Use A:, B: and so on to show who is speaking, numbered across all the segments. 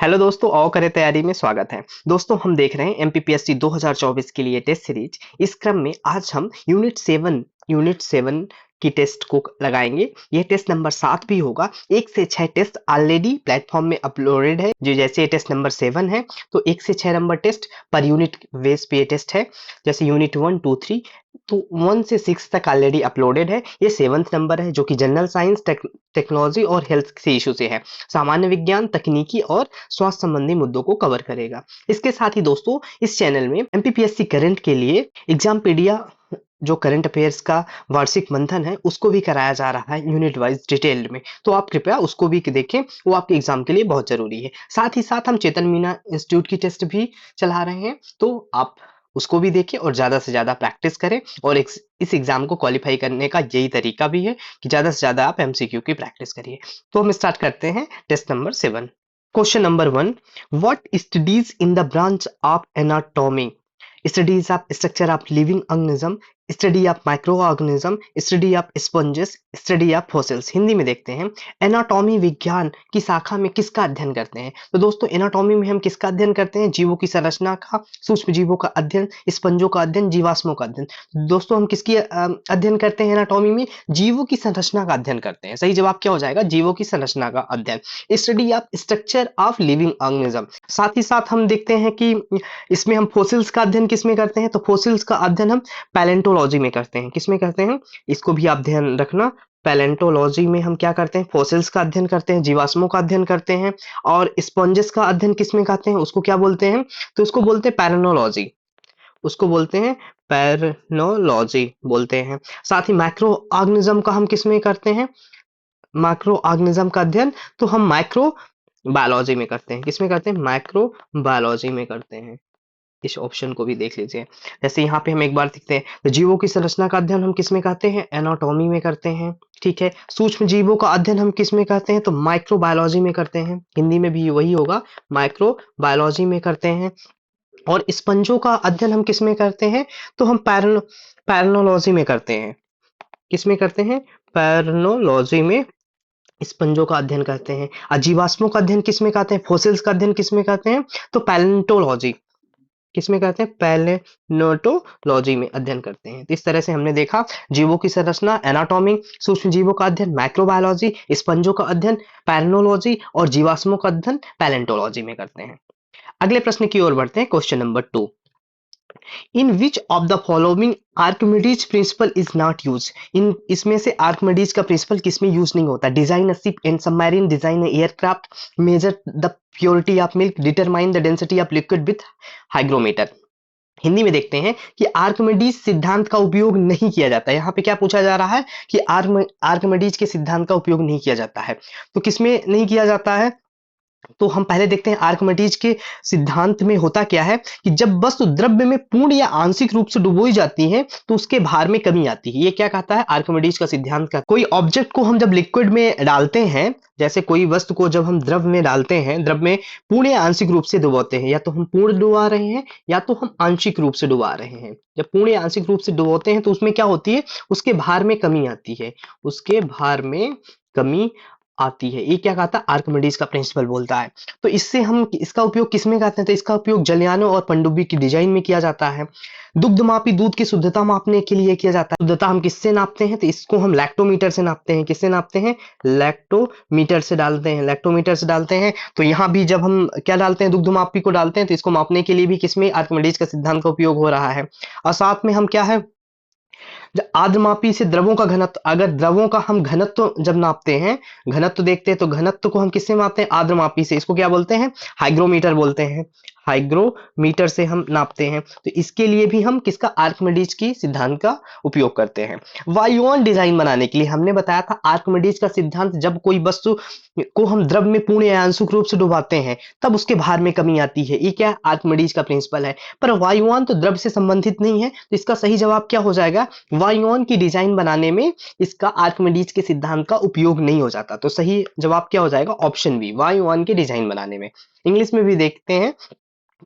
A: Hello दोस्तों, आओ करें तैयारी में स्वागत है। दोस्तों, हम देख रहे हैं एमपीपीएससी 2024 के लिए टेस्ट सीरीज। इस क्रम में आज हम यूनिट 7 की टेस्ट को लगाएंगे। यह टेस्ट नंबर 7 भी होगा। 1 से 6 टेस्ट ऑलरेडी प्लेटफॉर्म में अपलोडेड है। जो जैसे टेस्ट नंबर 7 है तो 1 से 6 नंबर टेस्ट पर यूनिट बेस पे टेस्ट है। जैसे यूनिट 1, 2, 3 तो 1 से 6 तक ऑलरेडी अपलोडेड है। ये 7th नंबर है जो कि जनरल साइंस, टेक्नोलॉजी और हेल्थ से इशू से है। सामान्य विज्ञान, तकनीकी और स्वास्थ्य संबंधी मुद्दों को कवर करेगा। इसके साथ ही दोस्तों, इस चैनल में एमपीपीएससी करंट के लिए एग्जामपीडिया जो करंट अफेयर्स का वार्षिक मंथन है उसको भी कराया जा रहा है यूनिट वाइज डिटेल्ड में। तो आप कृपया उसको भी देखें, वो आपके एग्जाम के लिए बहुत जरूरी है। साथ ही साथ हम चेतन मीना इंस्टीट्यूट की टेस्ट भी चला रहे हैं, तो आप उसको भी देखें और ज्यादा से ज्यादा प्रैक्टिस करें। और इस एग्जाम को क्वालिफाई करने का यही तरीका भी है कि ज्यादा से ज्यादा आप एमसीक्यू की प्रैक्टिस करिए। तो हम स्टार्ट करते हैं test number 7। Question number 1, what studies in the branch of anatomy? Studies of structure of living organism, study of micro organism, study of sponges, study of fossils. Hindi में देखते हैं, एनाटॉमी विज्ञान की शाखा में किसका अध्ययन करते हैं? तो दोस्तों, एनाटॉमी में हम किसका अध्ययन करते हैं? जीवों की संरचना का, सूक्ष्म जीवों का अध्ययन, स्पंजों का अध्ययन, जीवाश्मों का अध्ययन। दोस्तों, हम किसकी अध्ययन करते हैं एनाटॉमी में? जीवों की संरचना का अध्ययन करते हैं। सही जवाब क्या हो जाएगा? जीवों की संरचना का अध्ययन। Study of structure of living organism. साथ ही साथ हम देखते हैं कि इसमें हम फोसिल्स का अध्ययन किसमें करते हैं? तो फोसिल्स का अध्ययन हम पैलेंटोलॉजी में करते हैं। किसमें करते हैं? इसको भी आप ध्यान रखना। पैलेंटोलॉजी में हम क्या करते हैं? फोसिल्स का अध्ययन करते हैं, जीवाश्मों का अध्ययन करते हैं। और स्पॉन्जेस का अध्ययन किसमें करते हैं? उसको क्या बोलते हैं? तो उसको बोलते हैं पैरेनोलॉजी। उसको बोलते हैं पैरेनोलॉजी बोलते हैं। साथ ही माइक्रो ऑर्गेनिज्म का हम किसमें करते हैं? माइक्रो ऑर्गेनिज्म का अध्ययन तो हम माइक्रो बायोलॉजी में करते हैं। किसमें करते हैं? माइक्रो बायोलॉजी में करते हैं। इस ऑप्शन को भी देख लीजिए। जैसे यहाँ पे हम एक बार देखते हैं, तो जीवों की संरचना का अध्ययन हम किसमें करते हैं? एनाटॉमी में करते हैं। ठीक है। सूक्ष्म जीवों का अध्ययन हम किसमें करते हैं? तो माइक्रोबायोलॉजी में करते हैं। हिंदी में भी वही होगा, माइक्रोबायोलॉजी में करते हैं। और स्पंजों का अध्ययन हम किसमें करते हैं? तो हम पैरेनोलॉजी में करते हैं। किसमें करते हैं? पैरेनोलॉजी में स्पंजों का अध्ययन करते हैं। और जीवाश्मों का अध्ययन किसमें करते हैं? फोसिल्स का अध्ययन किसमें करते हैं? तो पैलेंटोलॉजी। किसमें करते हैं? पैलेंटोलॉजी में अध्ययन करते हैं। तो इस तरह से हमने देखा, जीवों की संरचना एनाटॉमी, सूक्ष्म जीवों का अध्ययन माइक्रोबायोलॉजी, स्पंजों का अध्ययन पैरेनोलॉजी और जीवाश्मों का अध्ययन पैलेंटोलॉजी में करते हैं। अगले प्रश्न की ओर बढ़ते हैं। Question number 2, in which of the following Archimedes principle is not use? इन इसमें से आर्किमिडीज का प्रिंसिपल किसमें यूज नहीं होता? Design a ship and submarine, design aircraft, measure the purity of milk, determine the density of liquid with hygrometer. Hindi में देखते हैं कि आर्किमिडीज सिद्धांत का उपयोग नहीं किया जाता है। यहाँ पे क्या पूछा जा रहा है कि आर्किमिडीज के सिद्धांत का उपयोग नहीं किया जाता है। तो किसमें नहीं किया जाता है? तो हम पहले देखते हैं आर्किमिडीज के सिद्धांत में होता क्या है कि जब वस्तु द्रव्य में पूर्ण या आंशिक रूप से डुबोई जाती है तो उसके भार में कमी आती है। ये क्या कहता है? आर्किमिडीज का सिद्धांत का। कोई ऑब्जेक्ट को हम जब लिक्विड में डालते हैं, जैसे कोई वस्तु को जब हम द्रव में डालते हैं, द्रव में पूर्ण या आंशिक रूप से डुबोते हैं, या तो हम पूर्ण डुबा रहे हैं या तो हम आंशिक रूप से डुबा रहे हैं। जब पूर्ण या आंशिक रूप से डुबोते हैं तो उसमें क्या होती है? उसके भार में कमी आती है। उसके भार में कमी आती है। ये क्या कहता है? आर्किमिडीज का प्रिंसिपल बोलता है। तो इससे हम इसका उपयोग किसमें करते हैं? तो इसका उपयोग जलयानों और पनडुब्बी की डिजाइन में किया जाता है। दुग्धमापी दूध की शुद्धता मापने के लिए किया जाता है। शुद्धता हम किससे नापते हैं? तो इसको हम लैक्टोमीटर से नापते हैं। किससे नापते हैं? लैक्टोमीटर से डालते हैं। लैक्टोमीटर से डालते हैं। तो यहाँ भी जब हम क्या डालते हैं? दुग्धमापी को डालते हैं, तो इसको मापने के लिए भी किसमें? आर्किमिडीज का सिद्धांत का उपयोग हो रहा है। और साथ में हम क्या है, आद्रमापी से द्रवों का घनत्व, अगर द्रवों का हम घनत्व जब नापते हैं, घनत्व देखते हैं, तो घनत्व को हम किससे मापते हैं? आद्रमापी से। इसको क्या बोलते हैं? हाइग्रोमीटर बोलते हैं। हाइग्रोमीटर से हम नापते हैं। तो इसके लिए भी हम किसका? आर्किमिडीज की सिद्धांत का उपयोग करते हैं। वायुयान डिजाइन बनाने के लिए हमने बताया था आर्किमिडीज का सिद्धांत, जब कोई वस्तु को हम द्रव में पूर्ण या आंशिक रूप से डुबाते हैं तब उसके भार में कमी आती है। ये क्या? आर्किमिडीज का प्रिंसिपल है। पर वायुयान तो द्रव से संबंधित नहीं है, तो इसका सही जवाब क्या हो जाएगा? वायुयान की डिजाइन बनाने में इसका आर्किमिडीज के सिद्धांत का उपयोग नहीं हो जाता। तो सही जवाब क्या हो जाएगा? ऑप्शन बी, वायुयान की डिजाइन बनाने में। इंग्लिश में भी देखते हैं,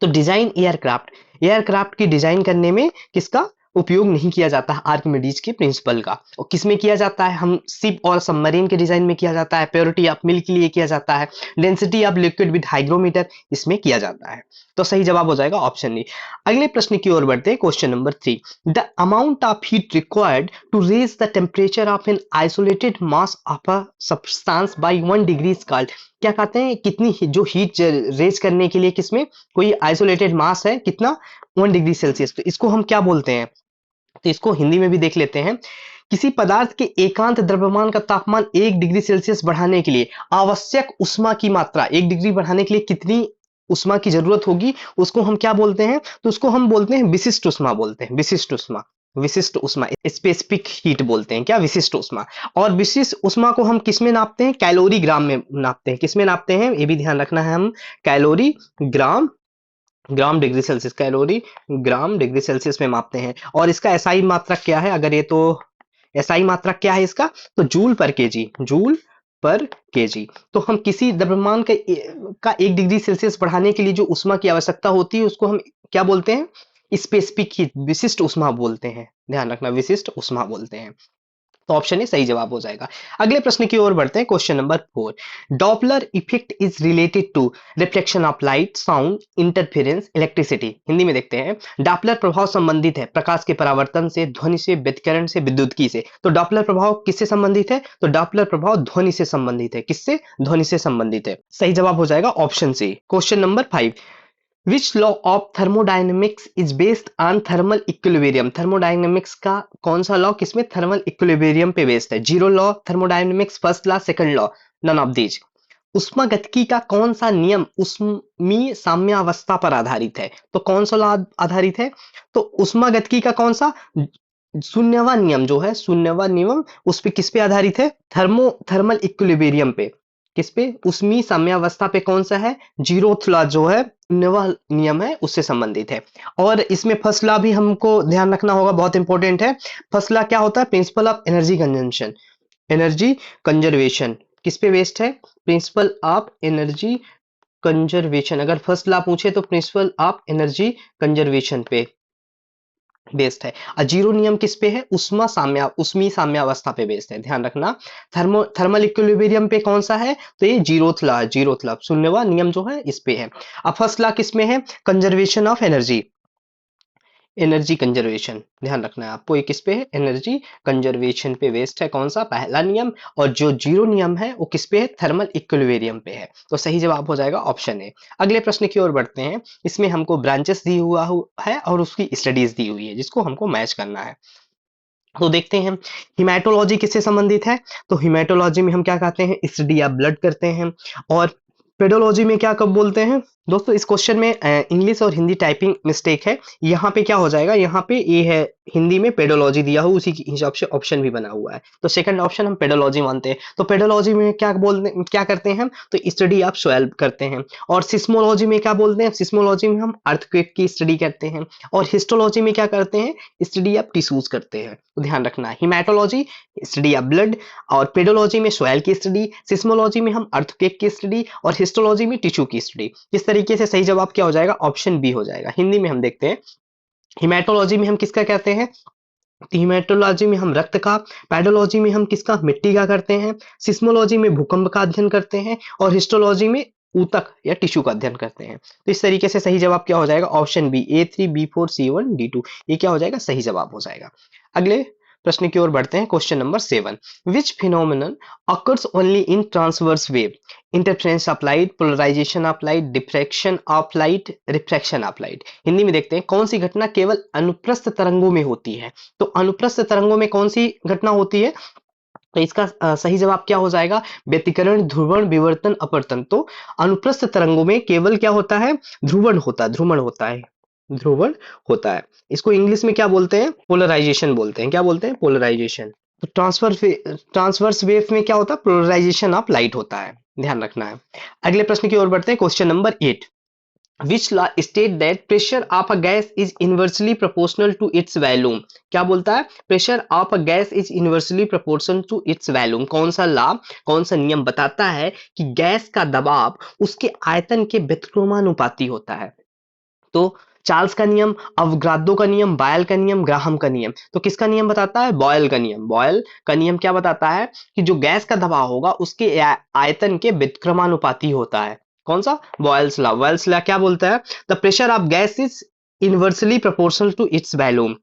A: तो डिजाइन एयरक्राफ्ट, एयरक्राफ्ट की डिजाइन करने में किसका? उपयोग नहीं किया जाता है आर्किमिडीज के प्रिंसिपल का। और किसमें किया जाता है? हम शिप और सबमरीन के डिजाइन में किया जाता है, प्योरिटी ऑफ मिल्क के लिए किया जाता है, density of liquid with hygrometer इसमें किया जाता है। तो सही जवाब हो जाएगा ऑप्शन डी। अगले प्रश्न की ओर बढ़ते हैं, question number 3। The amount of heat required to raise the temperature of an isolated mass of a substance by 1 degree is called. क्या कहते हैं? कितनी जो हीट रेज करने के लिए किसमें कोई आइसोलेटेड मास है, कितना 1 डिग्री सेल्सियस, तो इसको हम क्या बोलते हैं? तो इसको हिंदी में भी देख लेते हैं। किसी पदार्थ के एकांत द्रव्यमान का तापमान 1 डिग्री सेल्सियस बढ़ाने के लिए आवश्यक उष्मा की मात्रा, 1 डिग्री बढ़ाने के लिए कितनी उष्मा की जरूरत होगी, उसको हम क्या बोलते हैं? तो उसको हम बोलते हैं विशिष्ट उष्मा बोलते हैं। विशिष्ट उष्मा, विशिष्ट उष्मा, स्पेसिफिक हीट बोलते हैं क्या? विशिष्ट उष्मा। और विशिष्ट उष्मा को हम किसमें नापते हैं? कैलोरी ग्राम में नापते हैं। किसमें नापते हैं? ये भी ध्यान रखना है, हम calorie gram, gram degree Celsius, calorie gram degree Celsius में मापते हैं। और इसका एसआई मात्रक क्या है? अगर ये तो एसआई मात्रक क्या है इसका? तो जूल पर केजी, जूल पर केजी। तो हम किसी द्रव्यमान का 1 डिग्री सेल्सियस बढ़ाने के लिए जो उष्मा की आवश्यकता होती है उसको हम क्या बोलते हैं? स्पेसिफिक हीट, विशिष्ट उष्मा बोलते हैं। ध्यान रखना, विशिष्ट उष्मा बोलते हैं। तो ऑप्शन ए सही जवाब हो जाएगा। अगले प्रश्न की ओर बढ़ते हैं, question number 4। Doppler effect is related to reflection of light, sound, interference, electricity. Hindi में देखते हैं। डॉपलर प्रभाव संबंधित है प्रकाश के परावर्तन से, ध्वनि से, व्यतिकरण से, विद्युतकी से। तो डॉपलर प्रभाव किससे संबंधित है? तो डॉपलर प्रभाव ध्वनि से संबंधित है। किससे? ध्वनि से संबंधित है। सही जवाब हो जाएगा option C. Question number 5। Which law of thermodynamics is based on thermal equilibrium? Thermodynamics का कौन सा लॉ किसमें थर्मल इक्विलिब्रियम पे बेस्ड है? Zero law thermodynamics, first law, second law, none of these. उष्मागतिकी का कौन सा नियम उष्मीय साम्यावस्था पर आधारित है? तो कौन सा लॉ आधारित है? तो उष्मागतिकी का कौन सा शून्यवा नियम जो है, शून्यवा नियम उस पे किस पे आधारित है? थर्मल इक्विलिब्रियम पे। किस पे? उष्मीय साम्यावस्था पे। कौन सा है? जीरोथ लॉ जो है, शून्यवा नियम है, उससे संबंधित है। और इसमें फर्स्ट लॉ भी हमको ध्यान रखना होगा, बहुत इंपॉर्टेंट है। फर्स्ट लॉ क्या होता है? Principle of energy consumption, energy conservation. किस पे बेस्ड है? Principle of energy conservation. अगर फर्स्ट लॉ पूछे तो प्रिंसिपल ऑफ एनर्जी कंजर्वेशन पे बेस्ड है। और जीरो नियम किस पे है? उष्मी साम्यावस्था पे बेस्ड है। ध्यान रखना, थर्मल इक्विलिब्रियम पे कौन सा है? तो ये जीरोथ लॉ, जीरोथ लॉ, शून्यवा नियम जो है इस पे है। अब फर्स्ट लॉ किस में है? Conservation of energy, energy conservation. ध्यान रखना है आपको, ये किस पे है? एनर्जी कंजर्वेशन पे बेस्ड है। कौन सा? पहला नियम। और जो जीरो नियम है वो किस पे है? थर्मल इक्विलिब्रियम पे है। तो सही जवाब हो जाएगा ऑप्शन ए। अगले प्रश्न की ओर बढ़ते हैं। इसमें हमको ब्रांचेस दी हुआ है और उसकी स्टडीज दी हुई है जिसको हमको मैच करना है। तो देखते हैं हिमेटोलॉजी किससे संबंधित है? तो हिमेटोलॉजी में हम क्या कहते हैं? स्टडी ऑफ ब्लड करते हैं। और पेडोलॉजी में क्या कब बोलते हैं? दोस्तों इस क्वेश्चन में इंग्लिश और हिंदी टाइपिंग मिस्टेक है। यहाँ पे क्या हो जाएगा? यहाँ पे ये है हिंदी में पेडोलॉजी दिया हो, उसी के हिसाब से ऑप्शन भी बना हुआ है। तो सेकंड ऑप्शन हम पेडोलॉजी मानते हैं। तो पेडोलॉजी में क्या बोलते हैं, क्या करते हैं हम? तो स्टडी ऑफ सॉइल करते हैं। और सिस्मोलॉजी में क्या बोलते हैं? सिस्मोलॉजी में हम अर्थक्वेक की स्टडी करते हैं। और हिस्टोलॉजी में क्या करते हैं? स्टडी ऑफ टिश्यूज करते हैं। तो ध्यान रखना, हिमेटोलॉजी स्टडी ऑफ ब्लड, और पेडोलॉजी में सॉइल की स्टडी, सिस्मोलॉजी में हम अर्थक्वेक की स्टडी, और हिस्टोलॉजी में टिश्यू की स्टडी। इस तरीके से सही जवाब क्या हो जाएगा? ऑप्शन बी हो जाएगा। हिंदी में हम देखते हैं, हिमेटोलॉजी में हम किसका कहते हैं? हिमेटोलॉजी में हम रक्त का, पैडोलॉजी में हम किसका? मिट्टी का करते हैं, सिस्मोलॉजी में भूकंप का अध्ययन करते हैं, और हिस्टोलॉजी में ऊतक या टिश्यू का अध्ययन करते हैं। तो इस तरीके से सही जवाब क्या हो जाएगा? Option B, A3, B4, C1, D2। ये क्या हो जाएगा? सही जवाब हो जाएगा। अगले प्रश्न की ओर बढ़ते हैं, question number 7। Which phenomenon occurs only in transverse wave? Interference of light, polarisation of light, diffraction of light, refraction of light. Hindi में देखते हैं, कौन सी घटना केवल अनुप्रस्थ तरंगों में होती है? तो अनुप्रस्थ तरंगों में कौन सी घटना होती है? तो इसका सही जवाब क्या हो जाएगा? व्यतिकरण, ध्रुवण, विवर्तन, अपवर्तन। तो अनुप्रस्थ तरंगों में केवल क्या होता है? ध्रुवण होता है, ध्रुवण होता है, ध्रुवण होता है। इसको इंग्लिश में क्या बोलते हैं? पोलराइजेशन बोलते हैं। क्या बोलते हैं? पोलराइजेशन। तो ट्रांसवर्स वेव में क्या होता है? पोलराइजेशन ऑफ लाइट होता है। ध्यान रखना है। अगले प्रश्न की ओर बढ़ते हैं, question number 8। Which law state that pressure of a gas is inversely proportional to its volume? क्या बोलता है? Pressure of a gas is inversely proportional to its volume। कौन सा लॉ, कौन सा नियम बताता है कि गैस का दबाव उसके आयतन के व्यतिक्रमानुपाती होता है? तो चार्ल्स का नियम, अवोगाद्रो का नियम, बॉयल का नियम, ग्राहम का नियम। तो किसका नियम बताता है? बॉयल का नियम। बॉयल का नियम क्या बताता है कि जो गैस का दबाव होगा उसके आयतन के व्युत्क्रमानुपाती होता है। कौन सा? Boyle's law. बॉयल्स लॉ क्या बोलता है? The pressure of gas is inversely proportional to its volume.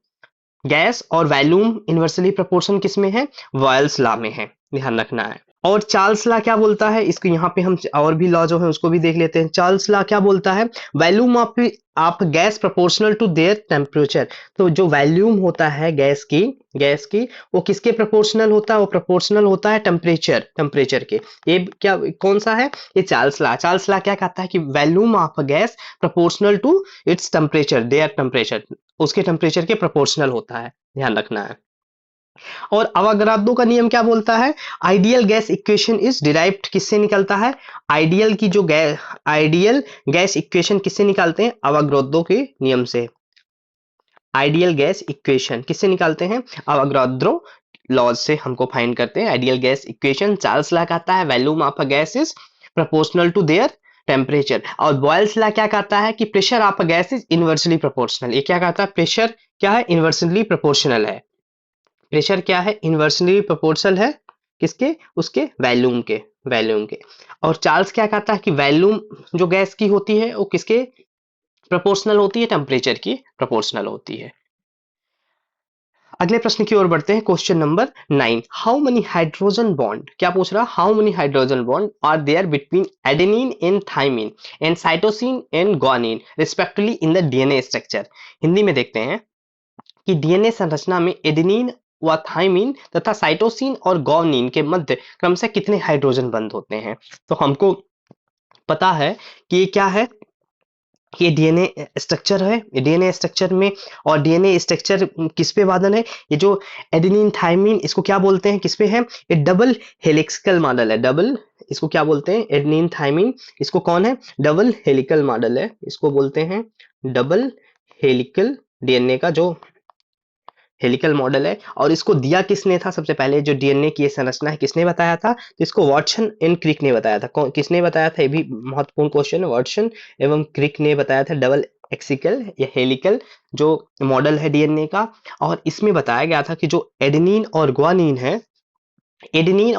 A: Gas और वॉल्यूम इनवर्सली प्रोपोर्शन किसमें है? बॉयल्स लॉ में है, ध्यान रखना है। और चार्ल्स लॉ क्या बोलता है? इसको यहाँ पे हम और भी लॉ जो है उसको भी देख लेते हैं। चार्ल्स लॉ क्या बोलता है? Volume of gas proportional to their temperature. तो जो वॉल्यूम होता है गैस की वो किसके प्रोपोर्शनल होता है? वो प्रोपोर्शनल होता है टेम्परेचर के। ये क्या, कौन सा है? ये चार्ल्स लॉ। चार्ल्स लॉ क्या कहता है कि volume of gas proportional to its temperature, their temperature, उसके टेम्परेचर के प्रोपोर्शनल होता है, ध्यान रखना है। और अवोगाद्रो का नियम क्या बोलता है? Ideal gas equation is derived किससे निकलता है? आइडियल गैस इक्वेशन किससे निकालते हैं? अवोगाद्रो के नियम से। आइडियल गैस इक्वेशन किससे निकालते हैं? अवोगाद्रो लॉज से हमको फाइंड करते हैं ideal gas equation. Charles law कहता है volume of a gas is proportional to their temperature. और बॉयल्स लॉ क्या कहता है कि pressure of a gas is inversely proportional. ये क्या कहता है? प्रेशर क्या है? इनवर्सली प्रोपोर्शनल है। प्रेशर क्या है? इनवर्सली प्रोपोर्शनल है किसके? उसके वॉल्यूम के। और चार्ल्स क्या कहता है कि वॉल्यूम जो गैस की होती है वो किसके प्रोपोर्शनल होती है? टेम्परेचर की प्रोपोर्शनल होती है। अगले प्रश्न की ओर बढ़ते हैं। Question number 9। How many hydrogen bond, क्या पूछ रहा? How many hydrogen bond are there between adenine and thymine and cytosine and guanine respectively in the DNA structure. Hindi में देखते हैं कि डीएनए संरचना में एडेनिन व थाइमिन तथा साइटोसिन और ग्वानिन के मध्य क्रमशः कितने हाइड्रोजन बंध होते हैं? तो हमको पता है कि ये क्या है, ये डीएनए स्ट्रक्चर है। डीएनए स्ट्रक्चर में, और डीएनए स्ट्रक्चर किस पे बांधन है? ये जो एडेनिन थाइमिन, इसको क्या बोलते हैं? किस पे है? ये डबल हेलिकल मॉडल है। डबल, इसको क्या बोलते हैं? एडेनिन थाइमिन, इसको कौन है? डबल हेलिकल मॉडल है, इसको बोलते हैं डबल हेलिकल। डीएनए का जो हेलिकल मॉडल है। और इसको दिया किसने था? सबसे पहले जो डीएनए की ये संरचना है किसने बताया था? तो इसको वाटसन एंड क्रिक ने बताया था। किसने बताया था? ये भी महत्वपूर्ण क्वेश्चन है। वाटसन एवं क्रिक ने बताया था डबल एक्सिकल या हेलिकल जो मॉडल है डीएनए का। और इसमें बताया गया था कि जो एडेनिन और ग्वानिन है, एडेनिन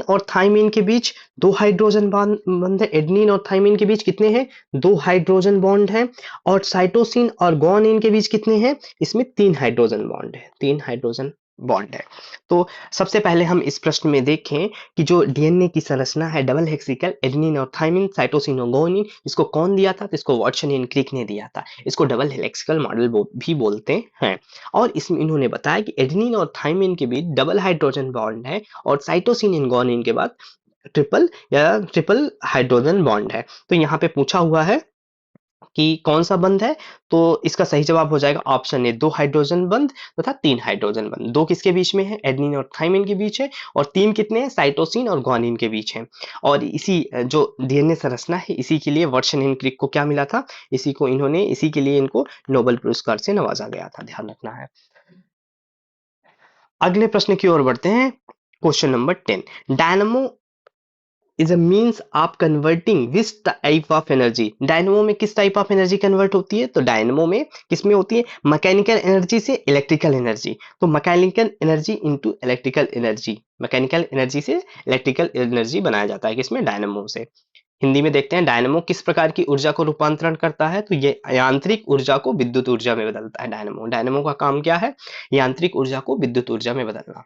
A: और थाइमिन के बीच दो हाइड्रोजन बॉन्ड है। एडेनिन और थाइमिन के बीच कितने हैं? दो हाइड्रोजन बॉन्ड हैं। और साइटोसिन और ग्वानिन के बीच कितने हैं? इसमें तीन हाइड्रोजन बॉन्ड है, तीन हाइड्रोजन बॉन्ड है। तो सबसे पहले हम इस प्रश्न में देखें कि जो डीएनए की संरचना है डबल हेक्सिकल, एडेनिन और थाइमिन, साइटोसिन और ग्वानिन, इसको कौन दिया था? तो इसको वाटसन एंड क्रिक ने दिया था। इसको डबल हेक्सिकल मॉडल भी बोलते हैं। और इसमें इन्होंने बताया कि एडेनिन और थाइमिन के बीच डबल हाइड्रोजन बॉन्ड है और साइटोसिन एंड ग्वानिन के बाद ट्रिपल हाइड्रोजन बॉन्ड है। तो यहाँ पे पूछा हुआ है कि कौन सा बंध है? तो इसका सही जवाब हो जाएगा ऑप्शन ए, दो हाइड्रोजन बंध तथा तीन हाइड्रोजन बंध। दो किसके बीच में है? एडेनिन और थाइमिन के बीच है। और तीन कितने हैं? साइटोसिन और ग्वानिन के बीच है। और इसी जो डीएनए संरचना है इसी के लिए वाटसन एंड क्रिक को क्या मिला था? इसी के लिए इनको नोबेल पुरस्कार से नवाजा गया था, ध्यान रखना है। अगले प्रश्न की ओर बढ़ते हैं। Question number 10। Dynamo is a means of converting which type of energy. Dynamo में किस टाइप ऑफ एनर्जी कन्वर्ट होती है? तो डायनमो में किसमें होती है? मैकेनिकल एनर्जी से इलेक्ट्रिकल एनर्जी। तो mechanical energy into electrical energy, mechanical energy से इलेक्ट्रिकल एनर्जी बनाया जाता है किसमें? डायनमो से। हिंदी में देखते हैं डायनमो किस प्रकार की ऊर्जा को रूपांतरण करता है? तो ये यांत्रिक ऊर्जा को विद्युत ऊर्जा में बदलता है। डायनमो का काम क्या है? यांत्रिक ऊर्जा को विद्युत ऊर्जा में बदलना।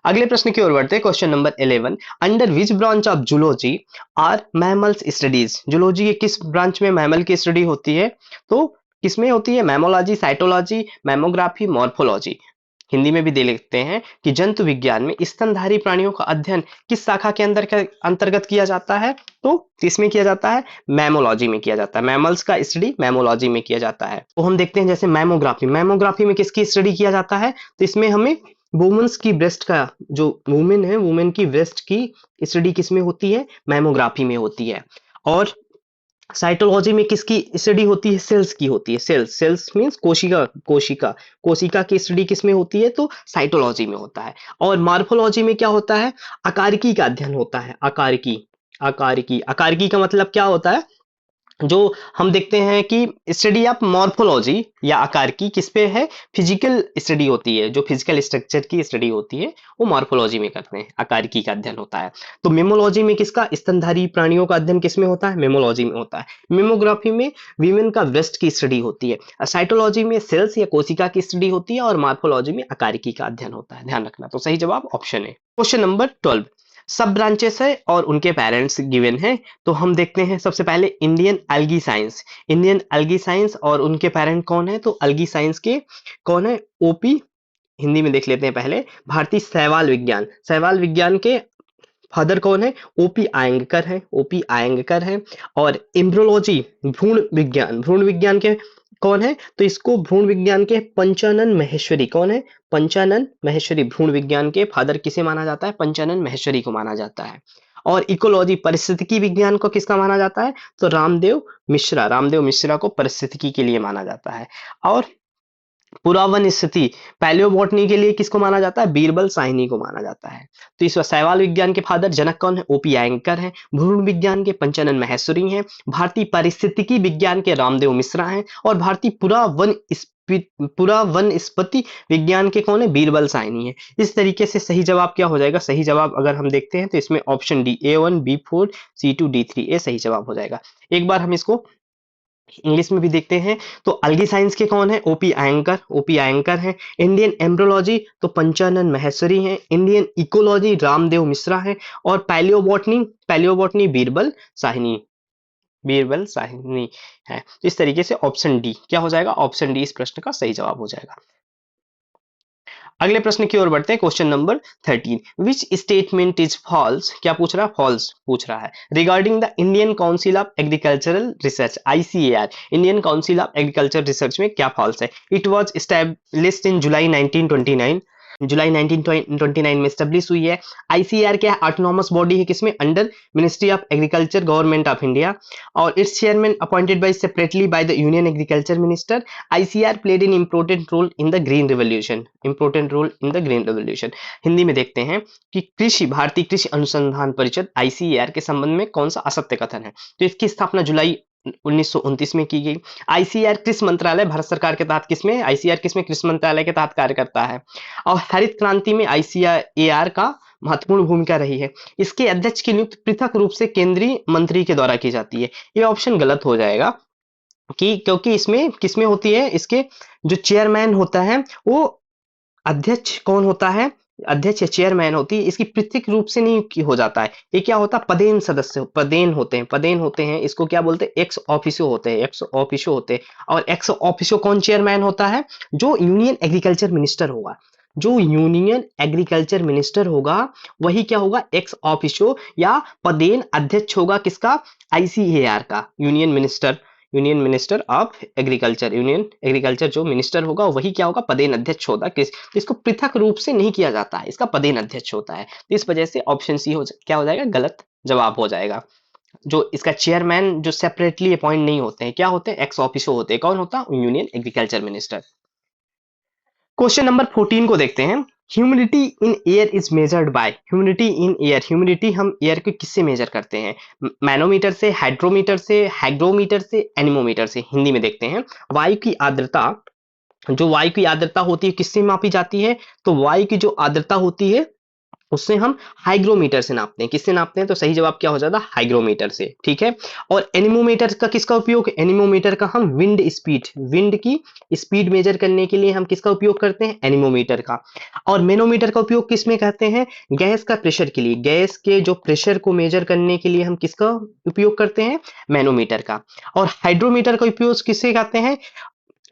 A: अगले प्रश्न की ओर बढ़ते हैं। Question number 11। Under which branch of zoology are mammals studies. Zoology के किस ब्रांच में मैमल की स्टडी होती है? तो किसमें होती है? Mammalogy, cytology, mammography, morphology. Hindi में भी दे लेते हैं कि जंतु विज्ञान में स्तनधारी प्राणियों का अध्ययन किस शाखा के अंतर्गत किया जाता है? तो किसमें किया जाता है? मैमोलॉजी में किया जाता है। मैमल्स का स्टडी मैमोलॉजी में किया जाता है। तो हम देखते हैं जैसे मैमोग्राफी में किसकी स्टडी किया जाता है? तो इसमें हमें वुमेन्स की ब्रेस्ट का, जो वुमेन है, वुमेन की ब्रेस्ट की स्टडी किसमें होती है? मैमोग्राफी में होती है। और साइटोलॉजी में किसकी स्टडी होती है? सेल्स की होती है। सेल्स मींस कोशिका की स्टडी किसमें होती है? तो साइटोलॉजी में होता है। और मॉर्फोलॉजी में क्या होता है? आकारिकी का अध्ययन होता है। आकारिकी का मतलब क्या होता है? जो हम देखते हैं कि स्टडी ऑफ मॉर्फोलॉजी या आकार की किस पे है, फिजिकल स्टडी होती है, जो फिजिकल स्ट्रक्चर की स्टडी होती है वो मॉर्फोलॉजी में करते हैं, आकारिकी का अध्ययन होता है। तो मेमोलॉजी में किसका, स्तनधारी प्राणियों का अध्ययन किस में होता है, मेमोलॉजी में होता है। मेमोग्राफी में वीमेन का ब्रेस्ट की स्टडी होती है। साइटोलॉजी में सेल्स या कोशिका की स्टडी होती है और मॉर्फोलॉजी में आकारिकी का अध्ययन होता है, ध्यान रखना। तो सही जवाब ऑप्शन है। क्वेश्चन नंबर 12, सब ब्रांचेस है और उनके पेरेंट्स गिवन है। तो हम देखते हैं सबसे पहले Indian algae science, Indian algae science और उनके पेरेंट कौन है, तो एल्गी साइंस के कौन है, ओपी, हिंदी में देख लेते हैं पहले, भारतीय शैवाल विज्ञान, शैवाल विज्ञान के फादर कौन है, ओपी आयंगकर है, ओपी आयंगकर है। और एम्ब्रियोलॉजी, भ्रूण विज्ञान के कौन है, तो इसको भ्रूण विज्ञान के पंचानन महेश्वरी, कौन है, पंचानन महेश्वरी, भ्रूण विज्ञान के फादर किसे माना जाता है, पंचानन महेश्वरी को माना जाता है। और इकोलॉजी, पारिस्थितिकी विज्ञान को किसका माना जाता है, तो रामदेव मिश्रा को पारिस्थितिकी के लिए माना जाता है। और पुरावन स्थिति पैलियोबोटनी के लिए किसको माना जाता है, बीरबल साहनी को माना जाता है। तो इस शैवाल विज्ञान के फादर जनक कौन है, ओपी आयंकर है। भ्रूण विज्ञान के पंचानन महेश्वरी हैं। भारतीय पारिस्थितिकी विज्ञान के रामदेव मिश्रा हैं। और भारतीय पुरावनस्पति विज्ञान के कौन है, बीरबल साहनी है। इस तरीके से सही जवाब क्या हो जाएगा, सही जवाब अगर हम देखते हैं तो इसमें option D, A1 B4 C2 D3 ए सही जवाब हो जाएगा। एक बार हम इसको इंग्लिश में भी देखते हैं। तो अलगी साइंस के कौन है, ओपी आयंकर है। इंडियन एम्ब्रियोलॉजी तो पंचानन महेश्वरी हैं। इंडियन इकोलॉजी रामदेव मिश्रा है। और पैलियोबोटनी बीरबल साहनी है। तो इस तरीके से ऑप्शन डी क्या हो जाएगा, ऑप्शन डी इस प्रश्न का सही जवाब हो जाएगा। अगले प्रश्न की ओर बढ़ते हैं। Question number 13, which statement is false, क्या पूछ रहा है, फॉल्स पूछ रहा है, regarding the Indian council of agricultural research, ICAR, Indian council of agriculture research में क्या फॉल्स है। It was established in July 1929, जुलाई 1929 में स्टेब्लिश हुई है। ICAR क्या है, ऑटोनॉमस बॉडी है, किसमें, under ministry of agriculture, government of India. और its chairman appointed by separately by the union agriculture minister. ICAR played an important role in the green revolution, important role in the green revolution। Hindi में देखते हैं कि भारतीय कृषि अनुसंधान परिषद ICAR के संबंध में कौन सा असत्य कथन है। तो इसकी स्थापना जुलाई 1929 में की गई। ICAR कृषि मंत्रालय भारत सरकार के तहत किसमें, ICAR किसमें, कृषि मंत्रालय के तहत कार्य करता है। और हरित क्रांति में ICAR का महत्वपूर्ण भूमिका रही है। इसके अध्यक्ष की नियुक्ति पृथक रूप से केंद्रीय मंत्री के द्वारा की जाती है। ये ऑप्शन गलत हो जाएगा कि क्योंकि इसमें किसमें होती है, इसके जो चेयरमैन होता है वो अध्यक्ष कौन होता है, अध्यक्ष या चेयरमैन होती है, इसकी पृथक रूप से नहीं हो जाता है। ये क्या होता है, पदेन सदस्य, पदेन होते हैं। इसको क्या बोलते हैं, एक्स ऑफिशियो होते हैं। और एक्स ऑफिशियो कौन चेयरमैन होता है, जो यूनियन एग्रीकल्चर मिनिस्टर होगा, जो यूनियन एग्रीकल्चर मिनिस्टर होगा वही क्या होगा, एक्स ऑफिशियो या पदेन अध्यक्ष होगा, किसका, ICAR का, union minister of agriculture, union agriculture जो मिनिस्टर होगा वही क्या होगा, पदेन अध्यक्ष होगा। इसको पृथक रूप से नहीं किया जाता है, इसका पदेन अध्यक्ष होता है। तो इस वजह से ऑप्शन सी क्या हो जाएगा, गलत जवाब हो जाएगा। जो इसका चेयरमैन जो सेपरेटली अपॉइंट नहीं होते हैं, क्या होते हैं, एक्स ऑफिशियो होते हैं। कौन होता है, union agriculture minister. Question number 14 को देखते हैं। Humidity in air is measured by, humidity in air, humidity हम एयर को किससे मेजर करते हैं, मैनोमीटर से, हाइड्रोमीटर से, हाइग्रोमीटर से, एनीमोमीटर से। हिंदी में देखते हैं। वायु की आर्द्रता, जो वायु की आर्द्रता होती है किससे मापी जाती है, तो वायु की जो आर्द्रता होती है उससे हम हाइग्रोमीटर से नापते हैं। किससे नापते हैं, तो सही जवाब क्या हो जाता है, हाइग्रोमीटर से, ठीक है। और एनीमोमीटर का किसका उपयोग, एनीमोमीटर का हम विंड की स्पीड मेजर करने के लिए हम किसका उपयोग करते हैं, एनीमोमीटर का। और मैनोमीटर का उपयोग किसमें करते हैं, गैस का प्रेशर के लिए, गैस के जो प्रेशर को मेजर करने के लिए हम किसका उपयोग करते हैं, मैनोमीटर का। और हाइड्रोमीटर का उपयोग किससे करते हैं,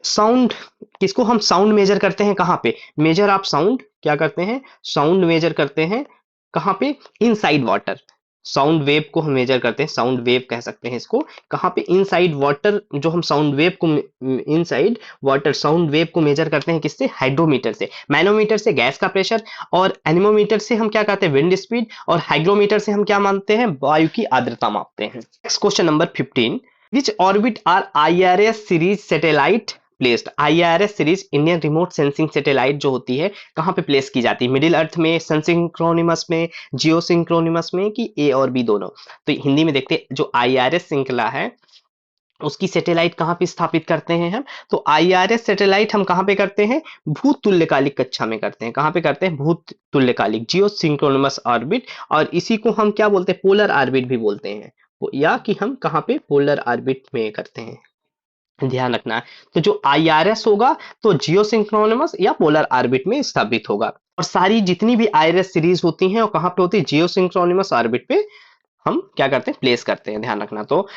A: साउंड, किसको हम साउंड मेजर करते हैं, कहां पे, मेजर ऑफ साउंड, क्या करते हैं, साउंड मेजर करते हैं कहां पे, इनसाइड वाटर, साउंड वेव को हम मेजर करते हैं, साउंड वेव कह सकते हैं इसको, कहां पे, इनसाइड वाटर, जो हम साउंड वेव को, इनसाइड वाटर साउंड वेव को मेजर करते हैं किससे, हाइड्रोमीटर से। मैनोमीटर से गैस का प्रेशर, और एनीमोमीटर से हम क्या कहते हैं, विंड स्पीड, और हाइग्रोमीटर से हम क्या मानते हैं, वायु की आर्द्रता मापते हैं। Next question number 15, which orbit are IRS series satellite placed, IRS series Indian remote sensing satellite जो होती है कहां पे प्लेस की जाती है, मिडिल अर्थ में, सन सिंक्रोनिमस में, जियो सिंक्रोनिमस में, कि A और B दोनों। तो हिंदी में देखते हैं, जो IRS श्रृंखला है उसकी सैटेलाइट कहाँ पे स्थापित करते हैं हम? तो आईआरएस सैटेलाइट हम कहाँ पे करते हैं? भूत तुल्यकालिक कक्षा में करते हैं। कहाँ पे करते हैं? भूत तुल्यकालिक, जियो सिंक्रोनमस ऑर्बिट। और इसी को हम क्या बोलते हैं? पोलर ऑर्बिट भी बोलते हैं। या कि हम कहाँ पे? पोलर ऑर्बिट में करते हैं, ध्यान रखना है। तो जो आईआरएस होगा तो जियो सिंक्रोनमस या पोलर ऑर्बिट में स्थापित होगा। और सारी जितनी भी आईआरएस सीरीज होती हैं वो कहाँ पे होती है? जियो सिंक्रोनमस ऑर्बिट पे हम क्या करते हैं? प्लेस करते हैं, ध्यान रखना। तो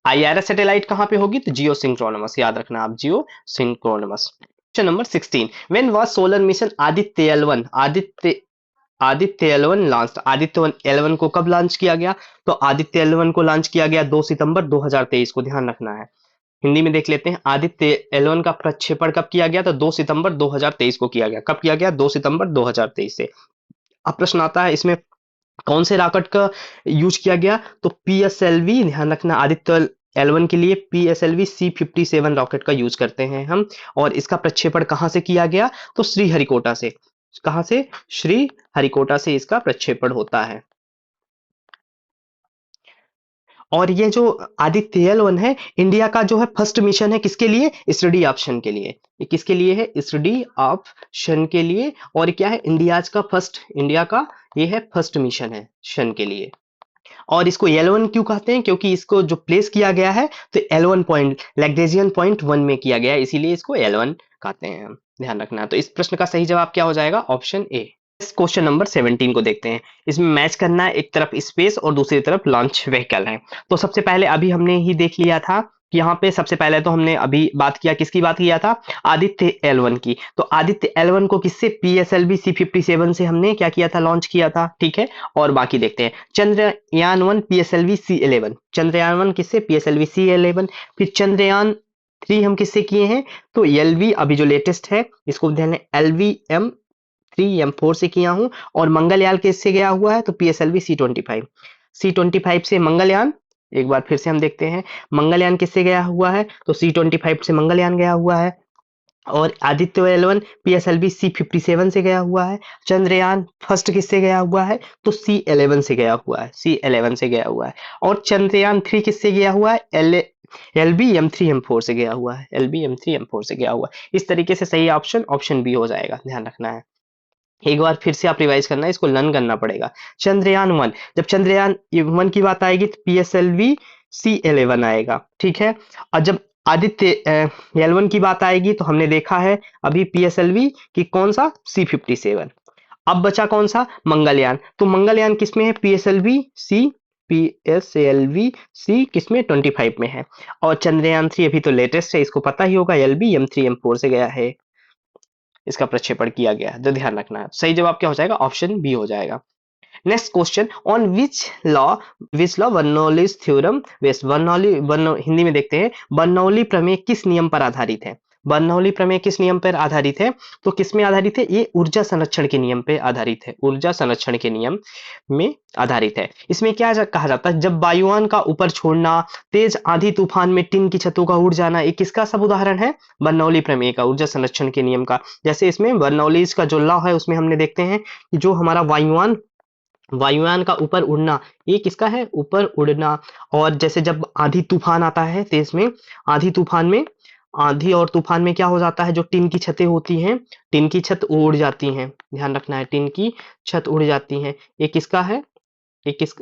A: आईआरएस सैटेलाइट कहाँ पे होगी? तो जियो सिंक्रोनमस, याद रखना आप, geosynchronous. Question number 16, when was solar mission Aditya L1 Aditya L1 launch? Aditya L1 को कब लॉन्च किया गया? तो आदित्य L1 को लॉन्च किया गया 2 सितंबर 2023 को, ध्यान रखना है। हिंदी में देख लेते हैं, आदित्य L1 का प्रक्षेपण कब किया गया? तो 2 सितंबर 2023 को किया गया। कब किया गया? 2 सितंबर 2023 से। अब प्रश्न आता है इसमें कौन से रॉकेट का यूज किया गया? तो PSLV, ध्यान रखना, आदित्य L1 के लिए PSLV C57 रॉकेट का यूज करते हैं हम। और इसका प्रक्षेपण कहां से किया गया? तो श्रीहरिकोटा से। कहां से? श्रीहरिकोटा से इसका प्रक्षेपण होता है। और ये जो आदित्य L1 है, इंडिया का जो है फर्स्ट मिशन है, किसके लिए? स्टडी ऑप्शन के लिए। ये किसके लिए है? स्टडी ऑप्शन के लिए। और क्या है? इंडिया का ये है फर्स्ट मिशन है शन के लिए। और इसको L1 क्यों कहते हैं? क्योंकि इसको जो प्लेस किया गया है तो L1 पॉइंट, लैग्रेजियन पॉइंट 1 में किया गया है, इसीलिए इसको L1 कहते हैं हम, ध्यान रखना। तो इस प्रश्न का सही जवाब क्या हो जाएगा? Option A. क्वेश्चन नंबर 17 को देखते हैं। इसमें मैच करना है, एक तरफ स्पेस और दूसरी तरफ लॉन्च व्हीकल है। तो सबसे पहले अभी हमने ही देख लिया था कि यहाँ पे सबसे पहले तो हमने अभी बात किया, किसकी बात किया था? आदित्य L1 की। तो आदित्य L1 को किससे? PSLV C57 से हमने क्या किया था? लॉन्च किया था, ठीक है। और बाकी देखते हैं, चंद्रयान 1 PSLV C11, चंद्रयान 1 किससे? PSLV C11। फिर चंद्रयान 3 हम किससे किए हैं? तो LV, अभी जो लेटेस्ट है इसको ध्यान है, LV-M3-M4 से किया हूं। और मंगलयान किससे गया हुआ है? तो PSLV C25 से मंगलयान। एक बार फिर से हम देखते हैं, मंगलयान किससे गया हुआ है? तो C25 से मंगलयान गया हुआ है। और आदित्य L1 PSLV C57 से गया हुआ है। चंद्रयान फर्स्ट किससे गया हुआ है? तो C11 से गया हुआ है, C11 से गया हुआ है। और चंद्रयान 3 किससे गया हुआ है? LB-M3-M4 से गया हुआ है, LB-M3-M4 से गया हुआ है। इस तरीके से सही ऑप्शन बी हो जाएगा, ध्यान रखना है। एक बार फिर से आप रिवाइज करना है, इसको लर्न करना पड़ेगा। चंद्रयान 1, जब चंद्रयान 1 की बात आएगी तो PSLV C11 आएगा, ठीक है। और जब आदित्य L1 की बात आएगी तो हमने देखा है अभी PSLV की कौन सा? C57। अब बचा कौन सा? मंगलयान। तो मंगलयान किसमें है? PSLV C किसमें? 25 में है। और चंद्रयान 3 अभी तो लेटेस्ट है, इसको पता ही होगा, LB-M3-M4 से गया है, इसका प्रक्षेपण किया गया है, तो ध्यान रखना है। सही जवाब क्या हो जाएगा? ऑप्शन बी हो जाएगा। Next question, on which law Bernoulli's theorem based? Hindi में देखते हैं, बर्नौली प्रमेय किस नियम पर आधारित है? बर्नौली प्रमेय किस नियम पर आधारित है? तो किस में आधारित है? ये ऊर्जा संरक्षण के नियम पे आधारित है, ऊर्जा संरक्षण के नियम में आधारित है। इसमें क्या कहा जाता है? जब वायुयान का ऊपर छोड़ना, तेज आंधी तूफान में टिन की छतों का उड़ जाना, ये किसका सब उदाहरण है? बर्नौली प्रमेय का, ऊर्जा संरक्षण के नियम का। जैसे इसमें बर्नौलीज का जो लॉ है उसमें हमने देखते हैं कि जो हमारा वायुयान का ऊपर उड़ना, ये किसका है? ऊपर उड़ना। और जैसे जब आंधी तूफान आता है तेज में, आंधी और तूफान में क्या हो जाता है? जो टिन की छतें होती हैं, टिन की छत उड़ जाती हैं, ध्यान रखना है, टिन की छत उड़ जाती हैं। ये किसका है? ये किस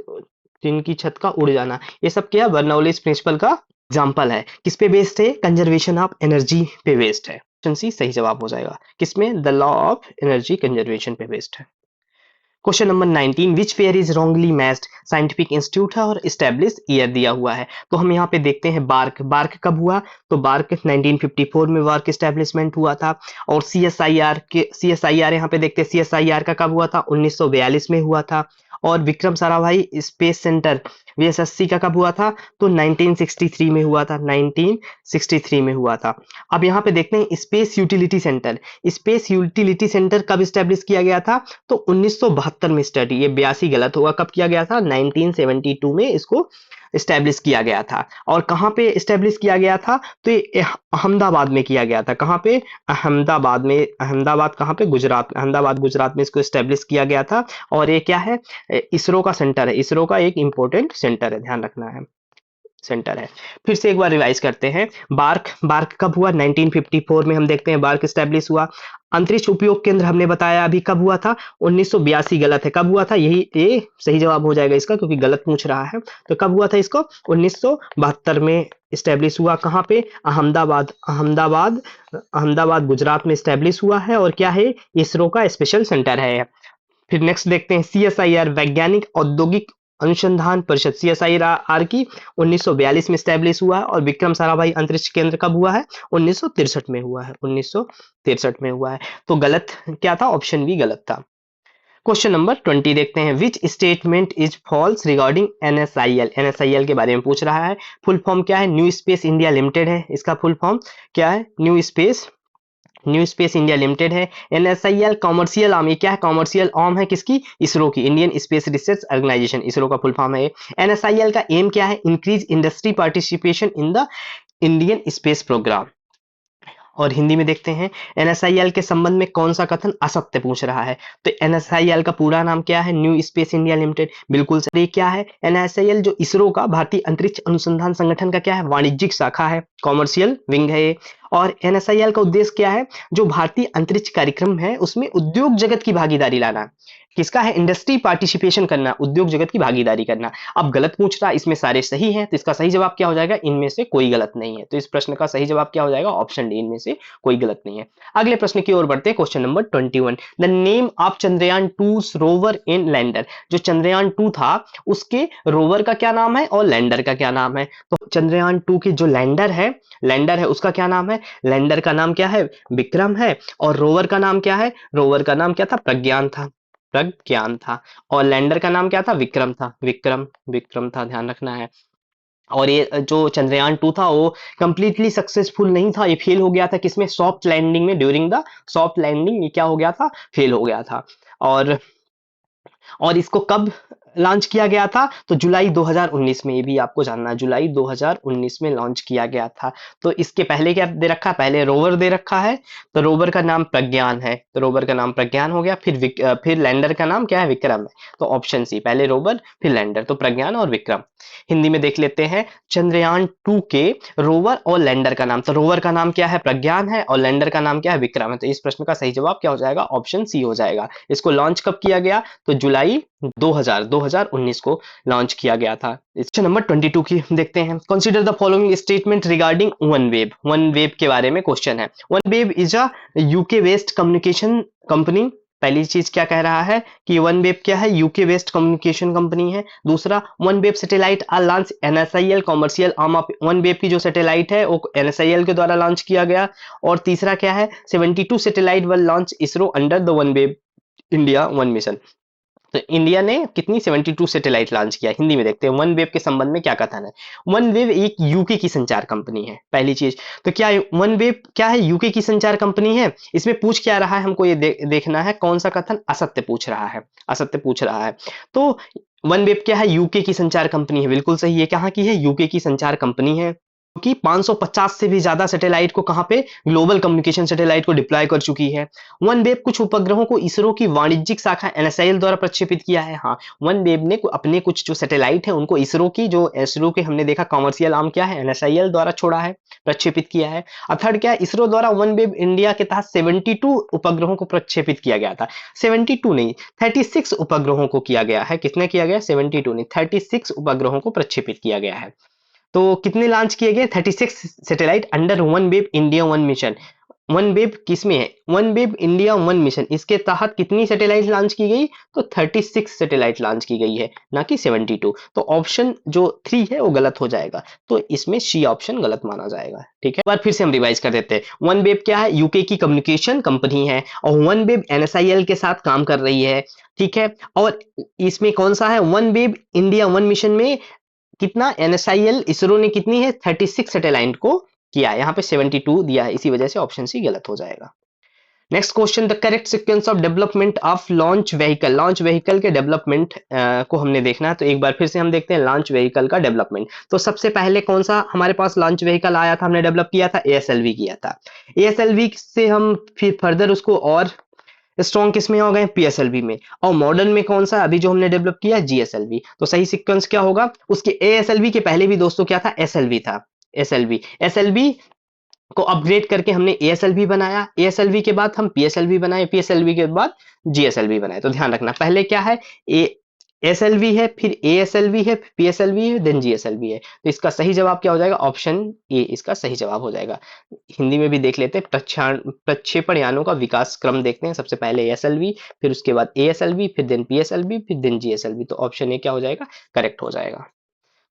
A: टिन की छत का उड़ जाना, ये सब क्या? बर्नौलीज प्रिंसिपल का एग्जाम्पल है। किस पे बेस्ड है? कंजर्वेशन ऑफ एनर्जी पे बेस्ड है। ऑप्शन सी सही जवाब हो जाएगा। किसमें? The law of energy conservation पे बेस्ड है। Question number 19, which pair is wrongly matched? Scientific institute है और एस्टेब्लिश ईयर दिया हुआ है। तो हम यहाँ पे देखते हैं बार्क कब हुआ? तो बार्क 1954 में बार्क एस्टेब्लिशमेंट हुआ था। और CSIR यहाँ पे देखते हैं, CSIR का कब हुआ था? 1942 में हुआ था। और Vikram Sarabhai space centre VSSC का कब हुआ था? तो 1963 में हुआ था, 1963 में हुआ था। अब यहाँ पे देखते हैं स्पेस यूटिलिटी सेंटर कब स्टैब्लिश किया गया था? तो 1972 में स्टडी, ये 82 गलत होगा, कब किया गया था? 1972 में इसको स्टैब्लिश किया गया था। और कहाँ पे स्टैब्लिश किया गया था? तो ये अहमदाबाद में किया गया था। कहाँ पे? अहमदाबाद कहाँ पे? गुजरात, अहमदाबाद गुजरात में इसको स्टैब्लिश किया गया था। और ये क्या है? इसरो का सेंटर है, इसरो का एक इंपॉर्टेंट सेंटर है, ध्यान रखना है। सेंटर है। फिर से एक बार रिवाइज करते हैं। बार्क कब हुआ? 1954 में हम देखते हैं बार्क स्टैब्लिश हुआ। अंतरिक्ष उपयोग केंद्र हमने बताया अभी कब हुआ था? 1982। गलत है, कब हुआ था? ये सही जवाब हो जाएगा इसका, क्योंकि गलत पूछ रहा है। तो कब हुआ था इसको? 1972 में स्टैब्लिश हुआ। कहाँ पे? अहमदाबाद गुजरात में स्टैब्लिश हुआ है। और क्या है? इसरो का स्पेशल सेंटर है। फिर नेक्स्ट देखते हैं CSIR, वैज्ञानिक औद्योगिक अनुसंधान परिषद, CSIR की 1942 में स्टैब्लिश हुआ है। और विक्रम साराभाई अंतरिक्ष केंद्र कब हुआ है? 1963 में हुआ है। 1963 में हुआ है। तो गलत क्या था? ऑप्शन बी गलत था। क्वेश्चन नंबर 20 देखते हैं। Which statement is false regarding NSIL? NSIL के बारे में पूछ रहा है। फुल फॉर्म क्या है? न्यू स्पेस इंडिया लिमिटेड है इसका फुल फॉर्म। क्या है? न्यू स्पेस इंडिया लिमिटेड है। NSIL कॉमर्शियल आर्म, ये क्या है? कॉमर्शियल आर्म है किसकी? इसरो की, Indian space research organisation, ISRO का फुल फॉर्म है। NSIL का एम क्या है? Increase industry participation in the Indian space programme. और हिंदी में देखते हैं। NSIL के संबंध में कौन सा कथन असत्य पूछ रहा है? तो NSIL का पूरा नाम क्या है? न्यू स्पेस इंडिया लिमिटेड, बिल्कुल सही। क्या है? NSIL जो इसरो का भारतीय अंतरिक्ष अनुसंधान संगठन का क्या है? वाणिज्यिक शाखा है, कॉमर्शियल विंग है ये। और NSIL का उद्देश्य क्या है? जो भारतीय अंतरिक्ष कार्यक्रम है उसमें उद्योग जगत की भागीदारी लाना। किसका है? इंडस्ट्री पार्टिसिपेशन करना, उद्योग जगत की भागीदारी करना। अब गलत पूछ रहा है, इसमें सारे सही हैं, तो इसका सही जवाब क्या हो जाएगा? इनमें से कोई गलत नहीं है। तो इस प्रश्न का सही जवाब क्या हो जाएगा? ऑप्शन डी, इनमें से कोई गलत नहीं है। अगले प्रश्न की ओर बढ़ते हैं। Question number 21। The name of Chandrayaan 2 rover in lander, जो चंद्रयान 2 था उसके रोवर का क्या नाम है और लैंडर का क्या नाम है? तो चंद्रयान 2 की जो लैंडर है उसका क्या नाम है? लैंडर का नाम क्या है? विक्रम है। और रोवर का नाम क्या है? रोवर का नाम क्या था? प्रज्ञान था। और लैंडर का नाम क्या था? विक्रम था। विक्रम था, ध्यान रखना है। और ये जो चंद्रयान 2 था वो कंप्लीटली सक्सेसफुल नहीं था, ये फेल हो गया था। किसमें? सॉफ्ट लैंडिंग में। ड्यूरिंग द सॉफ्ट लैंडिंग ये क्या हो गया था? फेल हो गया था। और इसको कब लॉन्च किया गया था? तो जुलाई 2019 में, ये भी आपको जानना है, जुलाई 2019 में लॉन्च किया गया था। तो इसके पहले क्या दे रखा है? पहले रोवर दे रखा है, तो रोवर का नाम प्रज्ञान है, तो रोवर का नाम प्रज्ञान हो गया। फिर लैंडर का नाम क्या है? विक्रम है। तो ऑप्शन सी, पहले रोवर फिर लैंडर, तो प्रज्ञान और विक्रम। हिंदी में देख लेते हैं। चंद्रयान 2 के रोवर और लैंडर का नाम, तो रोवर का नाम क्या है? प्रज्ञान है। और लैंडर का नाम क्या है? विक्रम है। तो इस प्रश्न का सही जवाब क्या हो जाएगा? ऑप्शन सी हो जाएगा। इसको लॉन्च कब किया गया? तो जुलाई 2019 को लॉन्च किया गया था। क्वेश्चन नंबर 22 की देखते हैं। Consider the following statement regarding one web के बारे में क्वेश्चन है। One web is a UK based communication company. पहली चीज क्या कह रहा है कि वन वेब क्या है? यूके बेस्ड कम्युनिकेशन कंपनी है। दूसरा, OneWeb satellite are launch NSIL commercial arm of, OneWeb की जो सैटेलाइट है वो NSIL के द्वारा लॉन्च किया गया। और तीसरा क्या है? 72 satellite were launch ISRO under the one web India one mission. तो इंडिया ने कितनी? 72 सैटेलाइट लॉन्च किया। हिंदी में देखते हैं वन वेब के संबंध में क्या कथन है। वन वेब एक यूके की संचार कंपनी है, पहली चीज। तो क्या वन वेब क्या है? यूके की संचार कंपनी है। इसमें पूछ क्या रहा है हमको? ये देखना है कौन सा कथन असत्य पूछ रहा है। असत्य पूछ रहा है। तो वन वेब क्या है? यूके की संचार कंपनी है, बिल्कुल सही है। कहाँ की है? यूके की संचार कंपनी है, कि 550 से भी ज्यादा सैटेलाइट को कहां पे? ग्लोबल कम्युनिकेशन सैटेलाइट को डिप्लॉय कर चुकी है। वन वेब कुछ उपग्रहों को इसरो की वाणिज्यिक शाखा NSIL द्वारा प्रक्षेपित किया है। हाँ, वन वेब ने अपने कुछ जो सैटेलाइट है उनको इसरो के हमने देखा कॉमर्शियल आर्म क्या है? NSIL द्वारा छोड़ा है, प्रक्षेपित किया है। और थर्ड क्या है? इसरो द्वारा वन वेब इंडिया के तहत 72 उपग्रहों को प्रक्षेपित किया गया था। 72 नहीं, 36 उपग्रहों को किया गया है। कितने किया गया? 72 नहीं, 36 उपग्रहों को प्रक्षेपित किया गया है। तो कितने लॉन्च किए गए? 36 satellite under one web India one mission. One web किसमें है? One web India one mission, इसके तहत कितनी सैटेलाइट लॉन्च की गई? तो 36 सैटेलाइट लॉन्च की गई है, ना कि 72। तो ऑप्शन जो 3 है वो गलत हो जाएगा। तो इसमें सी ऑप्शन गलत माना जाएगा। ठीक है, एक बार फिर से हम रिवाइज कर देते हैं। वन वेब क्या है? यूके की कम्युनिकेशन कंपनी है, और वन वेब NSIL के साथ काम कर रही है। ठीक है, और इसमें कौन सा है? One web India one mission में कितना? NSIL इसरो ने कितनी है? 36 सैटेलाइट को किया है। यहाँ पे 72 दिया है, इसी वजह से ऑप्शन सी गलत हो जाएगा। Next question, the correct sequence of development of launch vehicle. Launch vehicle के डेवलपमेंट को हमने देखना है। तो एक बार फिर से हम देखते हैं लॉन्च व्हीकल का डेवलपमेंट। तो सबसे पहले कौन सा हमारे पास लॉन्च व्हीकल आया था, हमने डेवलप किया था? ASLV किया था। ASLV से हम फिर फर्दर उसको और स्ट्रॉन्ग किस में हो गए, पीएसएलवी में। और मॉडर्न में कौन सा अभी जो हमने डेवलप किया, जीएसएलवी। तो सही सीक्वेंस क्या होगा, उसके एएसएलवी के पहले भी दोस्तों क्या था, एसएलवी था। एसएलवी एसएलवी को अपग्रेड करके हमने एएसएलवी बनाया, एएसएलवी के बाद हम पीएसएलवी बनाए, पीएसएलवी के बाद जीएसएलवी बनाए। तो ध्यान रखना, पहले क्या है, ए एसएलवी है, फिर एएसएलवी है, फिर पीएसएलवी है, देन जीएसएलवी है। तो इसका सही जवाब क्या हो जाएगा, ऑप्शन ए इसका सही जवाब हो जाएगा। हिंदी में भी देख लेते हैं, प्रक्षेपण यानों का विकास क्रम देखते हैं। सबसे पहले एसएलवी, फिर उसके बाद एएसएलवी, फिर देन पीएसएलवी, फिर देन जीएसएलवी। तो ऑप्शन ए क्या हो जाएगा, करेक्ट हो जाएगा।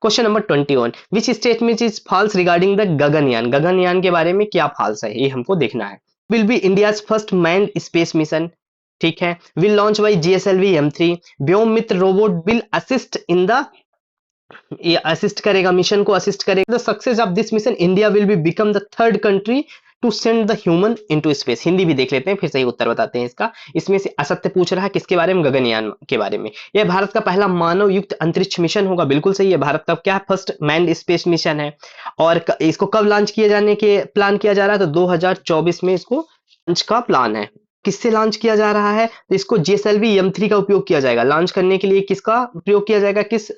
A: Question number 21, which statement is false regarding the Gaganyaan. Gaganyaan के बारे में क्या फॉल्स है, ये हमको देखना है। Will be India's first manned space mission, ठीक है। Will launch by GSLV M3, Vyom Mitra robot will assist in the, ये असिस्ट करेगा, मिशन को असिस्ट करेगा। The success of this mission India will be become the third country to send the human into space. Hindi भी देख लेते हैं, फिर सही उत्तर बताते हैं इसका। इसमें से असत्य पूछ रहा है किसके बारे में, गगनयान के बारे में। यह भारत का पहला मानव युक्त अंतरिक्ष मिशन होगा, बिल्कुल सही है। भारत का क्या फर्स्ट मैन्ड स्पेस मिशन है। और इसको कब लॉन्च किए जाने के प्लान किया जा रहा है, तो 2024 में इसको लॉन्च का प्लान है। किससे लॉन्च किया जा रहा है, तो इसको जीएसएलवी M3 का उपयोग किया जाएगा। लॉन्च करने के लिए किसका प्रयोग किया जाएगा, किस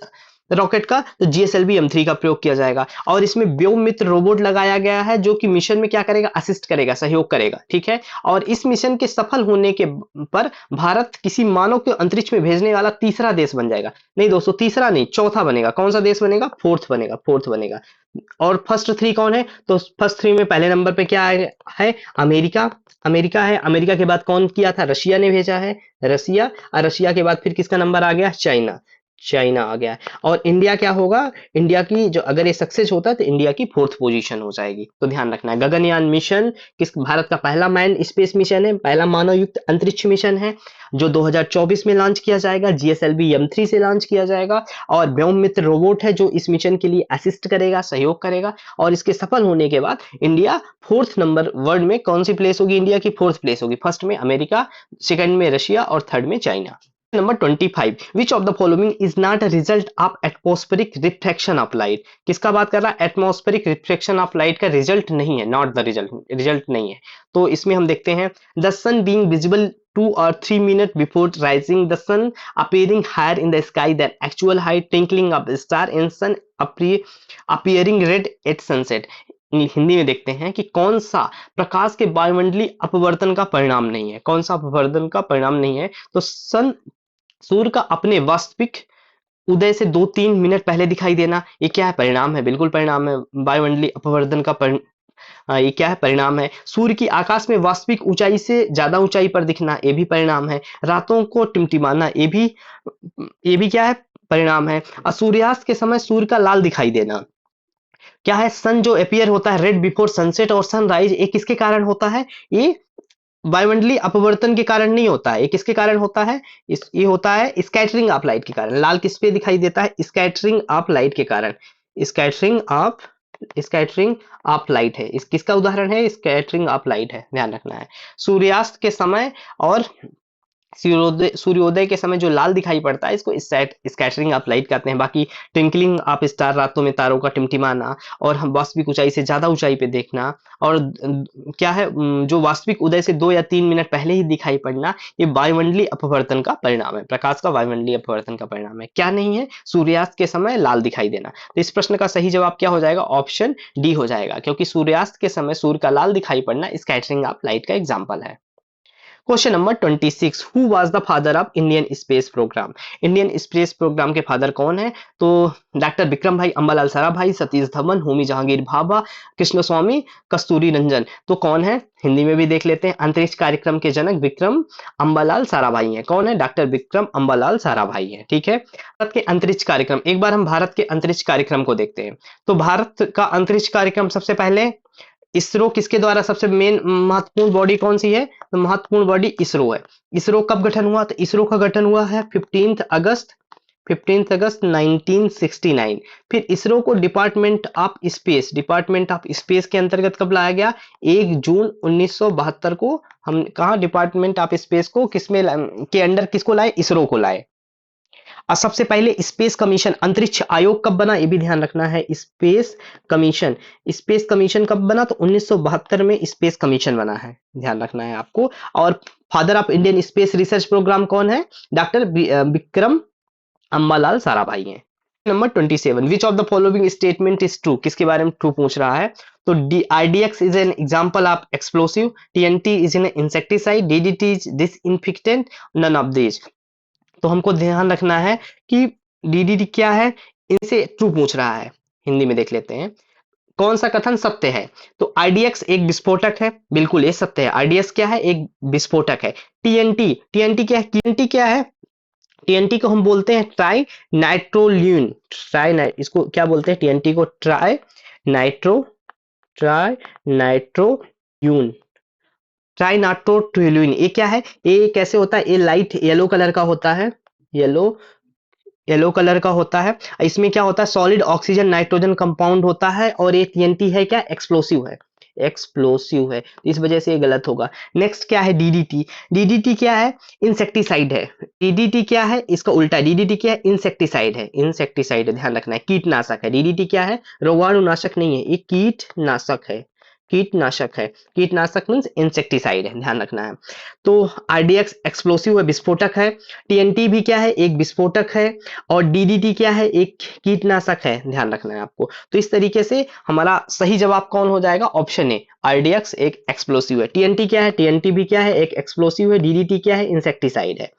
A: रॉकेट का, तो जीएसएलवी M3 का प्रयोग किया जाएगा। और इसमें व्योम मित्र रोबोट लगाया गया है, जो कि मिशन में क्या करेगा, असिस्ट करेगा, सहयोग करेगा, ठीक है। और इस मिशन के सफल होने के पर भारत किसी मानव को अंतरिक्ष में भेजने वाला तीसरा देश बन जाएगा। नहीं दोस्तों, तीसरा नहीं, चौथा बनेगा। कौन सा देश बनेगा, फोर्थ बनेगा, फोर्थ बनेगा। और फर्स्ट थ्री कौन है, तो फर्स्ट थ्री में पहले नंबर पे क्या है, अमेरिका। अमेरिका है। अमेरिका के बाद कौन किया था, रशिया ने भेजा है, रशिया। और रशिया के बाद फिर किसका नंबर आ गया, चाइना। चाइना आ गया। और इंडिया क्या होगा, इंडिया की जो, अगर ये सक्सेस होता है तो इंडिया की फोर्थ पोजीशन हो जाएगी। तो ध्यान रखना है, गगनयान मिशन किस, भारत का पहला मैन स्पेस मिशन है, पहला मानव युक्त अंतरिक्ष मिशन है, जो 2024 में लॉन्च किया जाएगा। जीएसएलवी M3 से लॉन्च किया जाएगा। और व्योम मित्र रोबोट है, जो इस मिशन के लिए असिस्ट करेगा, सहयोग करेगा। और इसके सफल होने के बाद इंडिया फोर्थ नंबर, वर्ल्ड में कौन सी प्लेस होगी, इंडिया की फोर्थ प्लेस होगी। फर्स्ट में अमेरिका, सेकंड में रशिया और थर्ड में China. Number 25, which of the following is not a result of atmospheric refraction of light. किसका बात कर रहा है, एटमॉस्फेरिक रिफ्रैक्शन ऑफ लाइट का रिजल्ट नहीं है, नॉट द रिजल्ट, रिजल्ट नहीं है। तो इसमें हम देखते हैं, the sun being visible 2 or 3 minutes before rising, the sun appearing higher in the sky than actual height, twinkling of a star in sun appearing red at sunset। Hindi में देखते हैं कि कौन सा प्रकाश के वायुमंडलीय अपवर्तन का परिणाम नहीं है, कौन सा अपवर्तन का परिणाम नहीं है। तो सूर्य का अपने वास्तविक उदय से 2-3 मिनट पहले दिखाई देना, ये क्या है, परिणाम है, बिल्कुल परिणाम है। वायुमंडलीय अपवर्तन का ये क्या है, परिणाम है। सूर्य की आकाश में वास्तविक ऊंचाई से ज्यादा ऊंचाई पर दिखना, ये भी परिणाम है। रातों को टिमटिमाना, ये भी क्या है, परिणाम है। और सूर्यास्त के समय सूर्य का लाल दिखाई देना क्या है, सन जो अपीयर होता है रेड बिफोर सनसेट और सनराइज, ये किसके कारण होता है, ये वायुमंडलीय अपवर्तन के कारण नहीं होता है। ये किसके कारण होता है, ये होता है स्कैटरिंग ऑफ लाइट के कारण। लाल किस पे दिखाई देता है, स्कैटरिंग ऑफ लाइट के कारण। स्कैटरिंग ऑफ लाइट है, इस किसका उदाहरण है, स्कैटरिंग ऑफ लाइट है, ध्यान रखना है। सूर्यास्त के समय और सूर्योदय के समय जो लाल दिखाई पड़ता है, इसको स्कैटरिंग ऑफ लाइट कहते हैं। बाकी ट्विंकलिंग ऑफ स्टार, रातों में तारों का टिमटिमाना, और हम वास्तविक ऊंचाई से ज्यादा ऊंचाई पे देखना, और क्या है, जो वास्तविक उदय से 2 या 3 मिनट पहले ही दिखाई पड़ना, ये वायुमंडलीय अपवर्तन का परिणाम है। प्रकाश का वायुमंडलीय अपवर्तन का परिणाम है। क्या नहीं है, सूर्यास्त के समय लाल दिखाई देना। तो इस प्रश्न का सही जवाब क्या हो जाएगा, ऑप्शन डी हो जाएगा, क्योंकि सूर्यास्त के समय सूर्य का लाल दिखाई पड़ना स्कैटरिंग ऑफ लाइट का एग्जाम्पल है। Question number 26, who was the father of Indian space programme. Indian space programme के फादर कौन है, तो डॉक्टर विक्रम भाई, अंबालाल साराभाई, सतीश धवन, होमी जहांगीर भाभा, कृष्ण स्वामी, कस्तूरी रंजन। तो कौन है, हिंदी में भी देख लेते हैं। अंतरिक्ष कार्यक्रम के जनक विक्रम अंबालाल साराभाई हैं। कौन है, डॉक्टर विक्रम अंबालाल साराभाई हैं, ठीक है। भारत के अंतरिक्ष कार्यक्रम, एक बार हम भारत के अंतरिक्ष कार्यक्रम को देखते हैं। तो भारत का अंतरिक्ष कार्यक्रम सबसे पहले इसरो, किसके द्वारा, सबसे मेन महत्वपूर्ण बॉडी कौन सी है, तो महत्वपूर्ण बॉडी इसरो है। इसरो कब गठन हुआ, तो इसरो का गठन हुआ है 15 अगस्त 1969। फिर इसरो को डिपार्टमेंट ऑफ स्पेस के अंतर्गत कब लाया गया, 1 जून 1972 को। हम कहा डिपार्टमेंट ऑफ स्पेस को किसमें के अंडर किसको लाए, इसरो को लाए। सबसे पहले स्पेस कमीशन अंतरिक्ष आयोग कब बना, ये भी ध्यान रखना है। स्पेस कमीशन कब बना, तो 1972 में स्पेस कमीशन बना है, ध्यान रखना है आपको। और father of Indian space research programme कौन है, डॉक्टर विक्रम अम्बालाल साराभाई हैं। Number 27, which of the following statement is true, किसके बारे में ट्रू पूछ रहा है, तो RDX is an example of explosive, TNT is an insecticide, DDT is disinfectant, none of this. तो हमको ध्यान रखना है कि डीडीटी क्या है, इनसे ट्रू पूछ रहा है। हिंदी में देख लेते हैं, कौन सा कथन सत्य है, तो आरडीएक्स एक विस्फोटक है, बिल्कुल ये सत्य है। आरडीएक्स क्या है, एक विस्फोटक है। टीएनटी क्या है, टीएनटी क्या है, टीएनटी को हम बोलते हैं ट्राई नाइट्रोल्यून, इसको क्या बोलते हैं, टीएनटी को ट्राई नाइट्रोयून, ट्राई नाइट्रोट्रोलूइन। ये क्या है, ये कैसे होता है, ये लाइट येलो कलर का होता है, येलो कलर का होता है। इसमें क्या होता है, सॉलिड ऑक्सीजन नाइट्रोजन कंपाउंड होता है, और ये टीएनटी है क्या, एक्सप्लोसिव है, इस वजह से ये गलत होगा। नेक्स्ट क्या है, डीडीटी। डीडीटी क्या है, इंसेक्टिसाइड है। डीडीटी क्या है, इसका उल्टा, डीडीटी क्या है, इंसेक्टिसाइड है, ध्यान रखना है। कीटनाशक है, डीडीटी क्या है, रोगाणुनाशक नहीं है, ये कीटनाशक है, कीटनाशक मीन्स इंसेक्टिसाइड है, ध्यान रखना है। तो आरडीएक्स एक्सप्लोसिव है, विस्फोटक है। टीएनटी भी क्या है, एक विस्फोटक है। और डीडीटी क्या है, एक कीटनाशक है, ध्यान रखना है आपको। तो इस तरीके से हमारा सही जवाब कौन हो जाएगा, ऑप्शन ए, आरडीएक्स एक एक्सप्लोसिव है। टीएनटी क्या है, टीएनटी भी क्या है, एक एक्सप्लोसिव है। डीडीटी क्या है, इंसेक्टिसाइड है।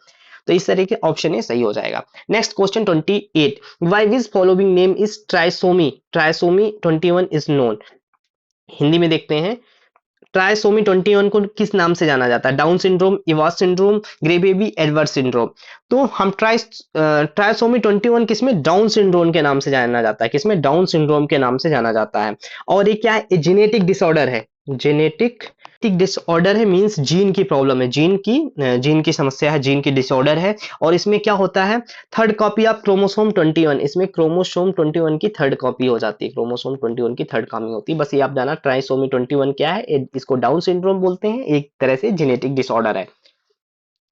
A: तो इस तरीके ऑप्शन ए सही हो जाएगा। Next question 28, why which following name is trisomy 21 is known. Hindi में देखते हैं, ट्राइसोमी 21 को किस नाम से जाना जाता है, डाउन सिंड्रोम, इवास syndrome, grey baby, Edward syndrome. तो हम ट्राइसोमी 21 किसमें, डाउन सिंड्रोम के नाम से जाना जाता है, किसमें, डाउन सिंड्रोम के नाम से जाना जाता है। और ये क्या है, जेनेटिक डिसऑर्डर है, जेनेटिक डिसऑर्डर है, मींस जीन की प्रॉब्लम है, जीन की समस्या है, जीन की डिसऑर्डर है। और इसमें क्या होता है, थर्ड कॉपी ऑफ क्रोमोसोम 21, इसमें क्रोमोसोम 21 की थर्ड कॉपी हो जाती है, क्रोमोसोम 21 की थर्ड कॉपी होती है। बस ये आप जाना, ट्राइसोमी 21 क्या है, इसको डाउन सिंड्रोम बोलते हैं, एक तरह से जेनेटिक डिसऑर्डर है,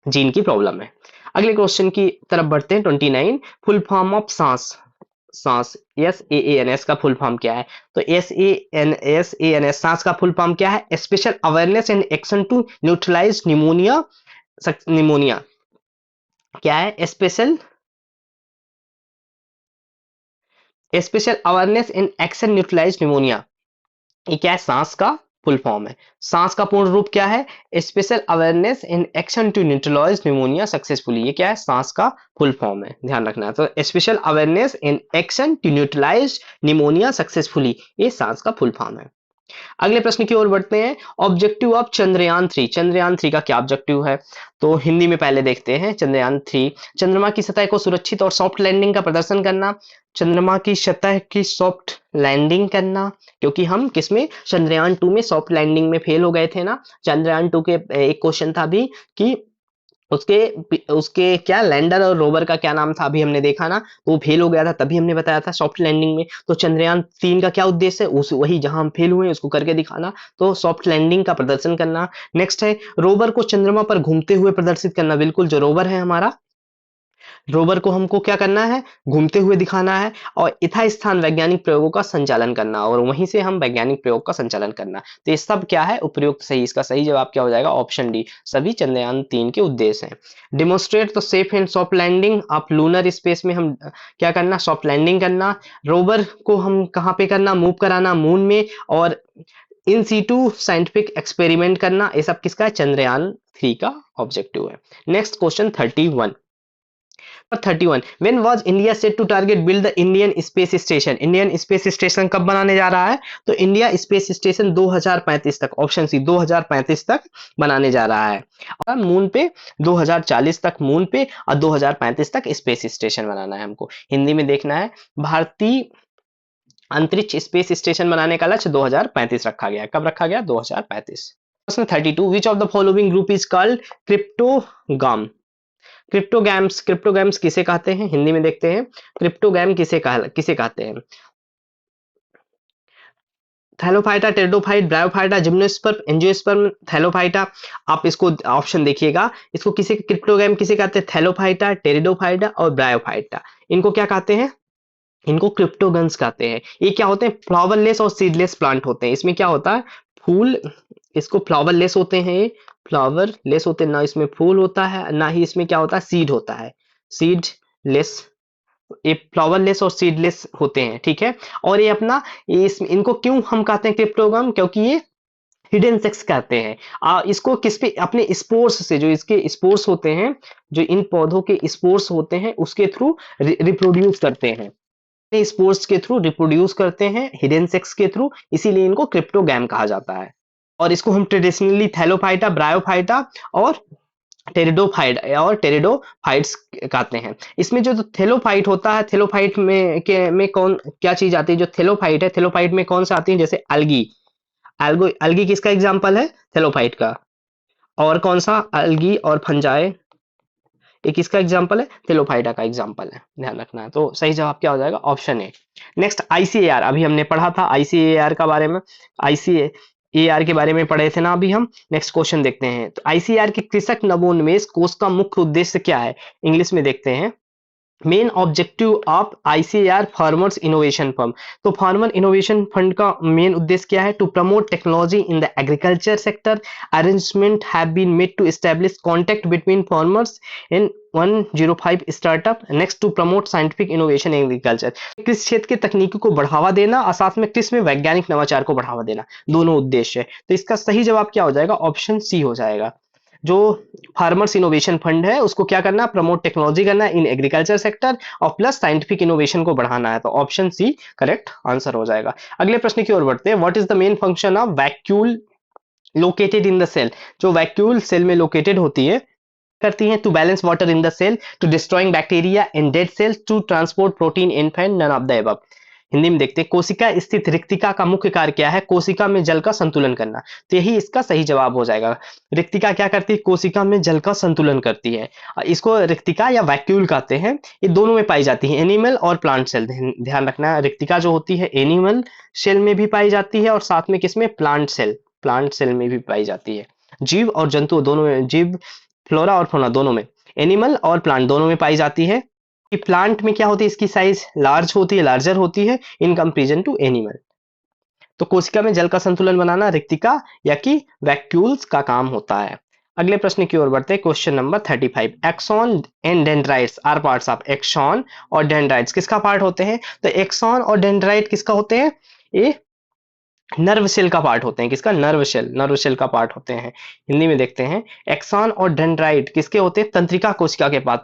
A: जीन की प्रॉब्लम है। अगले क्वेश्चन की तरफ बढ़ते हैं, 29, फुल फॉर्म ऑफ सांस, SAANS का फुल फॉर्म क्या है, तो SANS सांस का फुल फॉर्म क्या है, special awareness and action to neutralise pneumonia क्या है, special awareness and action neutralise pneumonia, ये क्या है, सांस का फुल फॉर्म है। सांस का पूर्ण रूप क्या है, special awareness in action to neutralise pneumonia successfully, ये क्या है, सांस का फुल फॉर्म है, ध्यान रखना है। तो special awareness in action to neutralise pneumonia successfully, ये सांस का फुल फॉर्म है। अगले प्रश्न की ओर बढ़ते हैं, ऑब्जेक्टिव ऑफ चंद्रयान 3, चंद्रयान 3 का क्या ऑब्जेक्टिव है, तो हिंदी में पहले देखते हैं। चंद्रयान 3 चंद्रमा की सतह को सुरक्षित और सॉफ्ट लैंडिंग का प्रदर्शन करना, चंद्रमा की सतह की सॉफ्ट लैंडिंग करना, क्योंकि हम किसमें, चंद्रयान 2 में सॉफ्ट लैंडिंग में फेल हो गए थे ना। चंद्रयान 2 के एक क्वेश्चन था भी कि उसके उसके क्या लैंडर और रोवर का क्या नाम था, अभी हमने देखा ना, तो वो फेल हो गया था, तभी हमने बताया था सॉफ्ट लैंडिंग में। तो चंद्रयान 3 का क्या उद्देश्य है, उस वही जहां हम फेल हुए उसको करके दिखाना, तो सॉफ्ट लैंडिंग का प्रदर्शन करना। नेक्स्ट है रोवर को चंद्रमा पर घूमते हुए प्रदर्शित करना, बिल्कुल जो रोवर है हमारा, रोवर को हमको क्या करना है, घूमते हुए दिखाना है। और यथास्थान वैज्ञानिक प्रयोगों का संचालन करना, और वहीं से हम वैज्ञानिक प्रयोग का संचालन करना। तो ये सब क्या है, उपयुक्त सही, इसका सही जवाब क्या हो जाएगा, ऑप्शन डी, सभी चंद्रयान 3 के उद्देश्य हैं। Demonstrate the safe and soft landing of lunar space में हम क्या करना, सॉफ्ट लैंडिंग करना। रोवर को हम कहाँ पे करना, मूव कराना मून में। और इन सीटू साइंटिफिक एक्सपेरिमेंट करना, ये सब किसका है, चंद्रयान 3 का ऑब्जेक्टिव है। Next question 31, when was India set to target build the Indian space station, Indian space station कब बनाने जा रहा है, तो इंडिया स्पेस स्टेशन 2035 तक, ऑप्शन सी 2035 तक बनाने जा रहा है। और मून पे 2040 तक मून पे, और 2035 तक स्पेस स्टेशन बनाना है हमको। हिंदी में देखना है, भारतीय अंतरिक्ष स्पेस स्टेशन बनाने का लक्ष्य 2035 रखा गया। कब रखा गया, 2035। प्रश्न 32, which of the following group is called cryptogam, cryptogams किसे कहते हैं, हिंदी में देखते हैं, क्रिप्टोगैम किसे कहते हैं। Thallophyta, pteridophyte, bryophyta, gymnosperm, angiosperm, Thallophyta. आप इसको ऑप्शन देखिएगा, इसको किसी क्रिप्टोगैम किसे कहते हैं? थैलोफाइटा, टेरिडोफाइटा और ब्रायोफाइटा। इनको क्या कहते हैं? इनको क्रिप्टोगन्स कहते हैं। ये क्या होते हैं? फ्लावरलेस और सीडलेस प्लांट होते हैं। इसमें क्या होता है? फूल, इसको फ्लावरलेस होते हैं, ये फ्लावरलेस होते हैं, ना इसमें फूल होता है ना ही इसमें क्या होता है? सीड होता है। सीडलेस, ये फ्लावरलेस और सीडलेस होते हैं, ठीक है। और ये अपना, ये इनको क्यों हम कहते हैं क्रिप्टोगम? क्योंकि ये हिडन सेक्स कहते हैं। इसको किस पे? अपने स्पोर्स से, जो इसके स्पोर्स होते हैं, जो इन पौधों के स्पोर्स होते हैं, उसके थ्रू रिप्रोड्यूस करते हैं, स्पोर्स के थ्रू रिप्रोड्यूस करते हैं, हिडन सेक्स के थ्रू, इसीलिए इनको क्रिप्टोगैम कहा जाता है। और इसको हम ट्रेडिशनली थैलोफाइटा, ब्रायोफाइटा और टेरिडोफाइट्स कहते हैं। इसमें जो थैलोफाइट होता है, थैलोफाइट में कौन क्या चीज आती है? जो थैलोफाइट है, थैलोफाइट में कौन सा आती है? जैसे अलगी, अलगी किसका एग्जाम्पल है? थैलोफाइट का। और कौन सा? अलगी और फंजाई, ये किसका एग्जाम्पल है? थैलोफाइटा का एग्जाम्पल है, ध्यान रखना है। तो सही जवाब क्या हो जाएगा? ऑप्शन ए। नेक्स्ट आईसीएआर, अभी हमने पढ़ा था आईसीएआर का बारे में, आईसीएआर के बारे में पढ़े थे ना अभी हम। नेक्स्ट क्वेश्चन देखते हैं। तो आईसीएआर के कृषक नवोन्मेष कोष का मुख्य उद्देश्य क्या है? इंग्लिश में देखते हैं। Main objective of ICAR farmers innovation fund. तो फार्मर इनोवेशन फंड का मेन उद्देश्य क्या है? To promote technology in the agriculture sector. Arrangement have been made to establish contact between farmers in 105 startup. Next, to promote scientific innovation in agriculture. कृषि क्षेत्र की तकनीकी को बढ़ावा देना और साथ में कृषि में वैज्ञानिक नवाचार को बढ़ावा देना, दोनों उद्देश्य है। तो इसका सही जवाब क्या हो जाएगा? ऑप्शन सी हो जाएगा। जो फार्मर्स इनोवेशन फंड है, उसको क्या करना? प्रमोट टेक्नोलॉजी करना इन एग्रीकल्चर सेक्टर और प्लस साइंटिफिक इनोवेशन को बढ़ाना है। तो ऑप्शन सी करेक्ट आंसर हो जाएगा। अगले प्रश्न की ओर बढ़ते हैं। What is the main function of vacuole located in the cell? जो वैक्यूल सेल में लोकेटेड होती है, करती हैं? To balance water in the cell, to destroying bacteria in dead cells, to transport protein in fat, none of the above. Hindi में देखते हैं। कोशिका स्थित रिक्तिका का मुख्य कार्य क्या है? कोशिका में जल का संतुलन करना। तो यही इसका सही जवाब हो जाएगा। रिक्तिका क्या करती है? कोशिका में जल का संतुलन करती है। इसको रिक्तिका या वैक्यूल कहते हैं। ये दोनों में पाई जाती है, एनिमल और प्लांट सेल। ध्यान रखना, रिक्तिका जो होती है एनिमल सेल में भी पाई जाती है और साथ में किसमें? प्लांट सेल में भी पाई जाती है। जीव और जंतु दोनों में, जीव फ्लोरा और फौना दोनों में, एनिमल और प्लांट दोनों में पाई जाती है। कि प्लांट में क्या होती है? इसकी साइज लार्ज होती है, लार्जर होती है इन कंपेरिजन टू एनिमल। तो कोशिका में जल का संतुलन बनाना रिक्तिका या कि वैक्यूल्स का काम होता है। अगले प्रश्न की ओर बढ़ते हैं। Question number 35। Axon and dendrites are parts of. Axon और डेंड्राइट्स किसका पार्ट होते हैं? तो एक्सॉन और डेंड्राइट किसका होते हैं? ये नर्व सेल का पार्ट होते हैं। किसका? नर्व सेल का पार्ट होते हैं। हिंदी में देखते हैं। एक्सॉन और डेंड्राइट किसके होते हैं? तंत्रिका कोशिका के पार्ट।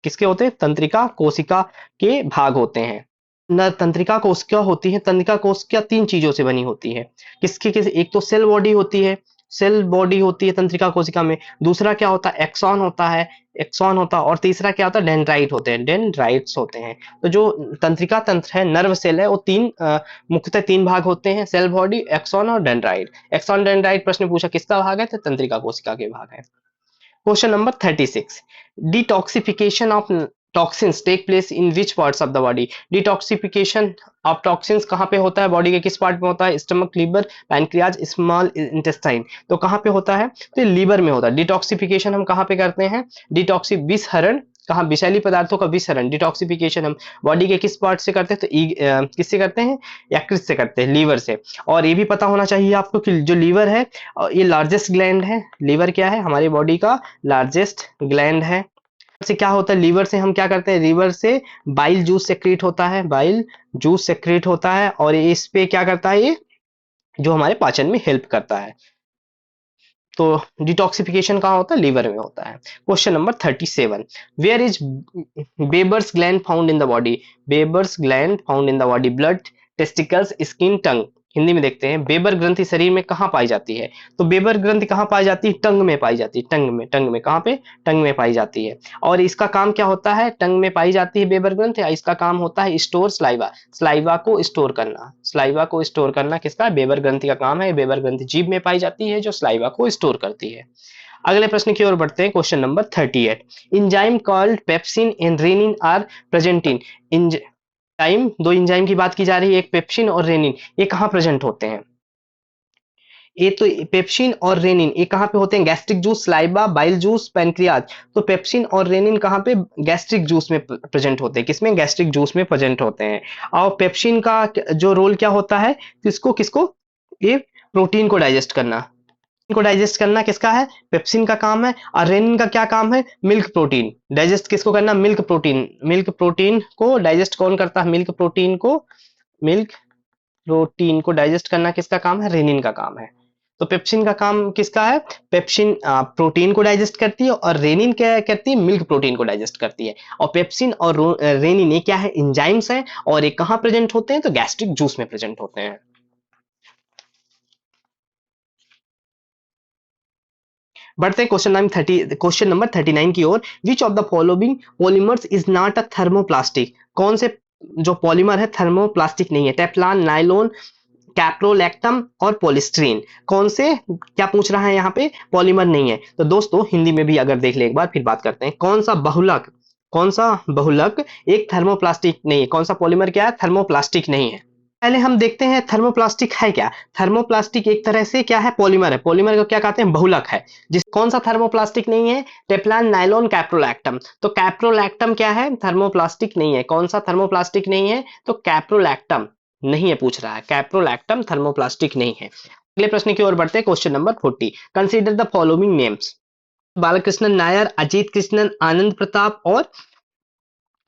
A: किसके होते हैं? तंत्रिका कोशिका के भाग होते हैं। न तंत्रिका कोशिका होती है, तंत्रिका कोशिका 3 चीजों से बनी होती है। किसकी किस? एक तो सेल बॉडी होती है, सेल बॉडी होती है तंत्रिका कोशिका में। दूसरा क्या होता है? एक्सॉन होता है, एक्सॉन होता है। और तीसरा क्या होता है? डेंड्राइट होते हैं, डेंड्राइट्स होते हैं। तो जो तंत्रिका तंत्र है, नर्व सेल है, वो मुख्यतः 3 भाग होते हैं, सेल बॉडी, एक्सॉन और डेंड्राइट। एक्सॉन डेंड्राइट प्रश्न पूछा किसका भाग है? तो तंत्रिका कोशिका के भाग है। Question number 36। Detoxification of toxins take place in which parts of the body? Detoxification of toxins कहाँ पे होता है? बॉडी के किस पार्ट में होता है? Stomach, liver, pancreas, small intestine. तो कहाँ पे होता है? तो लीवर में होता है। डिटॉक्सिफिकेशन हम कहाँ पे करते हैं? विषहरण, कहाँ? विषैली पदार्थों का विषहरण, डिटॉक्सिफिकेशन हम बॉडी के किस पार्ट से करते हैं? तो किससे करते हैं? यकृत से करते हैं, लीवर से। और ये भी पता होना चाहिए आपको कि जो लीवर है, ये लार्जेस्ट ग्लैंड है। लीवर क्या है? हमारी बॉडी का लार्जेस्ट ग्लैंड है। से क्या होता है? लीवर से हम क्या करते हैं? लीवर से बाइल जूस सेक्रेट होता है, बाइल जूस सेक्रेट होता है। और इस पे क्या करता है? ये जो हमारे पाचन में हेल्प करता है। तो डिटॉक्सिफिकेशन कहाँ होता है? लीवर में होता है। Question number 37। Where is Weber's gland found in the body? Weber's gland found in the body, blood, testicles, skin, tongue. Hindi में देखते हैं। बेबर ग्रंथि शरीर में कहाँ पाई जाती है? तो बेबर ग्रंथि कहाँ पाई जाती है? टंग में पाई जाती है। टंग में कहाँ पे? टंग में पाई जाती है। और इसका काम क्या होता है? टंग में पाई जाती है बेबर ग्रंथि, इसका काम होता है स्टोर स्लाइवा, स्लाइवा को स्टोर करना। स्लाइवा को स्टोर करना किसका? बेबर ग्रंथि का काम है। बेबर ग्रंथि जीभ में पाई जाती है जो स्लाइवा को स्टोर करती है। अगले प्रश्न की ओर बढ़ते हैं। Question number 38। Enzyme called pepsin and rennin are present in. Time, दो एंजाइम की बात की जा रही है, एक पेप्सिन और रेनिन, ये कहाँ प्रेजेंट होते हैं? ये तो पेप्सिन और रेनिन ये कहाँ पे होते हैं? Gastric juice, saliva, bile juice, pancreas. तो पेप्सिन और रेनिन कहाँ पे? गैस्ट्रिक जूस में प्रेजेंट होते हैं। किसमें? गैस्ट्रिक जूस में प्रेजेंट होते हैं। और पेप्सिन का जो रोल क्या होता है? किसको किसको? ये प्रोटीन को डाइजेस्ट करना। को डाइजेस्ट करना किसका है? पेप्सिन का काम है। और रेनिन का क्या काम है? मिल्क प्रोटीन डाइजेस्ट किसको करना? Milk protein. मिल्क प्रोटीन को डाइजेस्ट कौन करता है? मिल्क प्रोटीन को डाइजेस्ट करना किसका काम है? रेनिन का काम है। तो पेप्सिन का काम किसका है? पेप्सिन प्रोटीन को डाइजेस्ट करती है और रेनिन क्या करती है? मिल्क प्रोटीन को डाइजेस्ट करती है। और पेप्सिन और रेनिन ये क्या है? एंजाइम्स हैं और ये कहाँ प्रेजेंट होते हैं? तो गैस्ट्रिक जूस में प्रेजेंट होते हैं। बढ़ते हैं क्वेश्चन नंबर 39 की ओर। Which of the following polymers is not a thermoplastic? कौन से जो पॉलीमर है थर्मोप्लास्टिक नहीं है? टेफ्लॉन, नायलॉन, कैप्रोलैक्टम और पॉलीस्टीरीन। कौन से क्या पूछ रहा है यहाँ पे? पॉलीमर नहीं है। तो दोस्तों हिंदी में भी अगर देख ले एक बार फिर बात करते हैं। कौन सा बहुलक एक थर्मोप्लास्टिक नहीं है? कौन सा पॉलीमर क्या है? थर्मोप्लास्टिक नहीं है। पहले हम देखते हैं थर्मोप्लास्टिक है क्या। थर्मोप्लास्टिक एक तरह से क्या है? पॉलीमर है। पॉलीमर को क्या कहते हैं? बहुलक है। जिस कौन सा थर्मोप्लास्टिक नहीं है? Teflon, nylon, caprolactam. तो कैप्रोलैक्टम क्या है? थर्मोप्लास्टिक नहीं है। कौन सा थर्मोप्लास्टिक नहीं है? तो कैप्रोलैक्टम नहीं है पूछ रहा है। कैप्रोलैक्टम थर्मोप्लास्टिक नहीं है। अगले प्रश्न की ओर बढ़ते हैं। Question number 40। Consider the following names. Balakrishnan Nair, Ajit Krishnan, Anand Pratap और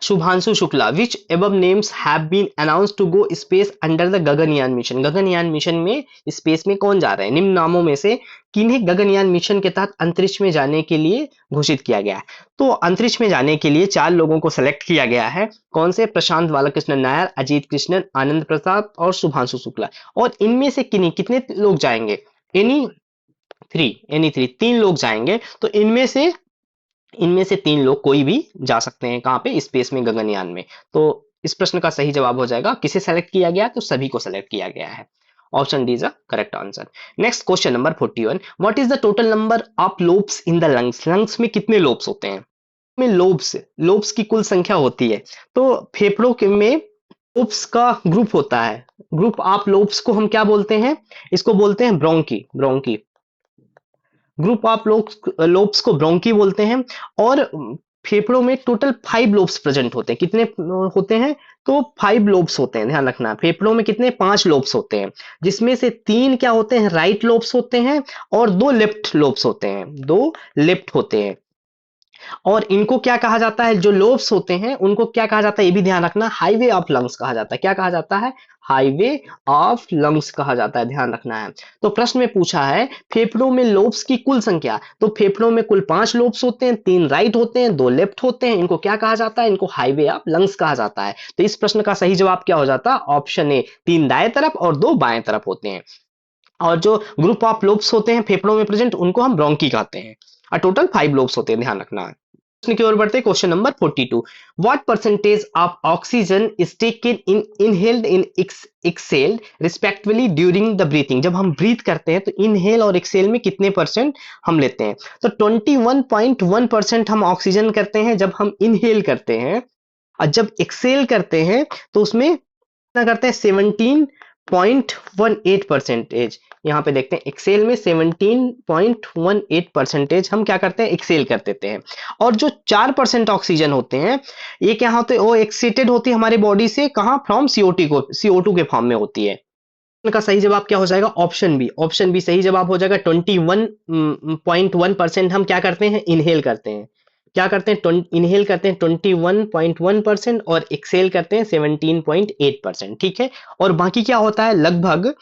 A: Shubhanshu Shukla. Which above names have been announced to go space under the Gaganyaan mission? Gaganyaan mission में स्पेस में कौन जा रहे हैं? निम्न नामों में से किन्हें गगनयान मिशन के तहत अंतरिक्ष में जाने के लिए घोषित किया गया है? तो अंतरिक्ष में जाने के लिए 4 लोगों को सेलेक्ट किया गया है। कौन से? प्रशांत बालकृष्णन नायर, अजीत कृष्णन, आनंद प्रताप और शुभांशु शुक्ला। और इनमें से कितने लोग जाएंगे? एनी थ्री 3 लोग जाएंगे। तो इनमें से 3 लोग कोई भी जा सकते हैं। कहां पे? स्पेस में, गगनयान में। तो इस प्रश्न का सही जवाब हो जाएगा, किसे सेलेक्ट किया गया? तो सभी को सेलेक्ट किया गया है। Option D is a correct answer. Next question number 41। What is the total number of lobes in the lungs? Lungs में कितने लोब्स होते हैं? में लोब्स की कुल संख्या होती है। तो फेफड़ों के में लोब्स का ग्रुप होता है। ग्रुप ऑफ लोब्स को हम क्या बोलते हैं? इसको बोलते हैं ब्रोंकी। ग्रुप ऑफ लोब्स को ब्रोंकी बोलते हैं। और फेफड़ों में टोटल 5 लोब्स प्रेजेंट होते हैं। कितने होते हैं? तो 5 लोब्स होते हैं। ध्यान रखना, फेफड़ों में कितने? 5 लोब्स होते हैं, जिसमें से 3 क्या होते हैं? राइट लोब्स होते हैं और 2 लेफ्ट लोब्स होते हैं। 2 लेफ्ट होते हैं। और इनको क्या कहा जाता है? जो लोब्स होते हैं उनको क्या कहा जाता है? ये भी ध्यान रखना, हाईवे ऑफ लंग्स कहा जाता है। क्या कहा जाता है? हाईवे ऑफ लंग्स कहा जाता है। ध्यान रखना है। तो प्रश्न में पूछा है फेफड़ों में लोब्स की कुल संख्या। तो फेफड़ों में कुल 5 लोब्स होते हैं, 3 राइट होते हैं, 2 लेफ्ट होते हैं। इनको क्या कहा जाता है? इनको हाईवे ऑफ लंग्स कहा जाता है। तो इस प्रश्न का सही जवाब क्या हो जाता है? ऑप्शन ए, 3 दाएं तरफ और 2 बाएं तरफ होते हैं। और जो ग्रुप ऑफ लोब्स होते हैं फेफड़ों में प्रेजेंट उनको हम ब्रोंकी कहते हैं। और टोटल 5 लोब्स होते हैं। ध्यान रखना है। प्रश्न की ओर बढ़ते हैं। Question number 42। What percentage of oxygen is taken in inhaled in excelled respectively during the breathing? जब हम ब्रीथ करते हैं तो इनहेल और एक्सेल में कितने परसेंट हम लेते हैं? तो 21.1% हम ऑक्सीजन करते हैं जब हम इनहेल करते हैं। और जब एक्सेल करते हैं तो उसमें कितना करते हैं? 17.18%। यहाँ पे देखते हैं एक्सेल में 17.18% हम क्या करते हैं? एक्सेल कर देते हैं। और जो 4% ऑक्सीजन होते हैं ये क्या होते हैं? वो एक्सेटेड होती है हमारे बॉडी से। कहाँ? फ्रॉम CO2 के फॉर्म में होती है। का सही जवाब क्या हो जाएगा? ऑप्शन बी सही जवाब हो जाएगा। 21.1% हम क्या करते हैं? इनहेल करते हैं। क्या करते हैं? इनहेल करते हैं 21.1% और एक्सेल करते हैं 17.8%। ठीक है। और बाकी क्या होता है? लगभग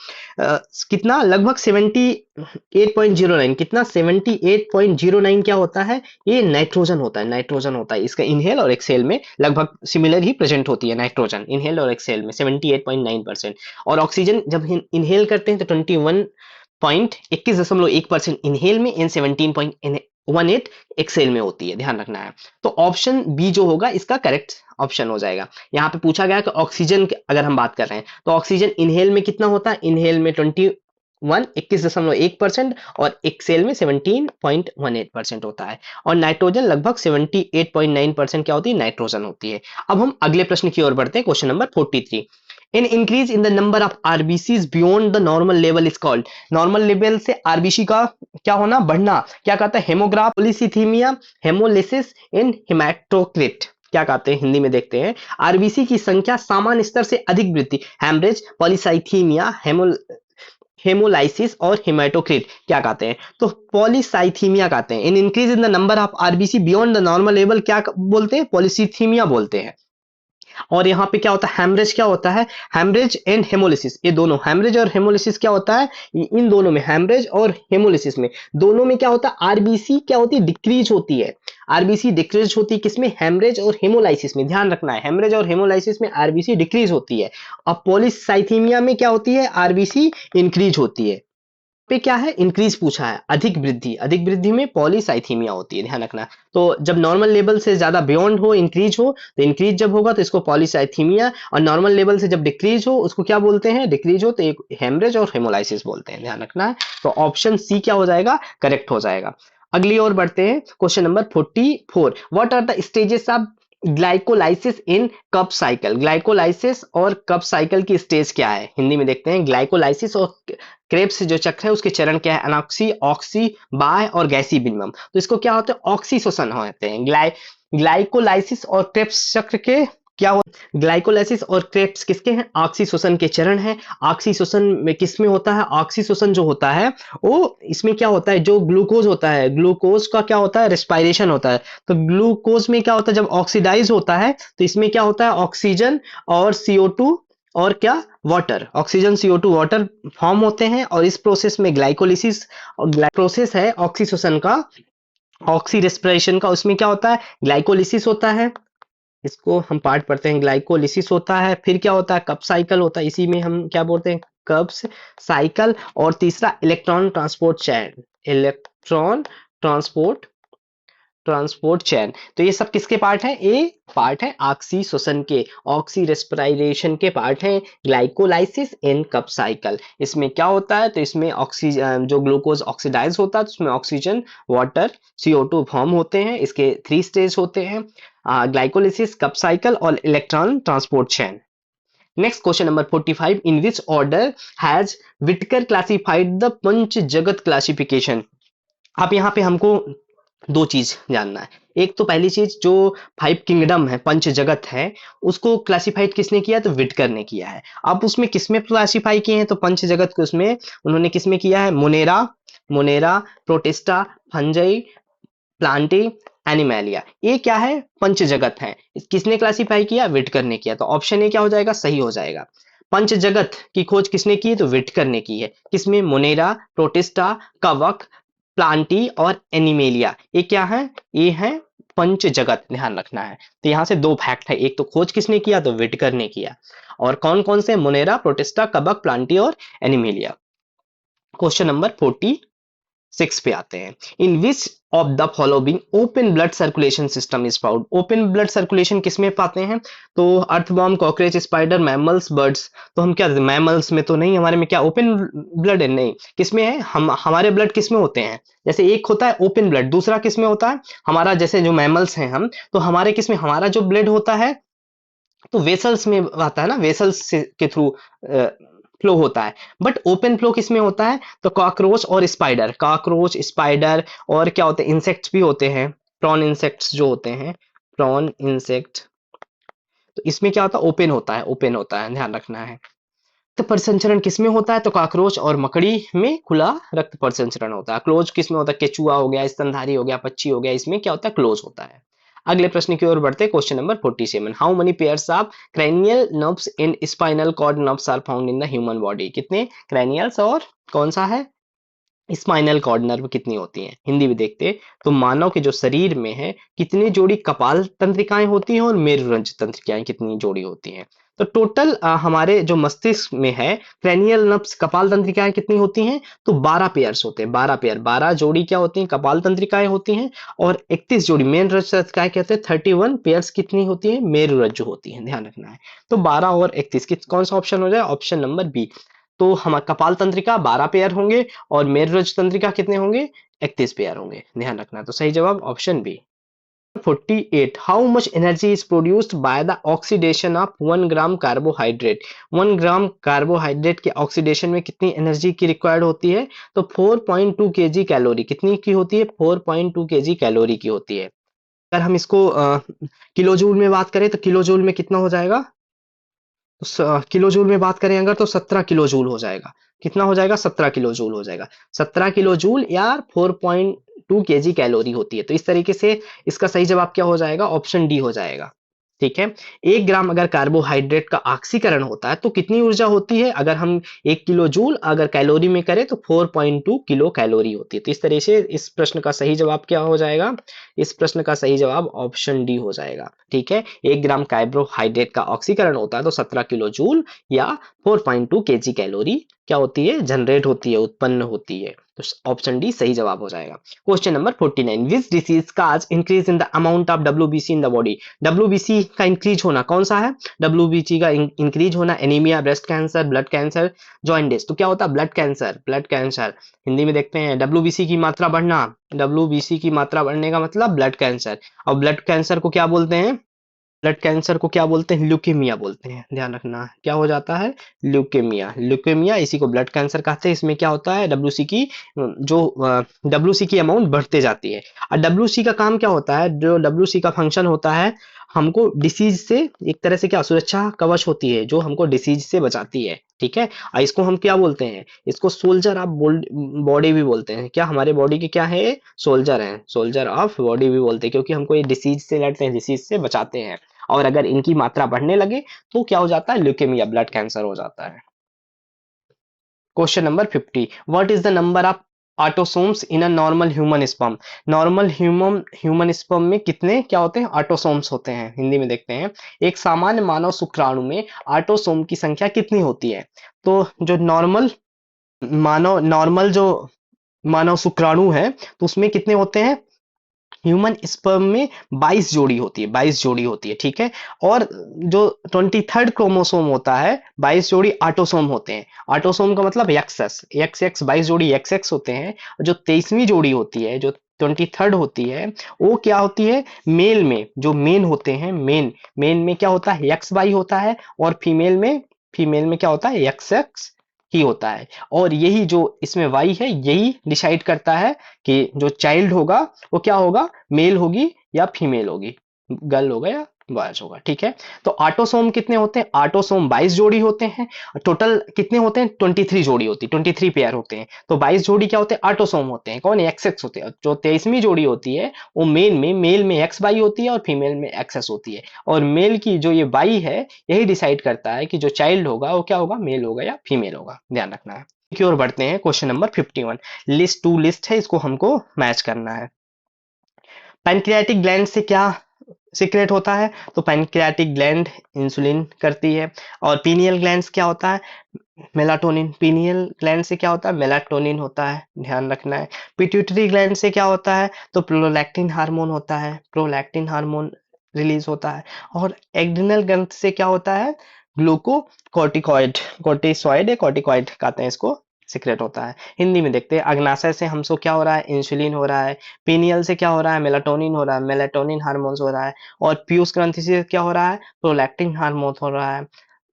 A: कितना? लगभग 78.09। कितना? 78.09 क्या होता है? ये नाइट्रोजन होता है। इसका इनहेल और एक्सेल में लगभग सिमिलर ही प्रेजेंट होती है। नाइट्रोजन इनहेल और एक्सेल में 78.9%। और ऑक्सीजन जब इनहेल करते हैं तो 21.21% इनहेल में एंड 17.18 एक्सेल में होती है। ध्यान रखना है। तो ऑप्शन बी जो होगा इसका करेक्ट ऑप्शन हो जाएगा। यहाँ पे पूछा गया कि ऑक्सीजन अगर हम बात कर रहे हैं तो ऑक्सीजन इनहेल में कितना होता है? इनहेल में 21.1% और एक सेल में 17.18% होता है। और नाइट्रोजन लगभग 78.9% क्या होती है, नाइट्रोजन होती है। अब हम अगले प्रश्न की ओर बढ़ते हैं, question number 43। An increase in the number of RBCs beyond the normal level is called। Normal level से आरबीसी का क्या होना, बढ़ना, क्या कहता है, हेमोग्राफ, पोलिसीथीमिया, हेमोलिसिस इन हेमाटोक्रिट। क्या कहते हैं हिंदी में, देखते हैं। आरबीसी की संख्या सामान्य स्तर से अधिक वृद्धि, हेमरेज, पॉलीसाइथीमिया, हेमोलाइसिस और हेमाटोक्रिट क्या कहते हैं, तो पॉलीसाइथीमिया कहते हैं। In increase in the number of RBC beyond the normal level क्या बोलते हैं, पॉलीसीथीमिया बोलते हैं। और यहाँ पे क्या होता है, हेमरेज क्या होता है, हेमरेज एंड हेमोलिसिस, ये दोनों हेमरेज और हेमोलिसिस क्या होता है, इन दोनों में, हेमरेज और हेमोलिसिस में, दोनों में क्या होता है, आरबीसी क्या होती है, डिक्रीज होती है। आरबीसी डिक्रीज होती है किसमें, हेमरेज और हेमोलाइसिस में, ध्यान रखना है, हेमरेज और हेमोलाइसिस में आरबीसी डिक्रीज होती है। अब पॉलीसाइथीमिया में क्या होती है, आरबीसी इंक्रीज होती है। पे क्या है, इंक्रीज पूछा है, अधिक वृद्धि, अधिक वृद्धि में पॉलीसाइथीमिया होती है, ध्यान रखना। तो जब नॉर्मल लेवल से ज्यादा बियॉन्ड हो, इंक्रीज हो, तो इंक्रीज जब होगा तो इसको पॉलीसाइथीमिया, और नॉर्मल लेवल से जब डिक्रीज हो उसको क्या बोलते हैं, डिक्रीज हो तो एक हेमरेज और हेमोलाइसिस बोलते हैं, ध्यान रखना है। तो ऑप्शन सी क्या हो जाएगा, करेक्ट हो जाएगा। अगली ओर बढ़ते हैं, question number 44। What are the stages of glycolysis in cup cycle. Glycolysis और कप साइकिल की स्टेज क्या है, हिंदी में देखते हैं। ग्लाइकोलाइसिस और क्रेब्स जो चक्र है उसके चरण क्या है, अनॉक्सी, ऑक्सी, बाह्य और गैसीय विनिमय। तो इसको क्या होता है, ऑक्सी शोषण होते हैं। ग्लाइकोलाइसिस और क्रेब्स चक्र के क्या हो, ग्लाइकोलाइसिस और क्रेब्स किसके हैं, ऑक्सी शोषण के चरण है। ऑक्सी शोषण में किसमें होता है, ऑक्सी शोषण जो होता है वो इसमें क्या होता है, जो ग्लूकोज होता है, ग्लूकोज का क्या होता है, रेस्पिरेशन होता है। तो ग्लूकोज में क्या होता है, जब ऑक्सीडाइज होता है तो इसमें क्या होता है, ऑक्सीजन और CO2 और क्या, water, oxygen CO2 water form होते हैं। और इस प्रोसेस में ग्लाइकोलिसिस प्रोसेस है ऑक्सी शोषण का, ऑक्सी रेस्पिरेशन का, उसमें क्या होता है, ग्लाइकोलिसिस होता है। इसको हम पार्ट पढ़ते हैं, ग्लाइकोलिसिस होता है। फिर क्या होता है, कप साइकिल होता है, इसी में हम क्या बोलते हैं, कप्स साइकिल। और तीसरा इलेक्ट्रॉन ट्रांसपोर्ट चैन, इलेक्ट्रॉन ट्रांसपोर्ट चैन। तो ये सब किसके पार्ट है, ये पार्ट है ऑक्सी शोषण के, ऑक्सी रेस्पिरेशन के पार्ट है ग्लाइकोलाइसिस एंड कप साइकिल। इसमें क्या होता है, तो इसमें ऑक्सीजन, जो ग्लूकोज ऑक्सीडाइज होता है तो उसमें ऑक्सीजन, वाटर, CO2 फॉर्म होते हैं। इसके 3 स्टेज होते हैं, ग्लाइकोलिसिस, कप साइकिल और electron transport chain. Next question number 45। In which order has Whittaker classified the पंच जगत क्लासिफिकेशन। अब यहाँ पे हमको दो चीज जानना है। एक तो पहली चीज, जो 5 किंगडम है, पंच जगत है, उसको क्लासिफाइड किसने किया, तो विटकर ने किया है। अब उसमें किसमें क्लासिफाई किए हैं, तो पंच जगत को उसमें उन्होंने किसमें किया है, Monera, protista, fungi, Plantae, animalia. ये क्या है, पंच जगत है। किसने क्लासिफाई किया, विटकर ने किया। तो ऑप्शन ए क्या हो जाएगा, सही हो जाएगा। पंच जगत की खोज किसने की, तो विटकर ने की है। किसमें, मोनेरा, प्रोटिस्टा, कवक, प्लांटी और एनिमेलिया। ये क्या है, ये है पंच जगत, ध्यान रखना है। तो यहां से 2 फैक्ट है, एक तो खोज किसने किया, तो विटकर ने किया। और कौन कौन से, मोनेरा, प्रोटिस्टा, कवक, प्लांटी और एनिमेलिया। क्वेश्चन नंबर 46 पे आते हैं। In which of the following open blood circulation system is found. Open blood circulation किसमें पाते हैं, तो earthworm, cockroach, spider, mammals, birds. तो हम क्या, मैमल्स में तो नहीं, हमारे में क्या ओपन ब्लड है, नहीं। किसमें है, हमारे ब्लड किसमें होते हैं, जैसे एक होता है ओपन ब्लड, दूसरा किसमें होता है हमारा, जैसे जो मैमल्स हैं हम, तो हमारे किसमें, हमारा जो ब्लड होता है तो वेसल्स में आता है ना, वेसल्स के थ्रू फ्लो होता है। बट ओपन फ्लो किसमें होता है, तो कॉकरोच और स्पाइडर, और क्या होते हैं, इंसेक्ट्स भी होते हैं, प्रॉन इंसेक्ट्स जो होते हैं, प्रॉन इंसेक्ट। तो इसमें क्या होता है, ओपन होता है, ध्यान रखना है। रक्त परिसंचरण किसमें होता है, तो कॉकरोच और मकड़ी में खुला रक्त परिसंचरण होता है। क्लोज किसमें होता है, केचुआ हो गया, स्तनधारी हो गया, पक्षी हो गया, इसमें क्या होता है, क्लोज होता है। अगले प्रश्न की ओर बढ़ते हैं, question number 47। How many pairs of cranial nerves and spinal cord nerves are found in the human body. कितने क्रैनियल्स और कौन सा है, स्पाइनल कॉर्ड नर्व कितनी होती हैं। हिंदी में देखते हैं, तो मानव के जो शरीर में है कितनी जोड़ी कपाल तंत्रिकाएं होती हैं और मेरुरंज तंत्रिकाएं कितनी जोड़ी होती हैं। तो टोटल हमारे जो मस्तिष्क में है क्रैनियल नर्व्स, कपाल तंत्रिकाएं कितनी होती हैं, तो 12 पेयर्स होते हैं, 12 पेयर, 12 जोड़ी क्या होती हैं, कपाल तंत्रिकाएं होती हैं। और 31 जोड़ी मेरुरंज तंत्रिकाएं कहते हैं। 31 पेयर्स कितनी होती है, मेरुरज्जु होती है, ध्यान रखना है। तो 12 और 31 कौन सा ऑप्शन हो जाए, ऑप्शन नंबर बी। तो हम कपाल तंत्रिका 12 पेयर होंगे और मेरुरज्जु तंत्रिका कितने होंगे? 31 पेयर होंगे, ध्यान रखना। तो सही जवाब option B. 48 how much energy is produced by the oxidation of 1 gram carbohydrate. 1 gram carbohydrate के ऑक्सीडेशन में कितनी एनर्जी की रिक्वायर्ड होती है? तो 4.2 केजी कैलोरी। कितनी की होती है? 4.2 केजी कैलोरी की होती है। अगर हम इसको किलो जूल में बात करें तो किलो जूल में कितना हो जाएगा? किलो जूल में बात करें अगर तो 17 किलो जूल हो जाएगा। कितना हो जाएगा? 17 किलो जूल हो जाएगा। 17 किलो जूल या 4.2 केजी कैलोरी होती है। तो इस तरीके से इसका सही जवाब क्या हो जाएगा? ऑप्शन डी हो जाएगा। ठीक है। 1 ग्राम अगर कार्बोहाइड्रेट का ऑक्सीकरण होता है तो कितनी ऊर्जा होती है? अगर हम 1 किलो जूल अगर कैलोरी में करें तो 4.2 किलो कैलोरी होती है। तो इस तरह से इस प्रश्न का सही जवाब क्या हो जाएगा? इस प्रश्न का सही जवाब ऑप्शन डी हो जाएगा। ठीक है। 1 ग्राम कार्बोहाइड्रेट का ऑक्सीकरण होता है तो 17 किलो जूल या 4.2 केजी कैलोरी क्या होती है? जनरेट होती है, उत्पन्न होती है। तो ऑप्शन डी सही जवाब हो जाएगा। Question number 49 which disease cause increase in the amount of WBC in the body. WBC का इंक्रीज होना कौन सा है? डब्ल्यूबीसी का इंक्रीज होना anaemia, breast cancer, blood cancer, jaundice. तो क्या होता है? Blood cancer. Blood cancer Hindi में देखते हैं। डब्ल्यूबीसी की मात्रा बढ़ना, डब्ल्यूबीसी की मात्रा बढ़ने का मतलब ब्लड कैंसर। और ब्लड कैंसर को क्या बोलते हैं? ब्लड कैंसर को क्या बोलते हैं? ल्यूकेमिया बोलते हैं। ध्यान रखना क्या हो जाता है? ल्यूकेमिया। ल्यूकेमिया इसी को ब्लड कैंसर कहते हैं। इसमें क्या होता है? डब्ल्यूसी की जो डब्ल्यूसी की अमाउंट बढ़ते जाती है। और डब्ल्यूसी का काम क्या होता है? जो डब्ल्यूसी का फंक्शन होता है हमको डिसीज से एक तरह से क्या सुरक्षा कवच होती है जो हमको डिसीज से बचाती है। ठीक है। और इसको हम क्या बोलते हैं? इसको सोल्जर ऑफ बॉडी भी बोलते हैं। क्या हमारे बॉडी के क्या है? सोल्जर हैं। सोल्जर ऑफ बॉडी भी बोलते हैं क्योंकि हमको ये डिसीज से लड़ते हैं, डिसीज से बचाते हैं। और अगर इनकी मात्रा बढ़ने लगे तो क्या हो जाता है? ल्यूकेमिया, ब्लड कैंसर हो जाता है। Question number 50 what is the number of autosomes in a normal human sperm. Normal human sperm में कितने क्या होते हैं? ऑटोसोम्स होते हैं। हिंदी में देखते हैं। एक सामान्य मानव शुक्राणु में ऑटोसोम की संख्या कितनी होती है? तो जो नॉर्मल जो मानव शुक्राणु है तो उसमें कितने होते हैं? ह्यूमन स्पर्म में 22 जोड़ी होती है। 22 जोड़ी होती है। ठीक है। और जो 23rd क्रोमोसोम होता है 22 जोड़ी ऑटोसोम होते हैं। ऑटोसोम का मतलब एक्सएस एक्स 22 जोड़ी एक्स होते हैं। जो 23वीं जोड़ी होती है जो 23rd होती है वो क्या होती है? मेल में जो मेन होते हैं मेन में क्या होता है? एक्स वाई होता है। और फीमेल में क्या होता है? एक्स ही होता है। और यही जो इसमें वाई है यही डिसाइड करता है कि जो चाइल्ड होगा वो क्या होगा? मेल होगी या फीमेल होगी, गर्ल होगा या बॉयज होगा। ठीक है। तो ऑटोसोम कितने होते हैं? ऑटोसोम 22 जोड़ी होते हैं। टोटल कितने होते हैं? 23 जोड़ी होती है, 23 पेयर होते हैं। तो 22 जोड़ी क्या होते हैं? ऑटोसोम होते हैं। कौन? एक्स होते हैं। जो 23वीं जोड़ी होती है वो मेल में एक्स वाई होती है और फीमेल में एक्स होती है। और मेल की जो ये वाई है यही डिसाइड करता है कि जो चाइल्ड होगा वो क्या होगा? मेल होगा या फीमेल होगा। ध्यान रखना है। की ओर बढ़ते हैं। Question number 51 list to list है, इसको हमको मैच करना है। पैनक्रियाटिक ग्लैंड से क्या सीक्रेट होता है? तो पैनक्रियाटिक ग्लैंड इंसुलिन करती है। और पीनियल ग्लैंड क्या होता है? मेलाटोनिन। पीनियल ग्लैंड से क्या होता है? मेलाटोनिन होता है। ध्यान रखना है। पिट्यूटरी ग्लैंड से क्या होता है? तो प्रोलैक्टिन हार्मोन होता है। प्रोलैक्टिन हार्मोन रिलीज होता है। और एड्रिनल ग्लैंड से क्या होता है? ग्लूकोकॉर्टिकॉइड कॉर्टिसॉइड या कॉर्टिकॉइड कहते हैं इसको, सीक्रेट होता है। हिंदी में देखते हैं। अग्नाशय से हमसे क्या हो रहा है? इंसुलिन हो रहा है। पीनियल से क्या हो रहा है? मेलाटोनिन हो रहा है, मेलाटोनिन हार्मोन्स हो रहा है। और पीयूष ग्रंथि से क्या हो रहा है? प्रोलैक्टिन हार्मोन हो रहा है।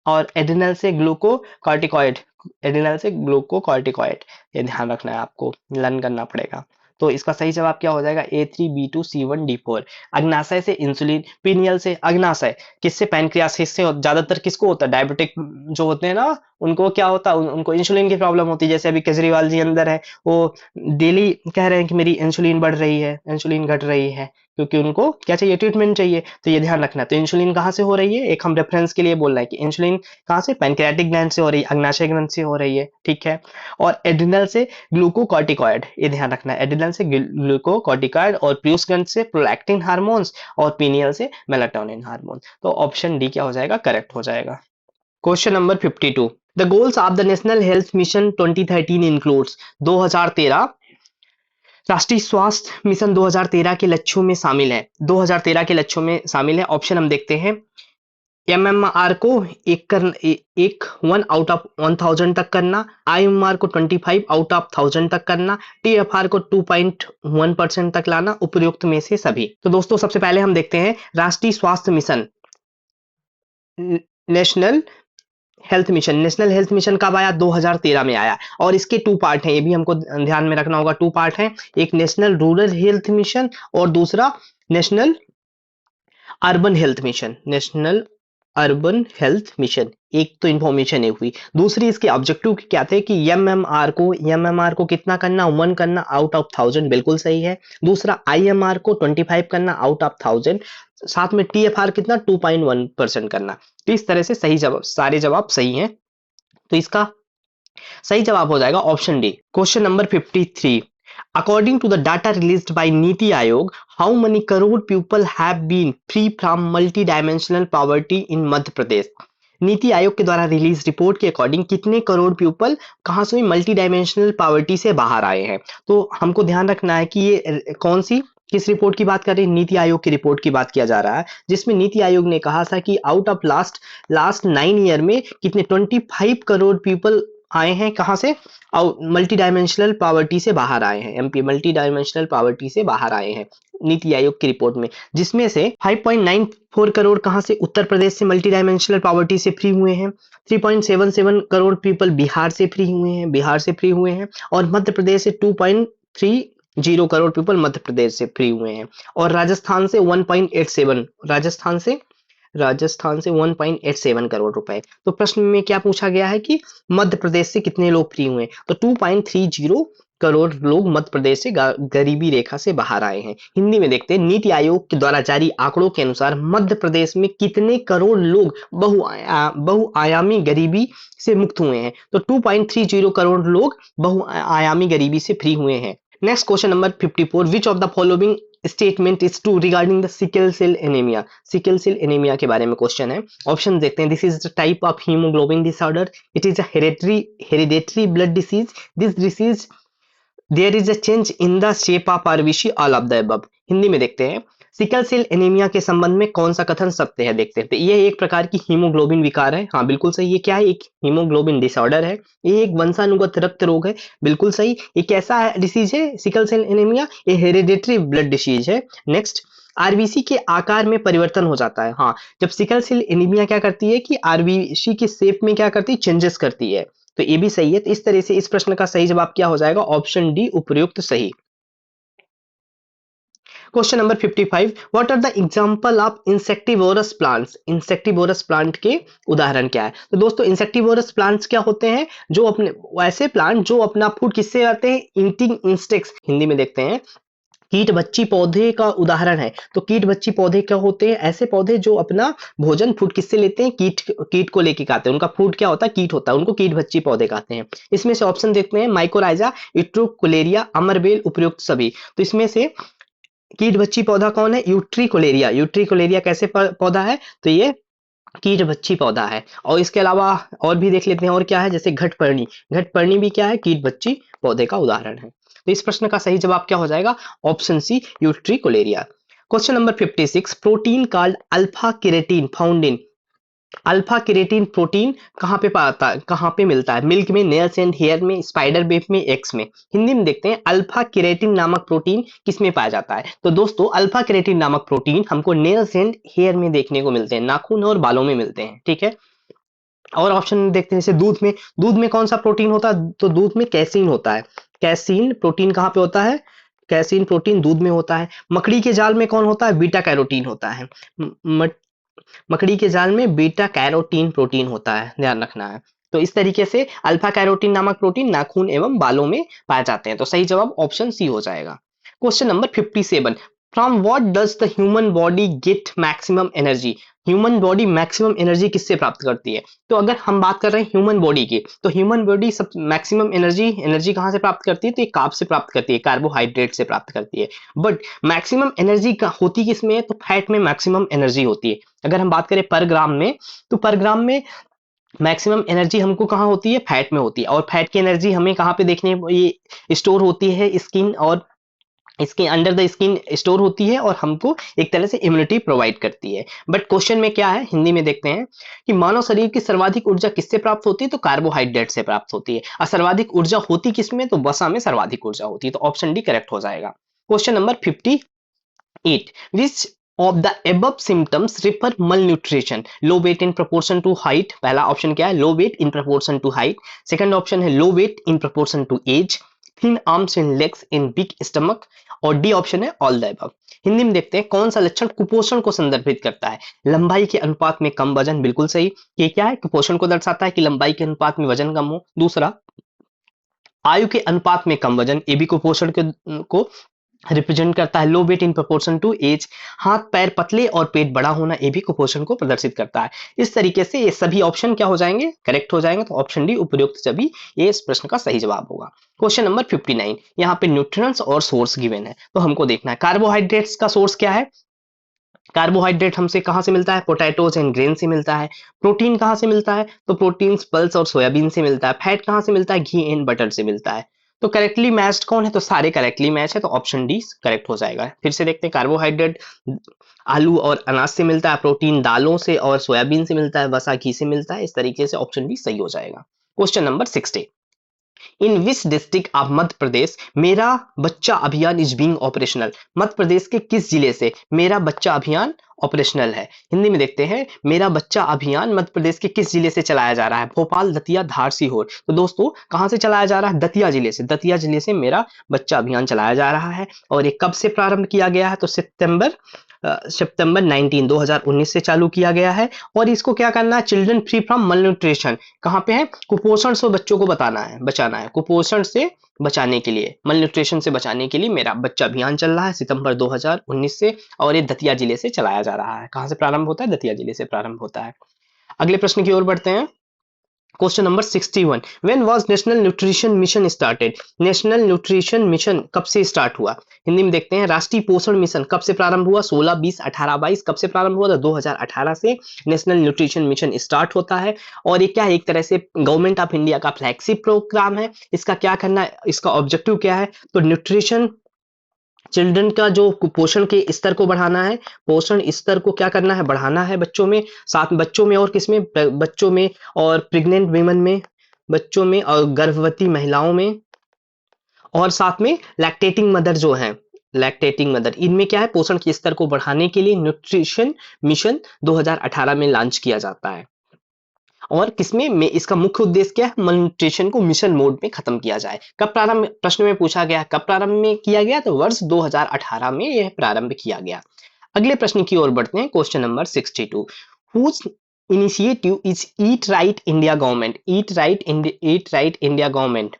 A: और एड्रिनल से ग्लूकोकॉर्टिकॉइड एड्रिनल से ग्लूकोकॉर्टिकॉइड ये ध्यान रखना है, आपको लर्न करना पड़ेगा। तो इसका सही जवाब क्या हो जाएगा? A3B2C1D4। अग्नाशय से इंसुलिन, पीनियल से अग्नाशय, किससे? पैनक्रियासिस से। ज्यादातर किसको होता है? डायबिटिक जो होते हैं ना उनको क्या होता है? उनको इंसुलिन की प्रॉब्लम होती है। जैसे अभी केजरीवाल जी अंदर है, वो डेली कह रहे हैं कि मेरी इंसुलिन बढ़ रही है, इंसुलिन घट रही है, क्योंकि उनको क्या चाहिए? ट्रीटमेंट चाहिए। तो ये ध्यान रखना। तो इंसुलिन कहाँ से हो रही है? एक हम रेफरेंस के लिए बोल रहे हैं कि इंसुलिन कहाँ से? पैनक्रियाटिक ग्लैंड से हो रही है, अग्नाशय ग्रंथ से हो रही है। ठीक है। और एड्रिनल से ग्लूकोकॉर्टिकॉइड, ये ध्यान रखना है। एड्रिनल से ग्लूकोकॉर्टिकॉइड और पीयूष ग्रंथ से प्रोलैक्टिन हार्मोन्स और पीनियल से मेलाटोनिन हार्मोन। तो ऑप्शन डी क्या हो जाएगा? करेक्ट हो जाएगा। Question number 52 the goals of the national health mission 2013 includes. 2013 राष्ट्रीय स्वास्थ्य मिशन 2013 के लक्ष्यों में शामिल है। 2013 के लक्ष्यों में शामिल है। ऑप्शन हम देखते हैं। एमएमआर को एक 1/1000 तक करना, आईएमआर को 25 आउट ऑफ 1000 तक करना, टीएफआर को 2.1% तक लाना, उपयुक्त में से सभी। तो दोस्तों सबसे पहले हम देखते हैं राष्ट्रीय स्वास्थ्य mission, national national health mission कब आया? 2013 में आया। और इसके 2 पार्ट हैं, ये भी हमको ध्यान में रखना होगा। 2 पार्ट हैं, एक नेशनल रूरल हेल्थ मिशन और दूसरा national urban health mission. National urban health mission, एक तो इंफॉर्मेशन है हुई। दूसरी इसके ऑब्जेक्टिव क्या थे कि एमएमआर को कितना करना? 1 करना आउट ऑफ 1000, बिल्कुल सही है। दूसरा आईएमआर को 25 करना आउट ऑफ 1000, साथ में टीएफआर कितना? 2.1% करना। तो इस तरह से सही जवाब, सारे जवाब सही हैं। तो इसका सही जवाब हो जाएगा option D. Question number 53, according to the data released by Niti Aayog, how many crore people have been free from multidimensional poverty in Madhya Pradesh? NITI Aayog के द्वारा रिलीज रिपोर्ट के अकॉर्डिंग कितने करोड़ पीपल कहां से मल्टी डायमेंशनल पॉवर्टी से बाहर आए हैं? तो हमको ध्यान रखना है कि ये कौन सी, किस रिपोर्ट की बात कर रहे हैं? नीति आयोग की रिपोर्ट की बात किया जा रहा है, जिसमें नीति आयोग ने कहा था कि आउट ऑफ लास्ट 9 ईयर में कितने 25 करोड़ पीपल आए हैं कहां से? मल्टी डायमेंशनल पॉवर्टी से बाहर आए हैं। एमपी मल्टी डायमेंशनल पॉवर्टी से बाहर आए हैं नीति आयोग की रिपोर्ट में, जिसमें से 5.94 करोड़ कहां से? उत्तर प्रदेश से मल्टी डायमेंशनल पॉवर्टी से फ्री हुए हैं। 3.77 करोड़ पीपल बिहार से फ्री हुए हैं और मध्य प्रदेश से 2.30 करोड़ पीपल मध्य प्रदेश से फ्री हुए हैं। और राजस्थान से 1.87, राजस्थान से 1.87 करोड़ रुपए। तो प्रश्न में क्या पूछा गया है कि मध्य प्रदेश से कितने लोग फ्री हुए? तो 2.30 करोड़ लोग मध्य प्रदेश से गरीबी रेखा से बाहर आए हैं। हिंदी में देखते हैं, नीति आयोग के द्वारा जारी आंकड़ों के अनुसार मध्य प्रदेश में कितने करोड़ लोग बहुआयामी गरीबी से मुक्त हुए हैं? तो 2.30 करोड़ लोग बहुआयामी गरीबी से फ्री हुए हैं। Next question number 54, which of the following statement is true regarding the sickle cell anaemia? Sickle cell anaemia के बारे में क्वेश्चन है। ऑप्शन देखते हैं, this is the type of haemoglobin disorder, it is a hereditary blood disease, this disease there is a change in the shape of RBC, all of the above. Hindi में देखते हैं, sickle cell anaemia के संबंध में कौन सा कथन सत्य है? देखते हैं। तो ये एक प्रकार की हीमोग्लोबिन विकार है, हाँ बिल्कुल सही। ये क्या है? एक हीमोग्लोबिन डिसऑर्डर है। ये एक वंशानुगत रक्त रोग है, बिल्कुल सही। ये कैसा डिसीज है सिकल सेल एनीमिया? ये हेरिडेटरी ब्लड डिसीज है। नेक्स्ट, आरबीसी के आकार में परिवर्तन हो जाता है, हाँ। जब सिकल सेल एनीमिया क्या करती है कि आरबीसी के शेप में क्या करती है? चेंजेस करती है। तो ये भी सही है। तो इस तरह से इस प्रश्न का सही जवाब क्या हो जाएगा? ऑप्शन डी, उपयुक्त सही। Question number 55, what are the example of insectivorous plants? Insectivorous plant के उदाहरण क्या है? तो दोस्तों इंसेक्टिवोरस प्लांट्स क्या होते हैं? जो अपने वैसे प्लांट जो अपना फूड किससे आते हैं? Eating insects. हिंदी में देखते हैं, कीट बच्ची पौधे का उदाहरण है। तो कीट बच्ची पौधे क्या होते हैं? ऐसे पौधे जो अपना भोजन फूड किससे लेते हैं? कीट को लेके खाते हैं। उनका फूड क्या होता है? कीट होता है, उनको कीट बच्ची पौधे कहते हैं। इसमें से ऑप्शन देखते हैं, माइकोराइजा, इट्रोकुलेरिया, अमरबेल, उपयुक्त सभी। तो इसमें से कीट बच्ची पौधा कौन है? यूट्रिकोलेरिया। यूट्रिकोलेरिया कैसे पौधा है? तो ये कीट बच्ची पौधा है। और इसके अलावा और भी देख लेते हैं, और क्या है? जैसे घटपर्णी, घटपर्णी भी क्या है? कीट बच्ची पौधे का उदाहरण है। तो इस प्रश्न का सही जवाब क्या हो जाएगा? Option C, utricularia. Question number 56, protein called alpha keratin found in? Alpha keratin protein कहाँ पे पाता है, कहाँ पे मिलता है? मिल्क में, नेल्स एंड हेयर में, स्पाइडर वेब में, एग्स में। हिंदी में देखते हैं, अल्फा केरेटीन नामक प्रोटीन किसमें पाया जाता है? तो दोस्तों अल्फा केरेटीन नामक प्रोटीन हमको नेल्स एंड हेयर में देखने को मिलते हैं, नाखून और बालों में मिलते हैं, ठीक है। और ऑप्शन देखते हैं, जैसे दूध में कौन सा प्रोटीन होता है? तो दूध में कैसीन होता है। कैसीन प्रोटीन कहाँ पे होता है? कैसीन प्रोटीन दूध में होता है। मकड़ी के जाल में कौन होता है? बीटा कैरोटीन होता है। मकड़ी के जाल में बीटा कैरोटीन प्रोटीन होता है, ध्यान रखना है। तो इस तरीके से अल्फा कैरोटीन नामक प्रोटीन नाखून एवं बालों में पाए जाते हैं। तो सही जवाब ऑप्शन सी हो जाएगा। Question number 57, from what does the human body get maximum energy? Human body maximum energy किससे प्राप्त करती है? तो अगर हम बात कर रहे हैं ह्यूमन बॉडी की, तो ह्यूमन बॉडी सब मैक्सिमम एनर्जी कहां से प्राप्त करती है? तो ये कार्ब से प्राप्त करती है, कार्बोहाइड्रेट से प्राप्त करती है। बट मैक्सिमम एनर्जी होती किसमें है? तो फैट में मैक्सिमम एनर्जी होती है। अगर हम बात करें पर ग्राम में, तो पर ग्राम में मैक्सिमम एनर्जी हमको कहाँ होती है? फैट में होती है। और फैट की एनर्जी हमें कहाँ पे देखने ये स्टोर होती है? स्किन और इसके अंडर द स्किन स्टोर होती है और हमको एक तरह से इम्यूनिटी प्रोवाइड करती है। बट क्वेश्चन में क्या है, हिंदी में देखते हैं कि मानव शरीर की सर्वाधिक ऊर्जा किससे प्राप्त होती है, तो कार्बोहाइड्रेट से प्राप्त होती है। और सर्वाधिक ऊर्जा होती किसमें, तो वसा में सर्वाधिक ऊर्जा होती है। तो ऑप्शन डी करेक्ट हो जाएगा। Question number 58, which of the above symptoms refer malnutrition, low weight in proportion to height. पहला ऑप्शन क्या है, low weight in proportion to height. Second option है low weight in proportion to age, thin arms and legs in big stomach, और D option है all the above. Hindi में देखते हैं कौन सा लक्षण कुपोषण को संदर्भित करता है। लंबाई के अनुपात में कम वजन, बिल्कुल सही। ये क्या है, कुपोषण को दर्शाता है कि लंबाई के अनुपात में वजन कम हो। दूसरा, आयु के अनुपात में कम वजन, ये भी कुपोषण को रिप्रेजेंट करता है। Low weight in proportion to age, हाथ पैर पतले और पेट बड़ा होना, ये भी कुपोषण को प्रदर्शित करता है। इस तरीके से ये सभी ऑप्शन क्या हो जाएंगे, करेक्ट हो जाएंगे। तो ऑप्शन डी उपयुक्त सभी, ये इस प्रश्न का सही जवाब होगा। क्वेश्चन नंबर 59, यहाँ पे न्यूट्रिएंट्स और सोर्स गिवन है, तो हमको देखना है कार्बोहाइड्रेट्स का सोर्स क्या है। कार्बोहाइड्रेट हमसे कहां से मिलता है, पोटैटोज एंड ग्रेन से मिलता है। प्रोटीन कहां से मिलता है, तो प्रोटीन पल्स और सोयाबीन से मिलता है। फैट कहां से मिलता है, घी एंड बटर से मिलता है। तो करेक्टली मैच्ड कौन है, तो सारे करेक्टली मैच है, तो ऑप्शन डी करेक्ट हो जाएगा। फिर से देखते हैं, कार्बोहाइड्रेट आलू और अनाज से मिलता है, प्रोटीन दालों से और सोयाबीन से मिलता है, वसा घी से मिलता है। इस तरीके से ऑप्शन डी सही हो जाएगा। Question number 60, in which district of Madhya Pradesh मेरा बच्चा अभियान is being operational, Madhya Pradesh के किस जिले से मेरा बच्चा अभियान ऑपरेशनल है। हिंदी में देखते हैं, मेरा बच्चा अभियान मध्य प्रदेश के किस जिले से चलाया जा रहा है, भोपाल, दतिया, धार, सीहोर। तो दोस्तों कहां से चलाया जा रहा है, दतिया जिले से। दतिया जिले से मेरा बच्चा अभियान चलाया जा रहा है। और ये कब से प्रारंभ किया गया है, तो सितंबर 19 2019 से चालू किया गया है। और इसको क्या करना है, चिल्ड्रन फ्री फ्रॉम मल न्यूट्रिशन, कहाँ पे है, कुपोषण से बच्चों को बचाना है, कुपोषण से बचाने के लिए, मल न्यूट्रिशन से बचाने के लिए मेरा बच्चा अभियान चल रहा है सितंबर 2019 से। और ये दतिया जिले से चलाया जा रहा है। कहां से प्रारंभ होता है, दतिया जिले से प्रारंभ होता है। अगले प्रश्न की ओर बढ़ते हैं। Question number 61, when was national nutrition mission started, national nutrition mission कब से स्टार्ट हुआ। हिंदी में देखते हैं, राष्ट्रीय पोषण मिशन कब से प्रारंभ हुआ, 16, 20, 18, 22, कब से प्रारंभ हुआ, तो 2018 से नेशनल न्यूट्रिशन मिशन स्टार्ट होता है। और ये क्या है, एक तरह से गवर्नमेंट ऑफ इंडिया का फ्लैगशिप प्रोग्राम है। इसका क्या करना है, इसका ऑब्जेक्टिव क्या है, तो न्यूट्रिशन चिल्ड्रन का जो कुपोषण के स्तर को बढ़ाना है, पोषण स्तर को क्या करना है, बढ़ाना है बच्चों में, साथ बच्चों में और किसमें, बच्चों में और प्रेग्नेंट वीमेन में, बच्चों में और गर्भवती महिलाओं में, और साथ में लैक्टेटिंग मदर जो है, लैक्टेटिंग मदर, इनमें क्या है, पोषण के स्तर को बढ़ाने के लिए न्यूट्रिशन मिशन 2018 में लॉन्च किया जाता है। और किसमें में इसका मुख्य उद्देश्य क्या है, मल्यूट्रिशन को मिशन मोड में खत्म किया जाए। कब प्रारंभ, प्रश्न में पूछा गया कब प्रारंभ में किया गया, तो वर्ष 2018 में यह प्रारंभ किया गया। अगले प्रश्न की ओर बढ़ते हैं। Question number 62, whose initiative is eat right India government, eat right India government,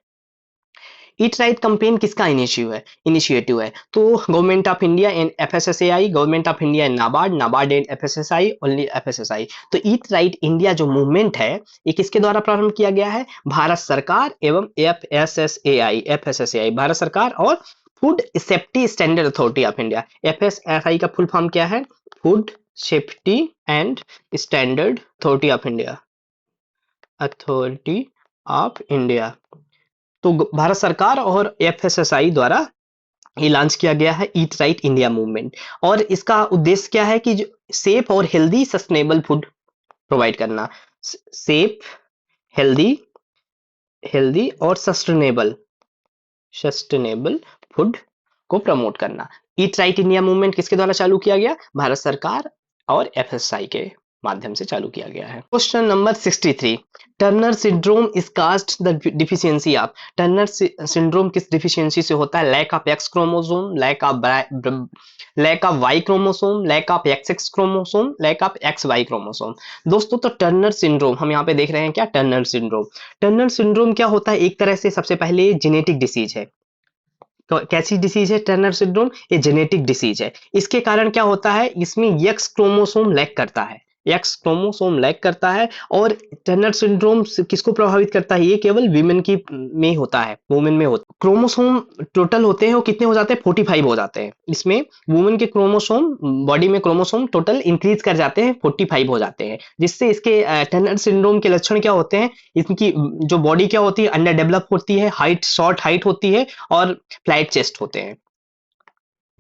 A: eat right campaign किसका इनिशिएटिव है, तो government of India and FSSAI, government of India and NABARD, NABARD and FSSAI, only FSSAI. तो ईट राइट इंडिया जो movement है, ये किसके द्वारा प्रारंभ किया गया है, भारत सरकार एवं एफएसएसएआई, भारत सरकार और food safety standard authority of India. FSSI का फुल फॉर्म क्या है, food safety and standard authority of India. तो भारत सरकार और एफएसएसआई द्वारा ये लॉन्च किया गया है ईट राइट इंडिया मूवमेंट। और इसका उद्देश्य क्या है कि सेफ और हेल्दी सस्टेनेबल फूड प्रोवाइड करना, सेफ, हेल्दी, और सस्टेनेबल फूड को प्रमोट करना। ईट राइट इंडिया मूवमेंट किसके द्वारा चालू किया गया, भारत सरकार और एफएसआई के माध्यम से चालू किया गया है। Question number 63, Turner syndrome is caused the deficiency of, Turner syndrome किस डिफिशियंसी से होता है, lack of X chromosome, lack of Y chromosome, lack of X chromosome, lack of X Y chromosome. दोस्तों तो टर्नर सिंड्रोम हम यहाँ पे देख रहे हैं, क्या टर्नर सिंड्रोम क्या होता है, एक तरह से सबसे पहले जेनेटिक डिसीज है। तो कैसी डिसीज है टर्नर सिंड्रोम, ये जेनेटिक डिसीज है। इसके कारण क्या होता है, इसमें एक्स क्रोमोसोम लैक करता है, एक्स क्रोमोसोम लैक करता है। और टर्नर सिंड्रोम किसको प्रभावित करता है, ये केवल वीमेन की में होता है, वुमेन में होता है। क्रोमोसोम टोटल होते हैं वो कितने हो जाते हैं, 45 हो जाते हैं। इसमें वुमेन के क्रोमोसोम, बॉडी में क्रोमोसोम टोटल इंक्रीज कर जाते हैं, 45 हो जाते हैं। जिससे इसके टर्नर सिंड्रोम के लक्षण क्या होते हैं, इनकी जो बॉडी क्या होती है, अंडर डेवलप होती है, हाइट, शॉर्ट हाइट होती है और फ्लैट चेस्ट होते हैं।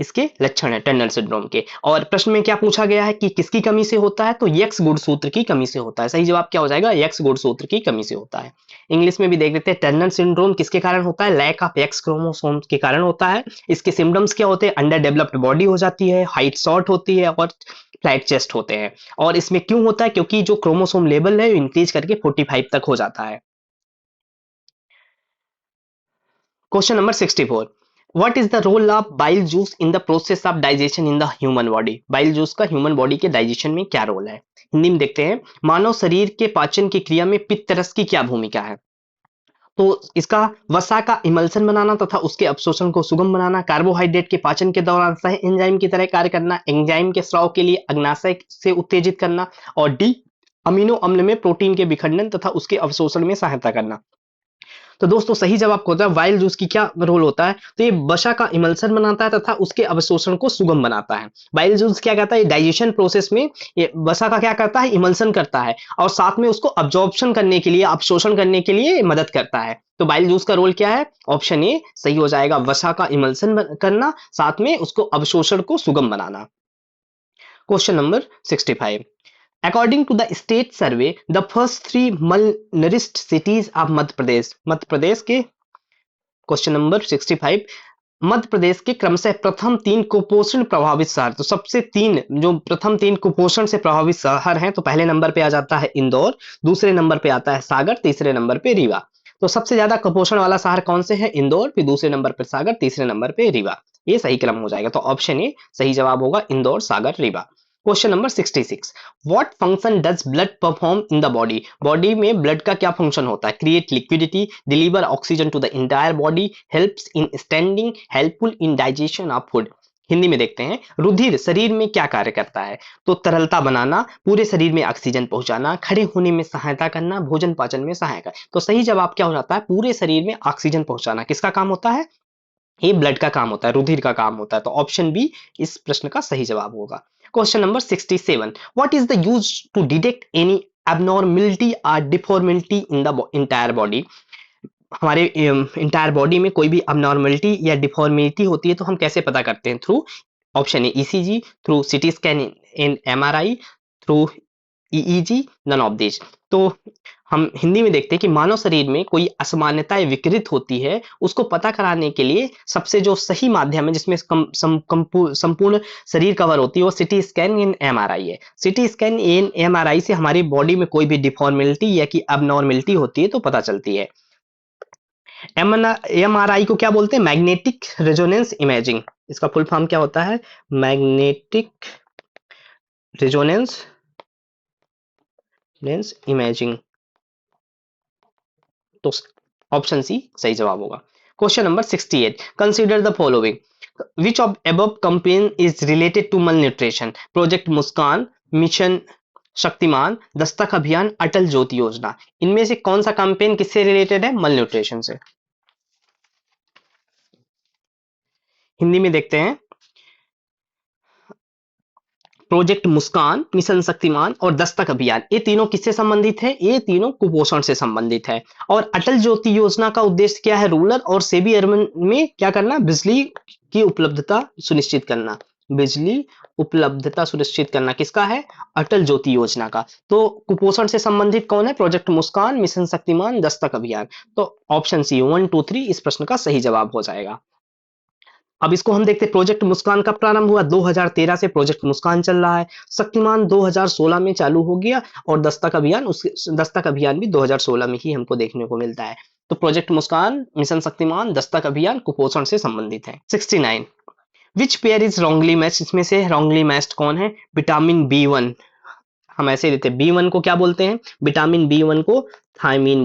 A: इसके लक्षण है टर्नर सिंड्रोम के। और प्रश्न में क्या पूछा गया है कि किसकी कमी से होता है, तो यक्स गुणसूत्र की कमी से होता है। सही जवाब क्या हो जाएगा, यक्स गुणसूत्र की कमी से होता है। इंग्लिश में भी देख लेते हैं, टर्नर सिंड्रोम किसके कारण होता है, लैक ऑफ एक्स क्रोमोसोम के कारण होता है। इसके सिम्टम्स क्या होते हैं, अंडर डेवलप्ड बॉडी हो जाती है, हाइट शॉर्ट होती है और फ्लैट चेस्ट होते हैं। और इसमें क्यों होता है, क्योंकि जो क्रोमोसोम लेवल है इंक्रीज करके 45 तक हो जाता है। Question number 64, what is the role of bile juice in the process of digestion in the human body. Bile juice का ह्यूमन बॉडी के डाइजेशन में क्या रोल है। हिंदी में देखते हैं, मानव शरीर के पाचन की क्रिया में पित्त रस की क्या भूमिका है। तो इसका वसा का इमल्सन बनाना तथा उसके अवशोषण को सुगम बनाना, कार्बोहाइड्रेट के पाचन के दौरान सह एंजाइम की तरह कार्य करना, एंजाइम के स्राव के लिए अग्नाशय से उत्तेजित करना, और डी अमीनो अम्ल में प्रोटीन के विखंडन तथा उसके अवशोषण में सहायता करना। तो दोस्तों सही जवाब होता है वाइल जूस की क्या रोल होता है, तो ये वसा का इमल्सन बनाता है तथा उसके अवशोषण को सुगम बनाता है। वाइल जूस क्या करता है, डाइजेशन प्रोसेस में ये वसा का क्या करता है, इमल्सन करता है और साथ में उसको अब्जॉर्प्शन करने के लिए, अवशोषण करने के लिए मदद करता है। तो बाइल जूस का रोल क्या है, ऑप्शन ए सही हो जाएगा, वसा का इमल्सन करना, साथ में उसको अवशोषण को सुगम बनाना। Question number 65, according to the state survey the first three malnourished cities of मध्य प्रदेश के क्वेश्चन नंबर 65, मध्य प्रदेश के क्रमशः प्रथम 3 कुपोषण प्रभावित शहर। तो सबसे 3 जो प्रथम 3 कुपोषण से प्रभावित शहर हैं, तो पहले नंबर पे आ जाता है इंदौर, दूसरे नंबर पे आता है सागर, तीसरे नंबर पे रीवा। तो सबसे ज्यादा कुपोषण वाला शहर कौन से है, इंदौर, फिर दूसरे नंबर पर सागर, तीसरे नंबर पे रीवा। ये सही क्रम हो जाएगा, तो ऑप्शन ए सही जवाब होगा, Indore, Sagar, Rewa. Question number 66, what function does blood perform in the body. Body में ब्लड का क्या फंक्शन होता है, create liquidity, deliver oxygen to the entire body, helps in standing, helpful in digestion of food. Hindi में देखते हैं, रुधिर शरीर में क्या कार्य करता है, तो तरलता बनाना, पूरे शरीर में ऑक्सीजन पहुंचाना, खड़े होने में सहायता करना, भोजन पाचन में सहायता। तो सही जवाब क्या हो जाता है, पूरे शरीर में ऑक्सीजन पहुंचाना किसका काम होता है, ये ब्लड का काम होता है, रुधिर का काम होता है। तो ऑप्शन बी इस प्रश्न का सही जवाब होगा। Question number 67, what is the use to detect any abnormality और deformity in the entire body. हमारे इंटायर बॉडी में कोई भी abnormality या डिफॉर्मिलिटी होती है तो हम कैसे पता करते हैं, through option A ECG, through CT scan in MRI, through EEG, none of this. तो हम हिंदी में देखते हैं कि मानव शरीर में कोई असामान्यताएं विकृत होती है, उसको पता कराने के लिए सबसे जो सही माध्यम है जिसमें संपूर्ण शरीर कवर होती है वो सिटी स्कैन इन एमआरआई है। सिटी स्कैन इन एमआरआई से हमारी बॉडी में कोई भी डिफॉर्मिलिटी या कि अबनॉर्मिलिटी होती है तो पता चलती है। एमआरआई को क्या बोलते हैं, मैग्नेटिक रेजोनेंस इमेजिंग। इसका फुल फॉर्म क्या होता है, मैग्नेटिक रेजोनेंस इमेजिंग। तो ऑप्शन सी सही जवाब होगा। Question number 68, consider the following, which of above campaign is related to malnutrition, project Muskan, mission Shaktiman, Dastak अभियान, अटल ज्योति योजना। इनमें से कौन सा कैंपेन किससे रिलेटेड है, मल न्यूट्रिशन से। हिंदी में देखते हैं, प्रोजेक्ट मुस्कान, मिशन शक्तिमान और दस्तक अभियान, ये तीनों किससे संबंधित है, ये तीनों कुपोषण से संबंधित है। और अटल ज्योति योजना का उद्देश्य क्या है, रूरल और सेमी अर्बन में क्या करना, बिजली की उपलब्धता सुनिश्चित करना। बिजली उपलब्धता सुनिश्चित करना किसका है, अटल ज्योति योजना का। तो कुपोषण से संबंधित कौन है, प्रोजेक्ट मुस्कान, मिशन शक्तिमान, दस्तक अभियान। तो ऑप्शन सी 1 2 3 इस प्रश्न का सही जवाब हो जाएगा। अब इसको हम देखते हैं, प्रोजेक्ट मुस्कान का प्रारंभ हुआ 2013 से प्रोजेक्ट मुस्कान चल रहा है, शक्तिमान 2016 में चालू हो गया और दस्तक अभियान भी 2016 में ही हमको देखने को मिलता है। तो प्रोजेक्ट मुस्कान, मिशन शक्तिमान, दस्तक अभियान कुपोषण से संबंधित है। 69, विच पेयर इज रॉन्गली मैच्ड, इसमें से रॉन्गली मैच्ड कौन है, विटामिन B1। हम ऐसे देते हैं, B1 को क्या बोलते हैं, विटामिन B1 को थायमीन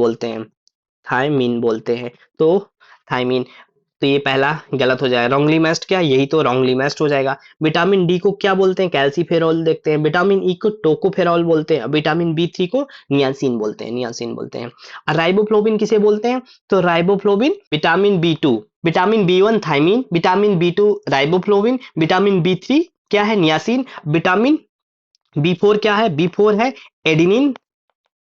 A: बोलते हैं, तो थायमीन। तो ये पहला गलत हो जाएगा, रॉन्गली मैच्ड क्या, यही तो रॉन्गली मैच्ड हो जाएगा। विटामिन डी को क्या बोलते हैं, कैल्सीफेरॉल देखते हैं। विटामिन ई को टोकोफेरॉल बोलते हैं। विटामिन B3 को नियासिन बोलते हैं। और राइबोफ्लोविन किसे बोलते हैं, तो riboflavin vitamin B2, vitamin B1 thiamine, vitamin B2 riboflavin, vitamin B3 क्या है, नियासिन, विटामिन B4 क्या है, B4 है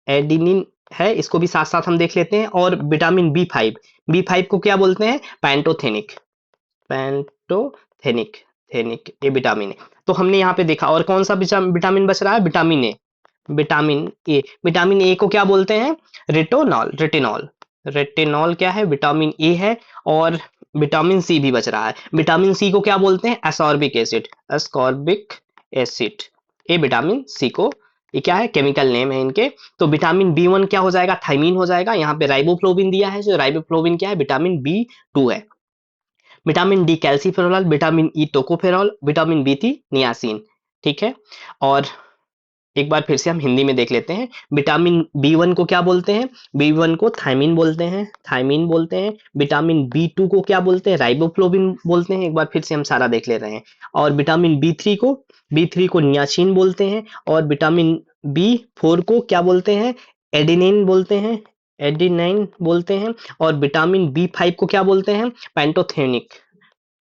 A: एडिनिन है, इसको भी साथ साथ हम देख लेते हैं। और विटामिन B5 को क्या बोलते हैं, पैंटोथेनिक। पैंटोथेनिक, ये विटामिन है। तो हमने यहाँ पे देखा, और कौन सा विटामिन बच रहा है? Vitamin A. विटामिन ए को क्या बोलते हैं? रेटिनॉल। रेटिनॉल, रेटिनॉल क्या है? विटामिन ए है। और विटामिन सी भी बच रहा है। विटामिन सी को क्या बोलते हैं? Ascorbic acid. एस्कॉर्बिक एसिड, ये विटामिन सी को, ये क्या है? केमिकल नेम है इनके। तो विटामिन बी 1 क्या हो जाएगा? थायमीन हो जाएगा। यहाँ पे राइबोफ्लोविन दिया है, जो राइबोफ्लोविन क्या है? विटामिन बी 2 है। Vitamin D calciferol, vitamin E tocopherol, vitamin B 3 niacin. ठीक है। और एक बार फिर से हम हिंदी में देख लेते हैं। विटामिन बी 1 को क्या बोलते हैं? बी 1 को थायमीन बोलते हैं, थायमीन बोलते हैं। विटामिन बी 2 को क्या बोलते हैं? राइबोफ्लोविन बोलते हैं। एक बार फिर से हम सारा देख ले रहे हैं। और विटामिन बी 3 को नियासिन बोलते हैं। और विटामिन बी 4 को क्या बोलते हैं? एडिनिन बोलते हैं, एडिनाइन बोलते हैं। और विटामिन बी 5 को क्या बोलते हैं? पैंटोथेनिक,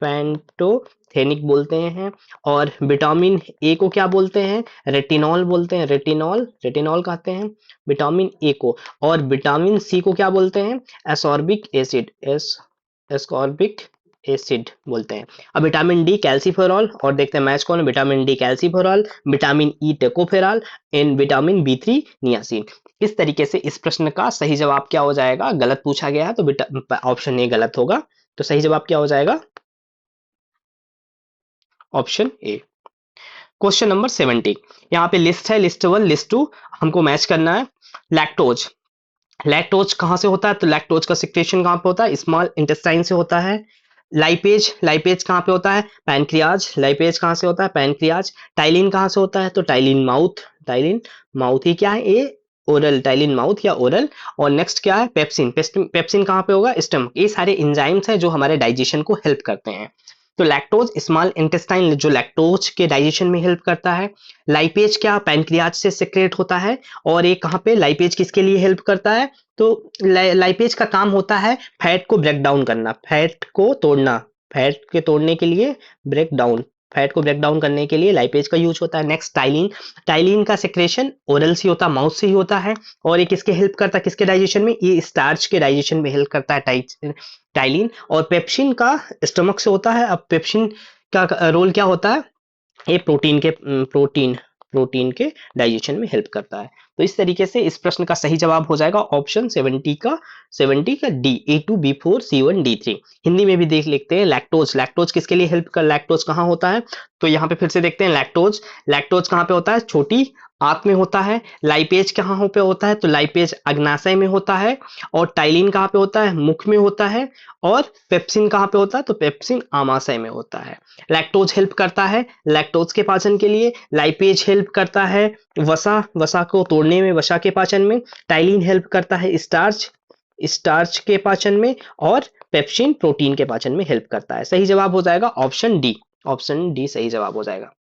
A: पैंटोथेनिक बोलते हैं। और विटामिन ए को क्या बोलते हैं? रेटिनॉल बोलते हैं, रेटिनॉल, रेटिनॉल कहते हैं विटामिन ए को। और विटामिन सी को क्या बोलते हैं? एसॉर्बिक एसिड, एस्कॉर्बिक एसिड बोलते हैं। अब विटामिन डी कैल्सीफेरॉल, और देखते हैं मैच कौन है। Vitamin D calciferol, vitamin E tocopherol and vitamin B 3 niacin. इस तरीके से इस प्रश्न का सही जवाब क्या हो जाएगा? गलत पूछा गया है तो ऑप्शन ए गलत होगा। तो सही जवाब क्या हो जाएगा? Option A. क्वेश्चन नंबर 70, यहाँ पे लिस्ट है, लिस्ट 1, लिस्ट 2, हमको मैच करना है। लैक्टोज, लैक्टोज कहाँ से होता है? तो लैक्टोज का सिक्रेशन कहाँ पे होता है? स्मॉल इंटेस्टाइन से होता है। लाइपेज, लाइपेज कहाँ पे होता है? पैनक्रियाज, लाइपेज कहाँ से होता है? पैनक्रियाज। टाइलिन कहाँ से होता है? तो टाइलिन माउथ, टाइलिन माउथ ही क्या है? ये ओरल, टाइलिन माउथ या ओरल। और नेक्स्ट क्या है? पेप्सिन, पेप्सिन कहाँ पे होगा? स्टमक। ये सारे एंजाइम्स हैं जो हमारे डाइजेशन को हेल्प करते हैं। तो लैक्टोज स्मॉल इंटेस्टाइन जो लैक्टोज के डाइजेशन में हेल्प करता है। लाइपेज क्या? पैनक्रियाज से सेक्रेट होता है। और ये कहाँ पे? लाइपेज किसके लिए हेल्प करता है? तो लाइपेज का काम होता है फैट को ब्रेक डाउन करना, फैट को तोड़ना, फैट के तोड़ने के लिए ब्रेक डाउन, फैट को ब्रेक डाउन करने के लिए लाइपेज का यूज होता है। नेक्स्ट टाइलिन, टाइलिन का सेक्रेशन ओरल से होता है, माउथ से ही होता है। और ये किसके हेल्प करता है? किसके डाइजेशन में? ये स्टार्च के डाइजेशन में हेल्प करता है टाइलिन। और पेप्सिन का स्टमक से होता है। अब पेप्सिन का रोल क्या होता है? ये प्रोटीन के डाइजेशन में हेल्प करता है। तो इस तरीके से इस प्रश्न का सही जवाब हो जाएगा ऑप्शन 70 का डी, A2B4C1D3। हिंदी में भी देख लेते हैं। लैक्टोज, लैक्टोज किसके लिए हेल्प कर? लैक्टोज कहाँ होता है? तो यहाँ पे फिर से देखते हैं। लैक्टोज, लैक्टोज कहाँ पे होता है? छोटी आंत में होता है। लाइपेज कहाँ पे होता है? तो लाइपेज अग्नाशय में होता है। और टाइलिन कहाँ पे होता है? मुख में होता है। और पेप्सिन कहाँ पे होता है? तो पेप्सिन आमाशय में होता है। लैक्टोज हेल्प करता है लैक्टोज के पाचन के लिए। लाइपेज हेल्प करता है वसा को तोड़ने में, वसा के पाचन में। टाइलिन हेल्प करता है स्टार्च के पाचन में। और पेप्सिन प्रोटीन के पाचन में हेल्प करता है। सही जवाब हो जाएगा ऑप्शन डी, ऑप्शन डी सही जवाब हो जाएगा।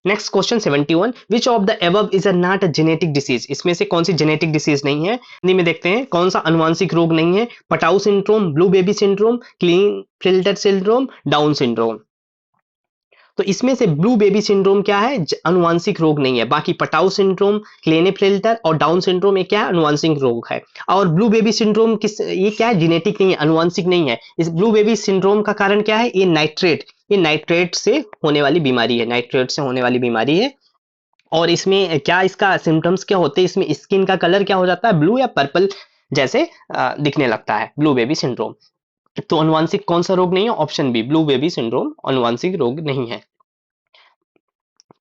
A: Next question 71, which of the above is a not a genetic disease? इसमें से कौन सी जेनेटिक डिसीज नहीं है? हिंदी में देखते हैं। कौन सा अनुवांशिक रोग नहीं है? Patau syndrome, blue baby syndrome, clean filter syndrome, down syndrome. तो इसमें से ब्लू बेबी सिंड्रोम क्या है? अनुवांशिक रोग नहीं है। बाकी पटाउ सिंड्रोम, क्लेनेफ्रेल्टर और डाउन सिंड्रोम ये क्या है? अनुवांशिक रोग है। और ब्लू बेबी सिंड्रोम ये क्या है? जेनेटिक नहीं है, अनुवांशिक नहीं है। इस ब्लू बेबी सिंड्रोम का कारण क्या है? ये नाइट्रेट से होने वाली बीमारी है, नाइट्रेट से होने वाली बीमारी है। और इसमें क्या इसका सिम्टम्स क्या होते हैं? इसमें स्किन का कलर क्या हो जाता है? ब्लू या पर्पल जैसे दिखने लगता है, ब्लू बेबी सिंड्रोम। तो अनुवांशिक कौन सा रोग नहीं है? Option B, blue baby syndrome अनुवांशिक रोग नहीं है।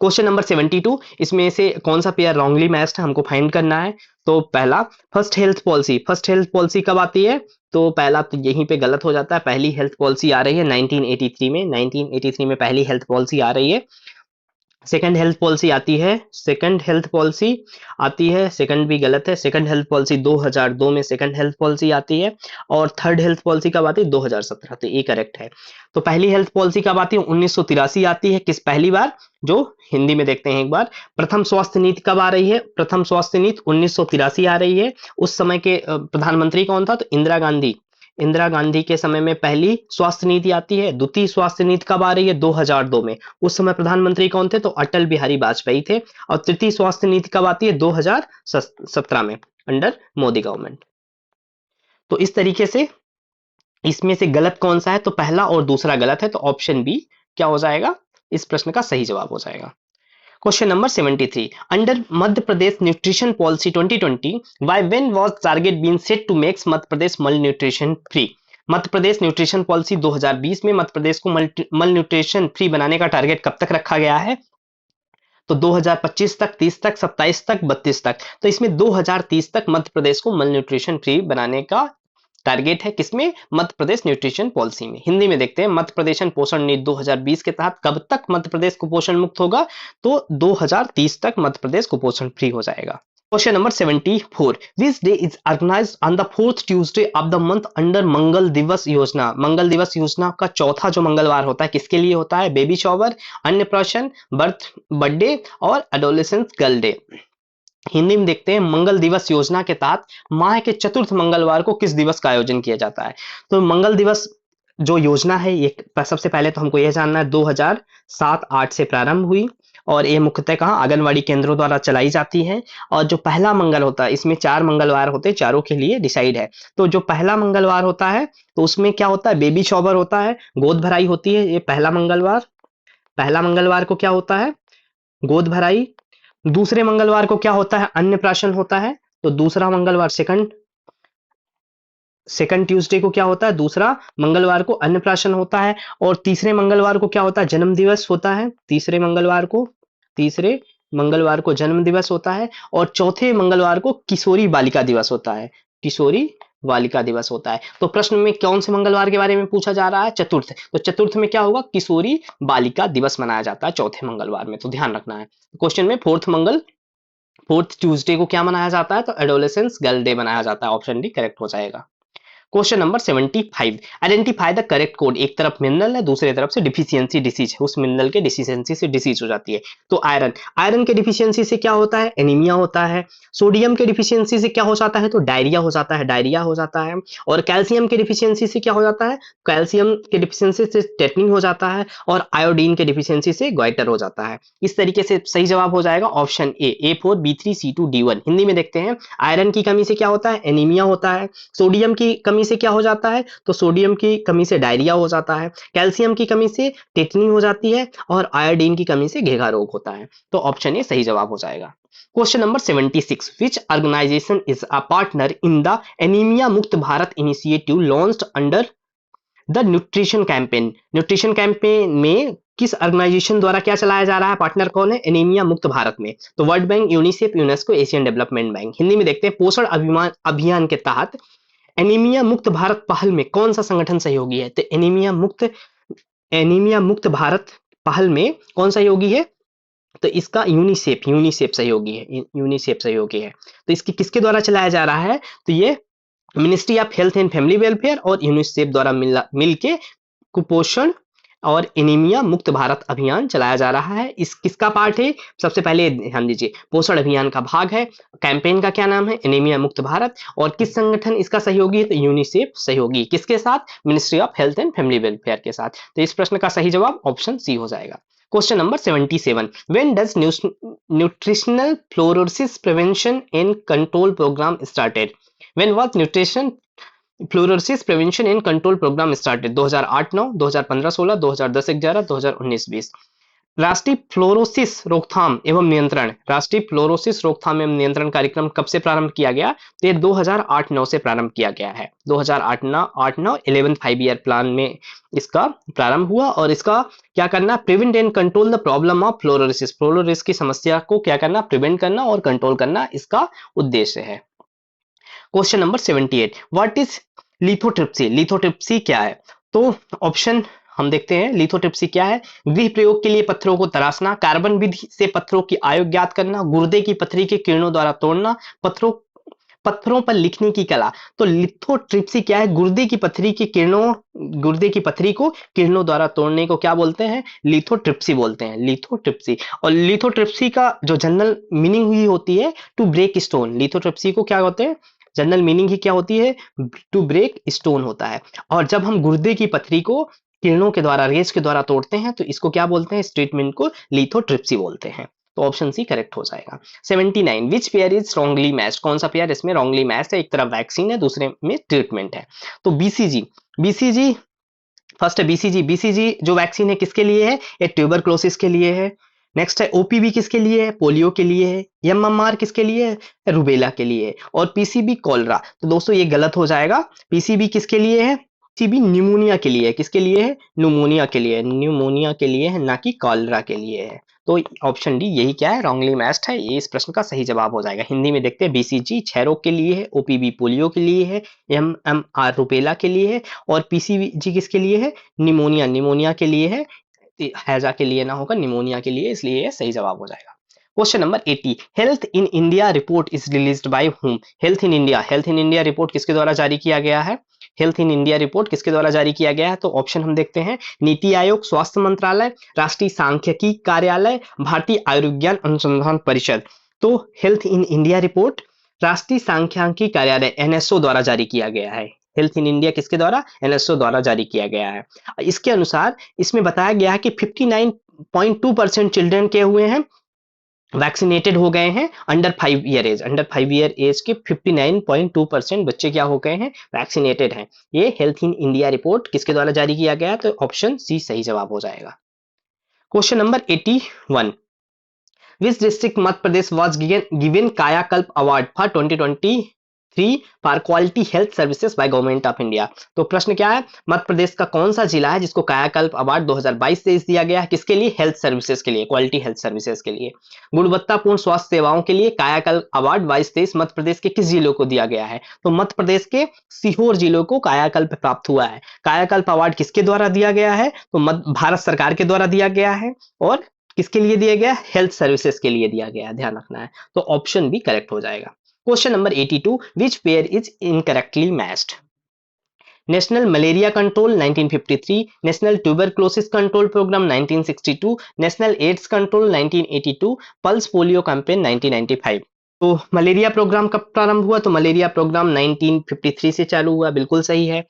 A: क्वेश्चन नंबर 72, इसमें से कौन सा पेयर रॉन्गली मैच्ड है? हमको फाइंड करना है। तो पहला first health policy, first health policy कब आती है? तो पहला तो यहीं पे गलत हो जाता है। पहली हेल्थ पॉलिसी आ रही है 1983 में, 1983 में पहली हेल्थ पॉलिसी आ रही है। सेकंड हेल्थ पॉलिसी आती है, सेकंड हेल्थ पॉलिसी आती है, सेकंड भी गलत है। सेकंड हेल्थ पॉलिसी 2002 में सेकंड हेल्थ पॉलिसी आती है। और थर्ड हेल्थ पॉलिसी कब आती है? 2017। तो ये करेक्ट है। तो पहली हेल्थ पॉलिसी कब आती है? 1983 आती है। किस पहली बार? जो हिंदी में देखते हैं एक बार। प्रथम स्वास्थ्य नीति कब आ रही है? प्रथम स्वास्थ्य नीति 1983 आ रही है। उस समय के प्रधानमंत्री कौन था? तो इंदिरा गांधी, इंदिरा गांधी के समय में पहली स्वास्थ्य नीति आती है। द्वितीय स्वास्थ्य नीति कब आ रही है? 2002 में। उस समय प्रधानमंत्री कौन थे? तो अटल बिहारी वाजपेयी थे। और तृतीय स्वास्थ्य नीति कब आती है? 2017 में, अंडर मोदी गवर्नमेंट। तो इस तरीके से इसमें से गलत कौन सा है? तो पहला और दूसरा गलत है। तो ऑप्शन बी क्या हो जाएगा? इस प्रश्न का सही जवाब हो जाएगा। Question number 73 under Madhya Pradesh nutrition policy 2020 by when was target been set to makes Madhya Pradesh malnutrition free. Madhya Pradesh nutrition policy 2020 में मध्य प्रदेश को मल न्यूट्रिशन फ्री बनाने का टारगेट कब तक रखा गया है? तो 2025 तक, 30 तक, 27 तक, 32 तक। तो इसमें 2030 तक मध्य प्रदेश को मल न्यूट्रिशन फ्री बनाने का टारगेट है। किसमें? मध्य प्रदेश न्यूट्रिशन पॉलिसी में। हिंदी में देखते हैं, मध्य प्रदेश पोषण नीति 2020 के तहत कब तक मध्य प्रदेश कुपोषण मुक्त होगा? तो 2030 तक मध्य प्रदेश कुपोषण फ्री हो जाएगा। Question number 74 which day is organized on the 4th Tuesday of the month under मंगल दिवस योजना। मंगल दिवस योजना का चौथा जो मंगलवार होता है किसके लिए होता है? बेबी शॉवर, अन्नप्राशन, बर्थडे और एडोलेसेंस गर्ल डे। हिंदी में देखते हैं, मंगल दिवस योजना के तहत माह के चतुर्थ मंगलवार को किस दिवस का आयोजन किया जाता है? तो मंगल दिवस जो योजना है ये सबसे पहले तो हमको यह जानना है 2007-8 से प्रारंभ हुई और ये मुख्यतः कहाँ? आंगनवाड़ी केंद्रों द्वारा चलाई जाती है। और जो पहला मंगल होता है, इसमें 4 मंगलवार होते हैं, चारों के लिए डिसाइड है। तो जो पहला मंगलवार होता है तो उसमें क्या होता है? बेबी शॉवर होता है, गोद भराई होती है। ये पहला मंगलवार को क्या होता है? गोद भराई। दूसरे मंगलवार को क्या होता है? अन्नप्राशन होता है। तो दूसरा मंगलवार सेकंड ट्यूसडे को क्या होता है? दूसरा मंगलवार को अन्नप्राशन होता है। और तीसरे मंगलवार को क्या होता है? जन्म दिवस होता है। तीसरे मंगलवार को जन्म दिवस होता है। और चौथे मंगलवार को किशोरी बालिका दिवस होता है। किशोरी बालिका दिवस होता है। तो प्रश्न में कौन से मंगलवार के बारे में पूछा जा रहा है? चतुर्थ। तो चतुर्थ में क्या होगा? किशोरी बालिका दिवस मनाया जाता है चौथे मंगलवार में, तो ध्यान रखना है। क्वेश्चन में फोर्थ ट्यूसडे को क्या मनाया जाता है? तो एडोलेसेंस गर्ल डे मनाया जाता है। ऑप्शन डी करेक्ट हो जाएगा। Question number 75 identify the correct code. एक तरफ मिनरल है, दूसरी तरफ से डिफिशियंसी डिसीज है। उस मिनरल के डिफिशियंसी से डिसीज हो जाती है। तो आयरन के डिफिशियंसी से क्या होता है? एनीमिया होता है। सोडियम के डिफिशियंसी से क्या हो जाता है? तो डायरिया हो जाता है। और कैल्शियम के डिफिशियंसी से क्या हो जाता है? कैल्शियम के डिफिशियंसी से टेटनिंग हो जाता है। और आयोडीन के डिफिशियंसी से ग्वाइटर हो जाता है। इस तरीके से सही जवाब हो जाएगा option A4 B3 C2 D1। Hindi में देखते हैं, आयरन की कमी से क्या होता है? एनीमिया होता है। सोडियम की कमी से क्या हो जाता है? तो सोडियम की कमी से डायरिया हो जाता है। कैल्शियम की कमी से टेटनिंग हो जाती है। और आयोडीन की कमी से घेघा रोग होता है। तो ऑप्शन ए सही जवाब हो जाएगा। Question number 76 which organization is a partner in the anaemia Mukt Bharat initiative launched under the nutrition campaign में किस ऑर्गेनाइजेशन द्वारा क्या चलाया जा रहा है? पार्टनर कौन है एनीमिया मुक्त भारत में? तो world bank, UNICEF, UNESCO, Asian development bank. Hindi में देखते हैं, पोषण अभियान के तहत एनीमिया मुक्त भारत पहल में कौन सा संगठन सहयोगी है? तो एनीमिया मुक्त भारत पहल में कौन सहयोगी है? तो इसका यूनिसेफ सहयोगी है। तो इसकी किसके द्वारा चलाया जा रहा है? तो ये ministry of health and family welfare और यूनिसेफ द्वारा मिलके कुपोषण और एनीमिया मुक्त भारत अभियान चलाया जा रहा है। इस किसका पार्ट है? सबसे पहले ध्यान दीजिए, पोषण अभियान का भाग है। कैंपेन का क्या नाम है? एनीमिया मुक्त भारत। और किस संगठन इसका सहयोगी है? तो यूनिसेफ सहयोगी। किसके साथ? Ministry of health and family welfare के साथ। तो इस प्रश्न का सही जवाब ऑप्शन सी हो जाएगा। Question number 77 when does nutritional fluorosis prevention and control programme started? When was nutrition fluorosis prevention and control programme started? 2008-9, 2015-16, 2010-11, 2019-20। राष्ट्रीय फ्लोरोसिस रोकथाम एवं नियंत्रण कार्यक्रम कब से प्रारंभ किया गया? तो ये 2008-9 से प्रारंभ किया गया है। 2008-9 11th 5 ईयर प्लान में इसका प्रारंभ हुआ। और इसका क्या करना? Prevent and control the problem of fluorosis की समस्या को क्या करना? प्रिवेंट करना और कंट्रोल करना इसका उद्देश्य है। Question number 78 what is lithotripsy क्या है? तो ऑप्शन हम देखते हैं, लिथोट्रिप्सी क्या है? गृह प्रयोग के लिए पत्थरों को तराशना, कार्बन विधि से पत्थरों की आयु ज्ञात करना, गुर्दे की पथरी के किरणों द्वारा तोड़ना, पत्थरों पर लिखने की कला। तो लिथोट्रिप्सी क्या है? गुर्दे की पथरी को किरणों द्वारा तोड़ने को क्या बोलते हैं? लिथोट्रिप्सी बोलते हैं। लिथोट्रिप्सी। और लिथोट्रिप्सी का जो जनरल मीनिंग हुई होती है टू ब्रेक स्टोन। लिथोट्रिप्सी को क्या होते हैं? जनरल मीनिंग ही क्या होती है? टू ब्रेक स्टोन होता है। और जब हम गुर्दे की पथरी को किरणों के द्वारा, रेज के द्वारा तोड़ते हैं तो इसको क्या बोलते हैं? इस ट्रीटमेंट को लिथोट्रिप्सी बोलते हैं। तो ऑप्शन सी करेक्ट हो जाएगा। 79 विच पेयर इज रॉन्गली मैच्ड? कौन सा पेयर इसमें रॉन्गली मैच्ड है? एक तरफ वैक्सीन है, दूसरे में ट्रीटमेंट है। तो बीसीजी फर्स्ट है बीसीजी। बीसीजी जो वैक्सीन है किसके लिए है? ये ट्यूबरक्लोसिस के लिए है। नेक्स्ट है ओपीवी, किसके लिए है? पोलियो के लिए है। एमएमआर किसके लिए है? रूबेला के लिए है। और पीसीबी कॉलरा। तो दोस्तों ये गलत हो जाएगा। पीसीबी किसके लिए है? पीसीबी न्यूमोनिया के लिए है। किसके लिए है? न्यूमोनिया के लिए, न्यूमोनिया के लिए है, ना कि कॉलरा के लिए है। तो ऑप्शन डी यही क्या है? रॉन्गली मैच्ड है। ये इस प्रश्न का सही जवाब हो जाएगा। हिंदी में देखते हैं, बीसीजी क्षय रोग के लिए है, ओपीवी पोलियो के लिए है, एमएमआर रूबेला के लिए है, और पीसीजी किसके लिए है? निमोनिया, निमोनिया के लिए है। हैजा के लिए ना होगा, निमोनिया के लिए, इसलिए ये सही जवाब हो जाएगा। Question number 80, health in India report is released by whom? Health in India, health in India report किसके द्वारा जारी किया गया है? हेल्थ इन इंडिया रिपोर्ट किसके द्वारा जारी किया गया है? तो ऑप्शन हम देखते हैं, नीति आयोग, स्वास्थ्य मंत्रालय, राष्ट्रीय सांख्यिकी कार्यालय, भारतीय आयुर्विज्ञान अनुसंधान परिषद। तो हेल्थ इन इंडिया रिपोर्ट राष्ट्रीय सांख्यिकी कार्यालय एनएसओ द्वारा जारी किया गया है। हेल्थ इन इंडिया किसके द्वारा? एनएसओ द्वारा जारी किया गया है। इसके अनुसार इसमें बताया गया है कि 59.2% चिल्ड्रन के हुए हैं, वैक्सीनेटेड हो गए हैं under 5 year age. Under 5 year age के 59.2% बच्चे क्या हो गए हैं? वैक्सीनेटेड हैं। ये हेल्थ इन इंडिया रिपोर्ट किसके द्वारा जारी किया गया है? तो ऑप्शन सी सही जवाब हो जाएगा। Question number 81, which district Madhya Pradesh was given Kayakalp award for 2023 for quality health services by government of India? तो प्रश्न क्या है? मध्य प्रदेश का कौन सा जिला है जिसको कायाकल्प अवार्ड 2022 से दिया गया है? किसके लिए? हेल्थ सर्विसेज के लिए, क्वालिटी हेल्थ सर्विसेज के लिए। गुणवत्तापूर्ण स्वास्थ्य सेवाओं के लिए कायाकल्प अवार्ड 22-23 मध्य प्रदेश के किस जिलों को दिया गया है? तो मध्य प्रदेश के सीहोर जिलों को कायाकल्प प्राप्त हुआ है। कायाकल्प अवार्ड किसके द्वारा दिया गया है? तो भारत सरकार के द्वारा दिया गया है। और किसके लिए दिया गया? हेल्थ सर्विसेज के लिए दिया गया है, ध्यान रखना है। तो ऑप्शन बी करेक्ट हो जाएगा। Question number 82, which pair is incorrectly matched? National malaria control 1953, national tuberculosis control programme 1962, national AIDS control 1982, pulse polio campaign 1995। तो मलेरिया प्रोग्राम कब प्रारंभ हुआ? तो मलेरिया प्रोग्राम 1953 से चालू हुआ, बिल्कुल सही है।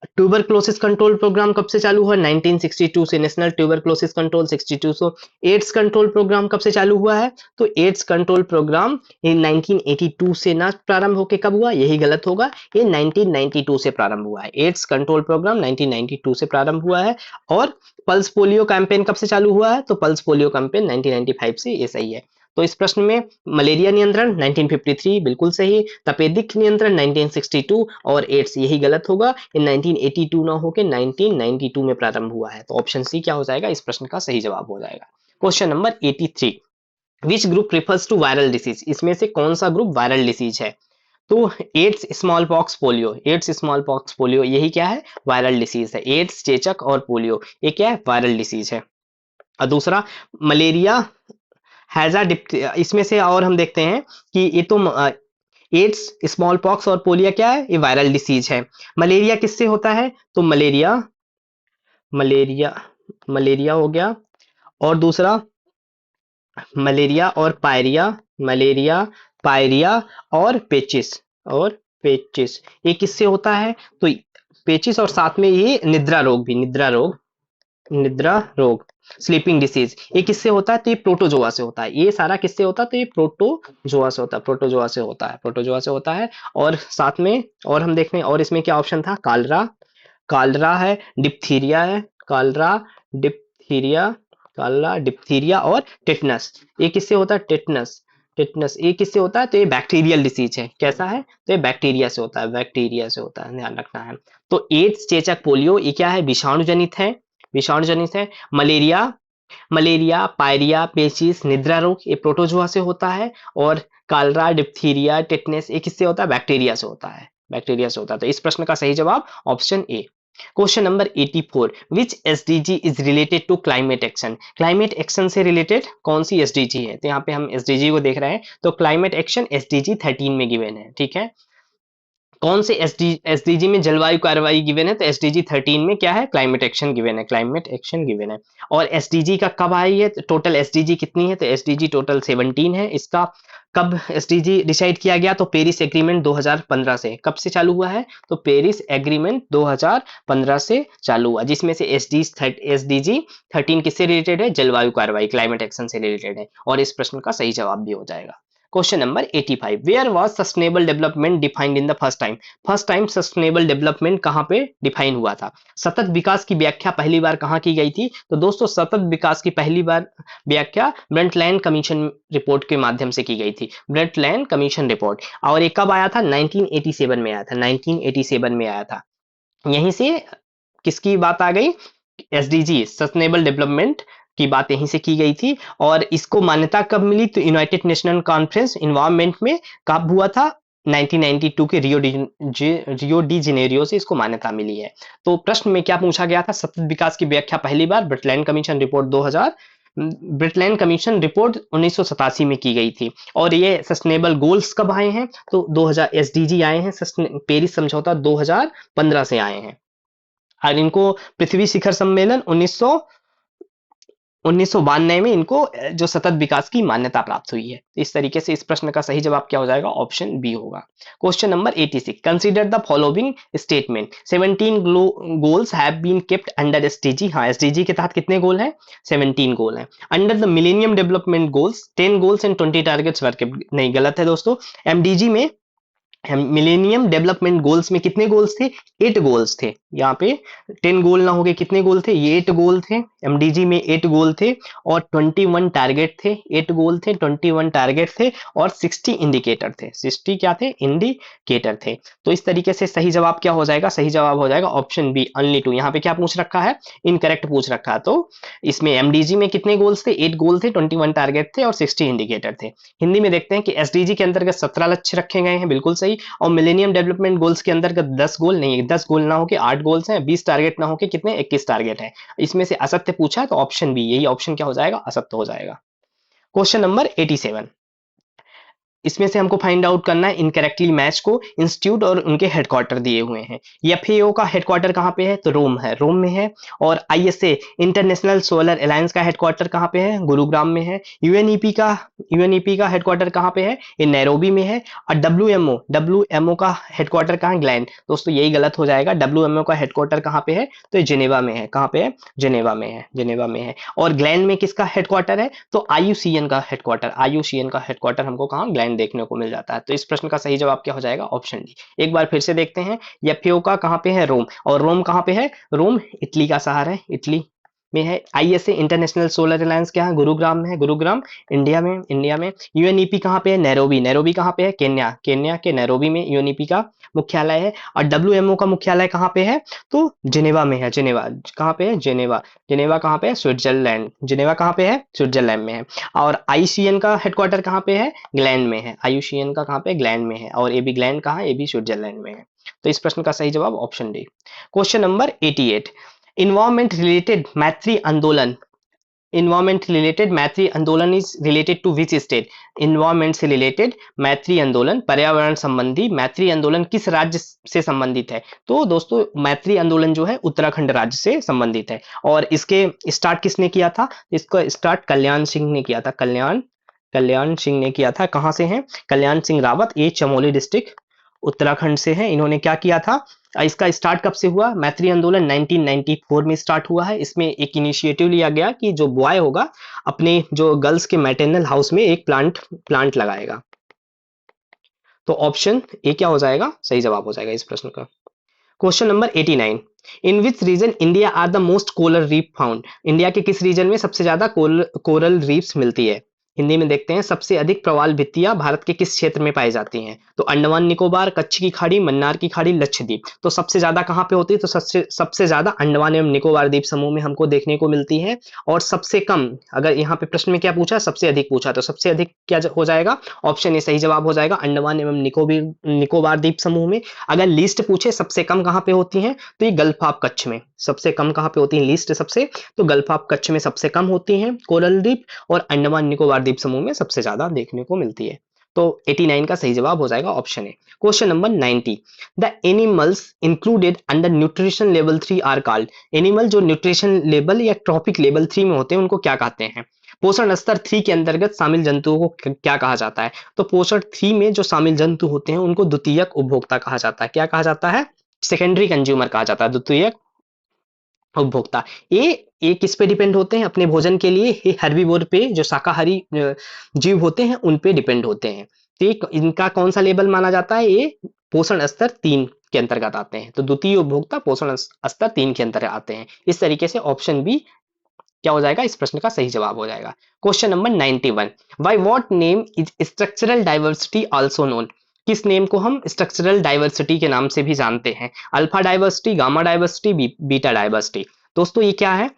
A: ट्यूबरक्लोसिस कंट्रोल प्रोग्राम कब से चालू हुआ? 1962 से, नेशनल ट्यूबरक्लोसिस कंट्रोल 62 से। एड्स कंट्रोल प्रोग्राम कब से चालू हुआ है? तो एड्स कंट्रोल प्रोग्राम इन 1982 से ना प्रारंभ होकर कब हुआ? यही गलत होगा, ये 1992 से प्रारंभ हुआ है। एड्स कंट्रोल प्रोग्राम 1992 से प्रारंभ हुआ है। और पल्स पोलियो कैंपेन कब से चालू हुआ है? तो पल्स पोलियो कैंपेन 1995 से, ये सही है। तो इस प्रश्न में मलेरिया नियंत्रण 1953 बिल्कुल सही, तपेदिक नियंत्रण 1962 और एड्स यही गलत होगा, ये 1982 ना होकर 1992 में प्रारंभ हुआ है। तो ऑप्शन सी क्या हो जाएगा? इस प्रश्न का सही जवाब हो जाएगा। Question number 83, which group refers to viral disease? इसमें से कौन सा ग्रुप वायरल डिसीज है? तो AIDS, smallpox, polio. AIDS, smallpox, polio यही क्या है? वायरल डिसीज है। एड्स, चेचक और पोलियो ये क्या है? वायरल डिसीज है। और दूसरा मलेरिया, हैजा, इसमें से और हम देखते हैं कि ये तो एड्स, स्मॉल पॉक्स और पोलियो क्या है? ये वायरल डिसीज है। मलेरिया किससे होता है? तो मलेरिया, मलेरिया, मलेरिया हो गया। और दूसरा मलेरिया और पायरिया, मलेरिया, पायरिया और पेचिस, और पेचिस ये किससे होता है? तो पेचिस और साथ में ये निद्रा रोग भी, निद्रा रोग, निद्रा रोग, स्लीपिंग डिसीज ये किससे होता है? तो ये प्रोटोजोआ से होता है। ये सारा किससे होता है? तो ये प्रोटोजोआ से होता है, प्रोटोजोआ से होता है, प्रोटोजोआ से होता है। और साथ में और हम देखते हैं, और इसमें क्या ऑप्शन था? कालरा, कालरा है, डिप्थीरिया है, कालरा, डिप्थीरिया, कालरा, डिप्थीरिया और टेटनस ये किससे होता है? टेटनस, टेटनस ये किससे होता है? तो ये बैक्टीरियल डिसीज है। कैसा है? तो ये बैक्टीरिया से होता है, बैक्टीरिया से होता है, ध्यान रखना है। तो एड्स, चेचक, पोलियो ये क्या है? विषाणु जनित है, विषाणु जनित है। मलेरिया, मलेरिया, पायरिया, पेचिस, निद्रा रोग ये प्रोटोजोआ से होता है। और कालरा, डिप्थीरिया, टेटनस ये किससे होता है? बैक्टीरिया से होता है, बैक्टीरिया से होता है। तो इस प्रश्न का सही जवाब option A. Question number 84, which SDG is related to climate action? Climate action से रिलेटेड कौन सी एसडीजी है? तो यहाँ पे हम एसडीजी को देख रहे हैं, तो क्लाइमेट एक्शन एसडीजी 13 में गिवन है, ठीक है। कौन से एसडीजी में जलवायु कार्रवाई गिवन है? तो एसडीजी 13 में क्या है? क्लाइमेट एक्शन गिवन है, क्लाइमेट एक्शन गिवन है। और एसडीजी का कब आई है? टोटल एसडीजी कितनी है? तो एसडीजी टोटल 17 है। इसका कब एसडीजी डिसाइड किया गया? तो पेरिस एग्रीमेंट 2015 से। कब से चालू हुआ है? तो पेरिस एग्रीमेंट 2015 से चालू हुआ, जिसमें से एसडीजी 13 किससे रिलेटेड है? जलवायु कार्रवाई, क्लाइमेट एक्शन से रिलेटेड है। और इस प्रश्न का सही जवाब भी हो जाएगा। Question number 85, where was sustainable development defined in the first time sustainable development कहां पे डिफाइन हुआ था? सतत विकास की व्याख्या पहली बार कहां की गई थी? तो दोस्तों सतत विकास की पहली बार व्याख्या ब्रंटलैंड कमीशन रिपोर्ट के माध्यम से की गई थी, ब्रंटलैंड कमीशन रिपोर्ट। और ये कब आया था? 1987 में आया था, 1987 में आया था। यहीं से किसकी बात आ गई? एसडीजी, सस्टेनेबल डेवलपमेंट की बात यहीं से की गई थी। और इसको मान्यता कब मिली? तो यूनाइटेड नेशनल कॉन्फ्रेंस इन्वायरमेंट में कब हुआ था? 1992 के रियो डी जेनेरियो से इसको मान्यता मिली है। तो प्रश्न में क्या पूछा गया था? सतत विकास की व्याख्या पहली बार ब्रटलैंड कमीशन रिपोर्ट 2000, ब्रिटलैंड कमीशन रिपोर्ट 1987 में की गई थी। और ये सस्टेनेबल गोल्स कब आए हैं? तो 2000 एसडीजी आए हैं, पेरिस समझौता 2015 से आए हैं। और इनको पृथ्वी शिखर सम्मेलन 1992 में इनको जो सतत विकास की मान्यता प्राप्त हुई है। इस तरीके से इस प्रश्न का सही जवाब क्या हो जाएगा? ऑप्शन बी होगा। Question number 86, consider the following statement, 17 goals have been kept under SDG. हाँ, एसडीजी के तहत कितने गोल हैं? 17 गोल हैं। Under the millennium development goals 10 goals and 20 targets were kept. नहीं, गलत है दोस्तों। एमडीजी में, मिलेनियम डेवलपमेंट गोल्स में कितने गोल्स थे? 8 गोल्स थे। यहाँ पे 10 गोल ना हो गए, कितने गोल थे? ये 8 गोल थे। एमडीजी में 8 गोल थे और 21 टारगेट थे। 8 गोल थे, 21 टारगेट थे और 60 इंडिकेटर थे। 60 क्या थे? इंडिकेटर थे। तो इस तरीके से सही जवाब क्या हो जाएगा? सही जवाब हो जाएगा ऑप्शन बी, ओनली 2। यहाँ पे क्या पूछ रखा है? इनकरेक्ट पूछ रखा है। तो इसमें एमडीजी में कितने गोल्स थे? 8 गोल थे, 21 टारगेट थे और 60 इंडिकेटर थे। हिंदी में देखते हैं कि एसडीजी के अंतर्गत 17 लक्ष्य रखे गए हैं, बिल्कुल सही। और मिलेनियम डेवलपमेंट गोल्स के अंतर्गत 10 गोल नहीं, 10 गोल ना होके 8 गोल्स हैं, 20 टारगेट ना होके कितने? 21 टारगेट है। इसमें से असत्य पूछा है तो ऑप्शन बी, यही ऑप्शन क्या हो जाएगा? असत्य हो जाएगा। क्वेश्चन नंबर 87, इसमें से हमको फाइंड आउट करना है इनकरेक्टली मैच को। इंस्टीट्यूट और उनके हेडक्वार्टर दिए हुए हैं। एफएओ का हेडक्वार्टर कहाँ पे है? तो रोम है, रोम में है। और आईएसए, इंटरनेशनल सोलर अलायंस का हेडक्वार्टर कहाँ पे है? गुरुग्राम में है। यूएनईपी का हेडक्वार्टर कहाँ पे है? ये नैरोबी में है। और डब्ल्यूएमओ का हेडक्वार्टर कहाँ है? ग्लैंड। दोस्तों यही गलत हो जाएगा। डब्ल्यूएमओ का हेडक्वार्टर कहाँ पे है? तो जेनेवा में है। कहाँ पे है? जेनेवा में है, जेनेवा में है। और ग्लैंड में किसका हेडक्वार्टर है? तो आईयूसीएन का हेडक्वार्टर हमको कहाँ? ग्लैंड देखने को मिल जाता है। तो इस प्रश्न का सही जवाब क्या हो जाएगा? Option D. एक बार फिर से देखते हैं। एफएओ का कहाँ पे है? रोम। और रोम कहाँ पे है? रोम इटली का शहर है, इटली में है। आईएसए, इंटरनेशनल सोलर अलायंस क्या है? गुरुग्राम में है, गुरुग्राम इंडिया में। यूएनईपी कहाँ पे है? नैरोबी। नैरोबी कहाँ पे है? केन्या के नैरोबी में यूएनईपी का मुख्यालय है। और डब्ल्यूएमओ का मुख्यालय कहाँ पे है? तो जिनेवा में है, जिनेवा। कहाँ पे है? जिनेवा। जिनेवा कहाँ पे है? स्विट्जरलैंड। जिनेवा कहाँ पे है? स्विट्जरलैंड में है। और आईसीएन का हेडक्वार्टर कहाँ पे है? ग्लैंड में है। आईयूसीएन का कहाँ पे? ग्लैंड में है। और ए बी ग्लैंड कहाँ है? ए बी स्विट्जरलैंड में है। तो इस प्रश्न का सही जवाब option D. Question number 88, environment related Maitri आंदोलन, इन्वायरमेंट रिलेटेड मैत्री आंदोलन is related to which state? Environment से रिलेटेड मैत्री आंदोलन, पर्यावरण संबंधी मैत्री आंदोलन किस राज्य से संबंधित है? तो दोस्तों मैत्री आंदोलन जो है उत्तराखंड राज्य से संबंधित है। और इसके स्टार्ट किसने किया था? इसका स्टार्ट कल्याण सिंह ने किया था। कल्याण सिंह ने किया था। कहां से हैं? कल्याण सिंह रावत, ये चमोली डिस्ट्रिक्ट उत्तराखंड से है। इन्होंने क्या किया था? इसका स्टार्ट कब से हुआ? मैत्री आंदोलन 1994 में स्टार्ट हुआ है। इसमें एक इनिशिएटिव लिया गया कि जो बॉय होगा अपने जो गर्ल्स के मैटरनल हाउस में एक प्लांट लगाएगा। तो ऑप्शन ए क्या हो जाएगा? सही जवाब हो जाएगा इस प्रश्न का। Question number 89, in which region India are the most coral reef found? India के किस रीजन में सबसे ज्यादा कोरल रीफ्स मिलती है? हिंदी में देखते हैं। सबसे अधिक प्रवाल भित्तियां भारत के किस क्षेत्र में पाई जाती हैं? तो अंडमान निकोबार, कच्छ की खाड़ी, मन्नार की खाड़ी, लक्षद्वीप। तो सबसे ज्यादा कहां पे होती है? तो सबसे ज्यादा अंडमान एवं निकोबार द्वीप समूह में हमको देखने को मिलती है। और सबसे कम, अगर यहाँ पे प्रश्न में क्या पूछा? सबसे अधिक पूछा, तो सबसे अधिक क्या हो जाएगा? ऑप्शन ए सही जवाब हो जाएगा, अंडमान एवं निकोबार द्वीप समूह में। अगर लिस्ट पूछे सबसे कम कहां पे होती है? तो ये गल्फ ऑफ कच्छ में। सबसे कम कहां पे होती है लिस्ट सबसे? तो गल्फ ऑफ कच्छ में सबसे कम होती हैं कोरल द्वीप, और अंडमान निकोबार द्वीप समूह में सबसे ज्यादा देखने को मिलती है। तो 89 का सही जवाब हो जाएगा option A. Question number 90, the animals included under nutrition level 3 are called? Animal जो न्यूट्रिशन लेवल या ट्रॉपिक लेवल 3 में होते हैं उनको क्या कहते हैं? पोषण स्तर 3 के अंतर्गत शामिल जंतुओं को क्या कहा जाता है? तो पोषण 3 में जो शामिल जंतु होते हैं उनको द्वितीयक उपभोक्ता कहा जाता है। क्या कहा जाता है? सेकेंडरी कंज्यूमर कहा जाता है, द्वितीयक उपभोक्ता। ये किस पे डिपेंड होते हैं अपने भोजन के लिए? ये हर्बीवोर पे, जो शाकाहारी जीव होते हैं उन पे डिपेंड होते हैं। तो इनका कौन सा लेबल माना जाता है? ये पोषण स्तर 3 के अंतर्गत आते हैं। तो द्वितीय उपभोक्ता पोषण स्तर 3 के अंतर्गत आते हैं। इस तरीके से ऑप्शन बी क्या हो जाएगा? इस प्रश्न का सही जवाब हो जाएगा। Question number 91, by what name is structural diversity also known? किस नेम को हम स्ट्रक्चरल डाइवर्सिटी के नाम से भी जानते हैं? Alpha diversity, gamma diversity, beta diversity. दोस्तों ये क्या है?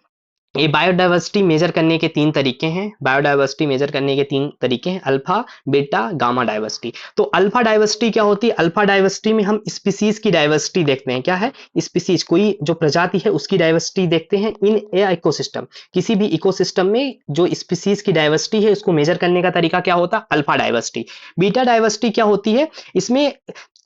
A: ये बायोडाइवर्सिटी मेजर करने के 3 तरीके हैं। बायोडाइवर्सिटी मेजर करने के 3 तरीके हैं, अल्फा, बीटा, गामा डाइवर्सिटी। तो अल्फा डाइवर्सिटी क्या होती है? अल्फा डाइवर्सिटी में हम स्पीसीज की डाइवर्सिटी देखते हैं। क्या है? स्पीसीज, कोई जो प्रजाति है उसकी डाइवर्सिटी देखते हैं इन ए इकोसिस्टम। किसी भी इकोसिस्टम में जो स्पीसीज की डाइवर्सिटी है उसको मेजर करने का तरीका क्या होता है? Alpha diversity. बीटा डाइवर्सिटी क्या होती है? इसमें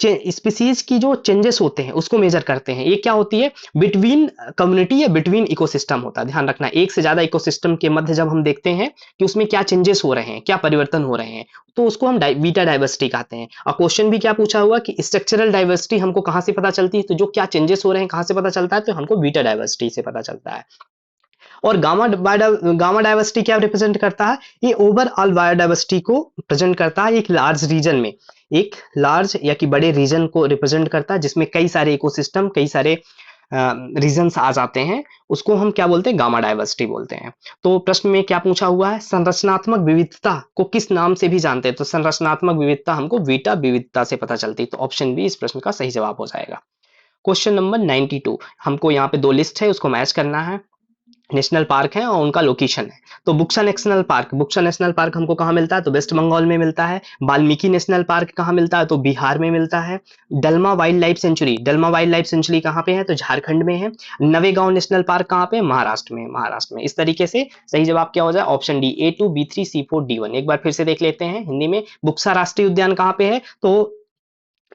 A: स्पीसीज की जो चेंजेस होते हैं उसको मेजर करते हैं। ये क्या होती है? बिटवीन कम्युनिटी या बिटवीन इकोसिस्टम होता है। ध्यान रखना, एक से ज्यादा इकोसिस्टम के मध्य जब हम देखते हैं कि उसमें क्या चेंजेस हो रहे हैं, क्या परिवर्तन हो रहे हैं, तो उसको हम बीटा डाइवर्सिटी कहते हैं। और क्वेश्चन भी क्या पूछा हुआ कि स्ट्रक्चरल डाइवर्सिटी हमको कहां से पता चलती है? तो जो क्या चेंजेस हो रहे हैं कहां से पता चलता है? तो हमको बीटा डाइवर्सिटी से पता चलता है। और गामा डाइवर्सिटी क्या रिप्रेजेंट करता है? ये ओवरऑल बायोडाइवर्सिटी को प्रेजेंट करता है एक लार्ज रीजन में, एक लार्ज या कि बड़े रीजन को रिप्रेजेंट करता है जिसमें कई सारे इकोसिस्टम, कई सारे रीजन्स आ जाते हैं। उसको हम क्या बोलते हैं? गामा डाइवर्सिटी बोलते हैं। तो प्रश्न में क्या पूछा हुआ है? संरचनात्मक विविधता को किस नाम से भी जानते हैं? तो संरचनात्मक विविधता हमको बीटा विविधता से पता चलती है। तो ऑप्शन बी इस प्रश्न का सही जवाब हो जाएगा। क्वेश्चन नंबर 92, हमको यहाँ पे 2 लिस्ट है, उसको मैच करना है। नेशनल पार्क है और उनका लोकेशन है। तो बुक्सा नेशनल पार्क हमको कहाँ मिलता है? तो वेस्ट बंगाल में मिलता है। वाल्मीकि नेशनल पार्क कहाँ मिलता है? तो बिहार में मिलता है। डलमा वाइल्ड लाइफ सेंचुरी कहाँ पे है? तो झारखंड में है। नवेगांव नेशनल पार्क कहाँ पे? महाराष्ट्र में। इस तरीके से सही जवाब क्या हो जाए? Option D, A2, B3, C4, D1। एक बार फिर से देख लेते हैं हिंदी में। बुक्सा राष्ट्रीय उद्यान कहाँ पे है? तो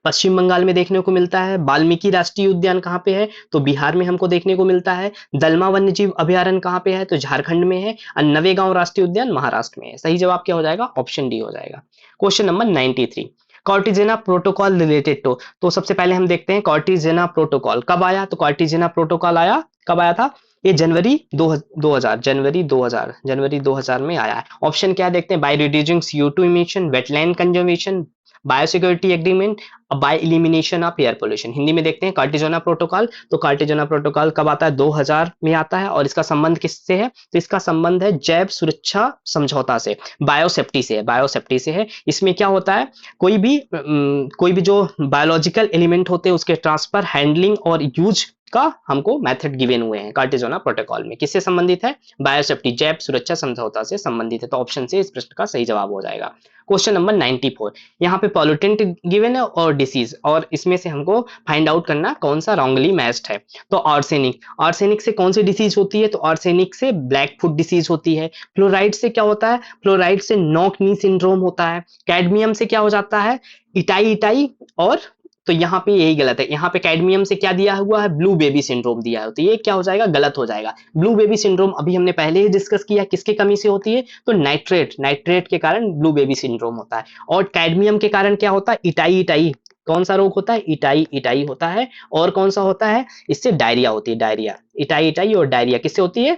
A: पश्चिम बंगाल में देखने को मिलता है। वाल्मीकि राष्ट्रीय उद्यान कहाँ पे है? तो बिहार में हमको देखने को मिलता है। दलमा वन्यजीव अभयारण्य कहाँ पे है? तो झारखंड में है। और नवेगांव राष्ट्रीय उद्यान महाराष्ट्र में है। सही जवाब क्या हो जाएगा? ऑप्शन डी हो जाएगा। Question number 93, Cartagena protocol related to. तो सबसे पहले हम देखते हैं कॉर्टिजेना प्रोटोकॉल कब आया। तो कॉर्टिजेना प्रोटोकॉल आया, कब आया था? ये जनवरी 2000 में आया है। ऑप्शन क्या देखते हैं? By reducing CO2 emission, wetland conservation, biosecurity agreement, by elimination of air pollution. Hindi में देखते हैं कार्टिजोना प्रोटोकॉल। तो कार्टिजोना प्रोटोकॉल कब आता है? 2000 में आता है। और इसका संबंध किससे है? तो इसका संबंध है जैव सुरक्षा समझौता से, बायोसेफ्टी से है, बायोसेफ्टी से है। इसमें क्या होता है? कोई भी जो बायोलॉजिकल एलिमेंट होते हैं उसके ट्रांसफर, हैंडलिंग और यूज का हमको मेथड गिवन हुए हैं कार्टिजोना प्रोटोकॉल में। किससे संबंधित है? बायोसेफ्टी, जैव सुरक्षा समझौता से संबंधित है। तो ऑप्शन से इस प्रश्न का सही जवाब हो जाएगा। क्वेश्चन नंबर 94, यहाँ पे पॉल्यूटेंट गिवन है और डिसीज, और इसमें से हमको फाइंड आउट करना कौन सा रॉन्गली मैच्ड है। तो आर्सेनिक से कौन सी डिसीज होती है? तो आर्सेनिक से ब्लैक फुट डिसीज होती है। फ्लोराइड से क्या होता है? फ्लोराइड से नॉक नी सिंड्रोम होता है। कैडमियम से क्या हो जाता है? इटाई और तो यहाँ पे यही गलत है। यहाँ पे कैडमियम से क्या दिया हुआ है? ब्लू बेबी सिंड्रोम दिया है। तो ये क्या हो जाएगा? गलत हो जाएगा। ब्लू बेबी सिंड्रोम अभी हमने पहले ही डिस्कस किया, किसके कमी से होती है? तो नाइट्रेट के कारण ब्लू बेबी सिंड्रोम होता है। और कैडमियम के कारण क्या होता है? इटाई। कौन सा रोग होता है? इटाई होता है। और कौन सा होता है? इससे डायरिया होती है, डायरिया। इटाई और डायरिया किससे होती है?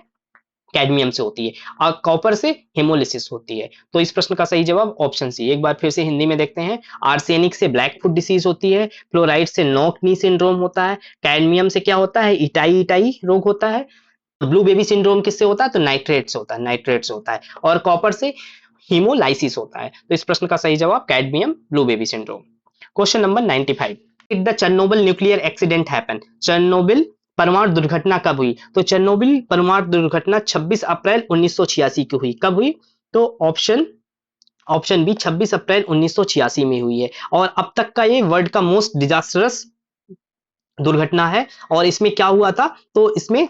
A: कैडमियम से होती है। और कॉपर से हेमोलिसिस होती है। तो इस प्रश्न का सही जवाब ऑप्शन सी। एक बार फिर से हिंदी में देखते हैं। आर्सेनिक से ब्लैक फुट डिसीज होती है। फ्लोराइड से नॉक नी सिंड्रोम होता है। कैडमियम से क्या होता है? इटाई रोग होता है। ब्लू बेबी सिंड्रोम किससे होता है? तो नाइट्रेट से होता है। और कॉपर से हीमोलाइसिस होता है। तो इस प्रश्न का सही जवाब cadmium, blue baby syndrome. Question number 95, the Chernobyl nuclear accident happen. Chernobyl परमाणु दुर्घटना कब हुई? तो चेरनोबिल परमाणु दुर्घटना 26 अप्रैल 1986 की हुई। कब हुई? तो ऑप्शन बी 26 अप्रैल 1986 में हुई है। और अब तक का ये वर्ल्ड का मोस्ट डिजास्टरस दुर्घटना है। और इसमें क्या हुआ था? तो इसमें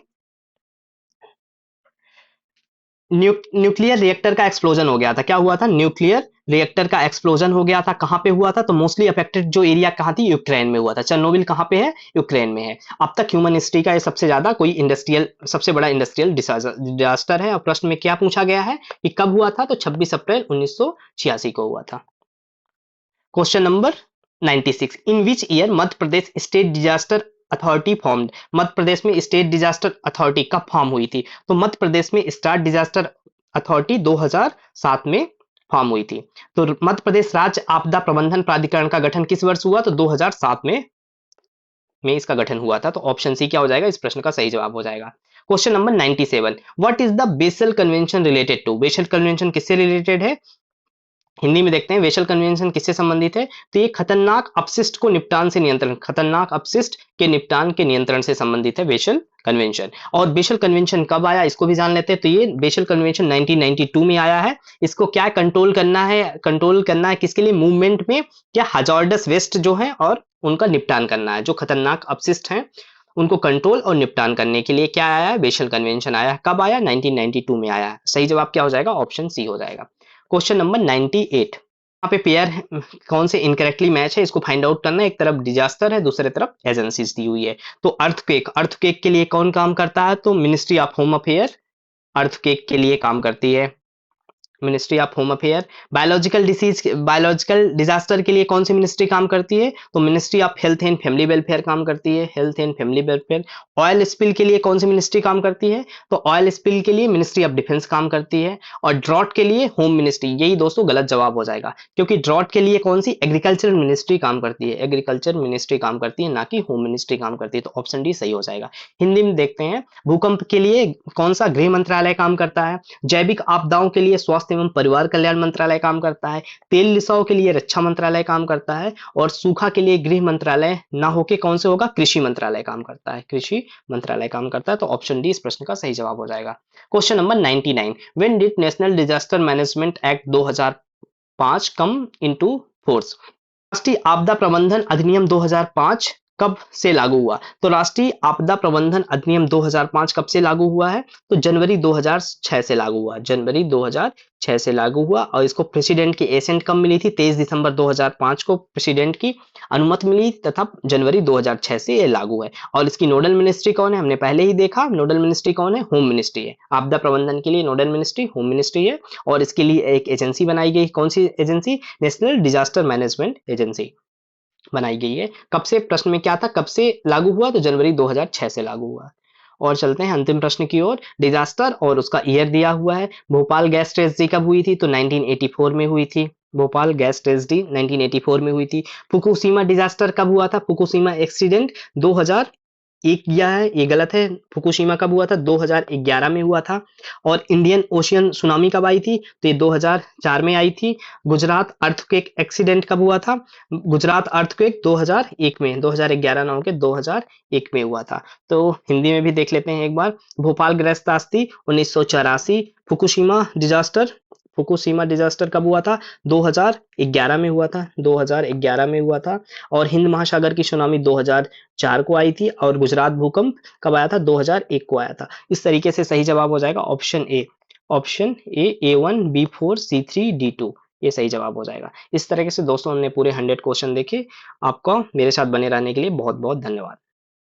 A: न्यूक्लियर रिएक्टर का एक्सप्लोजन हो गया था। क्या हुआ था? न्यूक्लियर रिएक्टर का एक्सप्लोजन हो गया था। कहां पे हुआ था? तो मोस्टली अफेक्टेड जो एरिया कहां थी? यूक्रेन में हुआ था। चेरनोबिल कहां पे है? यूक्रेन में है। अब तक ह्यूमन हिस्ट्री का ये सबसे बड़ा इंडस्ट्रियल डिजास्टर है। और प्रश्न में क्या पूछा गया है कि कब हुआ था? तो 26 अप्रैल 1986 को हुआ था। Question number 96, in which year Madhya Pradesh state disaster authority formed? Madhya Pradesh में स्टेट डिजास्टर अथॉरिटी कब फॉर्म हुई थी? तो मध्य प्रदेश में स्टेट डिजास्टर अथॉरिटी 2007 में फॉर्म हुई थी। तो मध्य प्रदेश राज्य आपदा प्रबंधन प्राधिकरण का गठन किस वर्ष हुआ? तो 2007 में इसका गठन हुआ था। तो ऑप्शन सी क्या हो जाएगा? इस प्रश्न का सही जवाब हो जाएगा। Question number 97, what is the Basel convention related to? Basel convention किससे रिलेटेड है? हिंदी में देखते हैं बेसल कन्वेंशन किससे संबंधित है। तो ये खतरनाक अपशिष्ट को निपटान से नियंत्रण, खतरनाक अपशिष्ट के निपटान के नियंत्रण से संबंधित है बेसल कन्वेंशन। और बेसल कन्वेंशन कब आया इसको भी जान लेते हैं। तो ये बेसल कन्वेंशन 1992 में आया है। इसको क्या कंट्रोल करना है? कंट्रोल करना है किसके लिए? मूवमेंट में क्या हजार्डस वेस्ट जो है और उनका निपटान करना है। जो खतरनाक अपशिष्ट हैं उनको कंट्रोल और निपटान करने के लिए क्या आया है? बेसल कन्वेंशन आया है। कब आया? 1992 में आया है। सही जवाब क्या हो जाएगा? ऑप्शन सी हो जाएगा। क्वेश्चन नंबर 98, यहाँ पे पेयर कौन से इनकरेक्टली मैच है इसको फाइंड आउट करना है। एक तरफ डिजास्टर है, दूसरे तरफ एजेंसीज दी हुई है। तो अर्थक्वेक, अर्थक्वेक के लिए कौन काम करता है? तो ministry of home affair earthquake के लिए काम करती है। Ministry of home affair. Biological disease, biological disaster के लिए कौन सी मिनिस्ट्री काम करती है? तो ministry of health and family welfare काम करती है, health and family welfare. Oil spill के लिए कौन सी मिनिस्ट्री काम करती है? तो ऑयल स्पिल के लिए मिनिस्ट्री ऑफ डिफेंस काम करती है। और ड्रॉट के लिए होम मिनिस्ट्री। यही दोस्तों गलत जवाब हो जाएगा, क्योंकि ड्रॉट के लिए कौन सी? एग्रीकल्चर मिनिस्ट्री काम करती है, एग्रीकल्चर मिनिस्ट्री काम करती है, ना कि होम मिनिस्ट्री काम करती है। तो ऑप्शन डी सही हो जाएगा। हिंदी में देखते हैं, भूकंप के लिए कौन सा गृह मंत्रालय काम करता है? जैविक आपदाओं के लिए स्वास्थ्य एवं परिवार कल्याण मंत्रालय काम करता है। तेल रिसाव के लिए रक्षा मंत्रालय काम करता है। और सूखा के लिए गृह मंत्रालय ना होके कौन से होगा? कृषि मंत्रालय काम करता है, कृषि मंत्रालय काम करता है। तो ऑप्शन डी इस प्रश्न का सही जवाब हो जाएगा। Question number 99, when did national disaster management act 2005 come into force? राष्ट्रीय आपदा प्रबंधन अधिनियम 2005 कब से लागू हुआ? तो राष्ट्रीय आपदा प्रबंधन अधिनियम 2005 कब से लागू हुआ है? तो जनवरी 2006 से लागू हुआ, जनवरी 2006 से लागू हुआ। और इसको प्रेसिडेंट की एसेंट कब मिली थी? 23 दिसंबर 2005 को प्रेसिडेंट की अनुमति मिली, तथा जनवरी 2006 से ये लागू है। और इसकी नोडल मिनिस्ट्री कौन है? हमने पहले ही देखा, नोडल मिनिस्ट्री कौन है? होम मिनिस्ट्री है। आपदा प्रबंधन के लिए नोडल मिनिस्ट्री होम मिनिस्ट्री है। और इसके लिए एक एजेंसी बनाई गई, कौन सी agency? National disaster management agency बनाई गई है। कब से? प्रश्न में क्या था, कब से लागू हुआ? तो जनवरी 2006 से लागू हुआ। और चलते हैं अंतिम प्रश्न की ओर। डिजास्टर और उसका ईयर दिया हुआ है। भोपाल गैस ट्रेजेडी कब हुई थी? तो 1984 में हुई थी। भोपाल गैस ट्रेजेडी 1984 में हुई थी। फुकुशिमा डिजास्टर कब हुआ था? फुकुशिमा एक्सीडेंट 2000 एक किया है, ये गलत है। फुकुशिमा कब हुआ था? 2011 में हुआ था। और इंडियन ओशियन सुनामी कब आई थी? तो ये 2004 में आई थी। गुजरात अर्थक्वेक एक्सीडेंट कब हुआ था? गुजरात अर्थक्वेक 2001 में, 2011 ना होकर 2001 में हुआ था। तो हिंदी में भी देख लेते हैं एक बार। भोपाल गैस त्रासदी 1984। फुकुशिमा डिजास्टर, फुकुशिमा डिजास्टर कब हुआ था? 2011 में हुआ था, 2011 में हुआ था। और हिंद महासागर की सुनामी 2004 को आई थी। और गुजरात भूकंप कब आया था? 2001 को आया था। इस तरीके से सही जवाब हो जाएगा option A. Option A, A1 B4 C3 D2 ये सही जवाब हो जाएगा। इस तरीके से दोस्तों हमने पूरे 100 क्वेश्चन देखे। आपका मेरे साथ बने रहने के लिए बहुत बहुत धन्यवाद।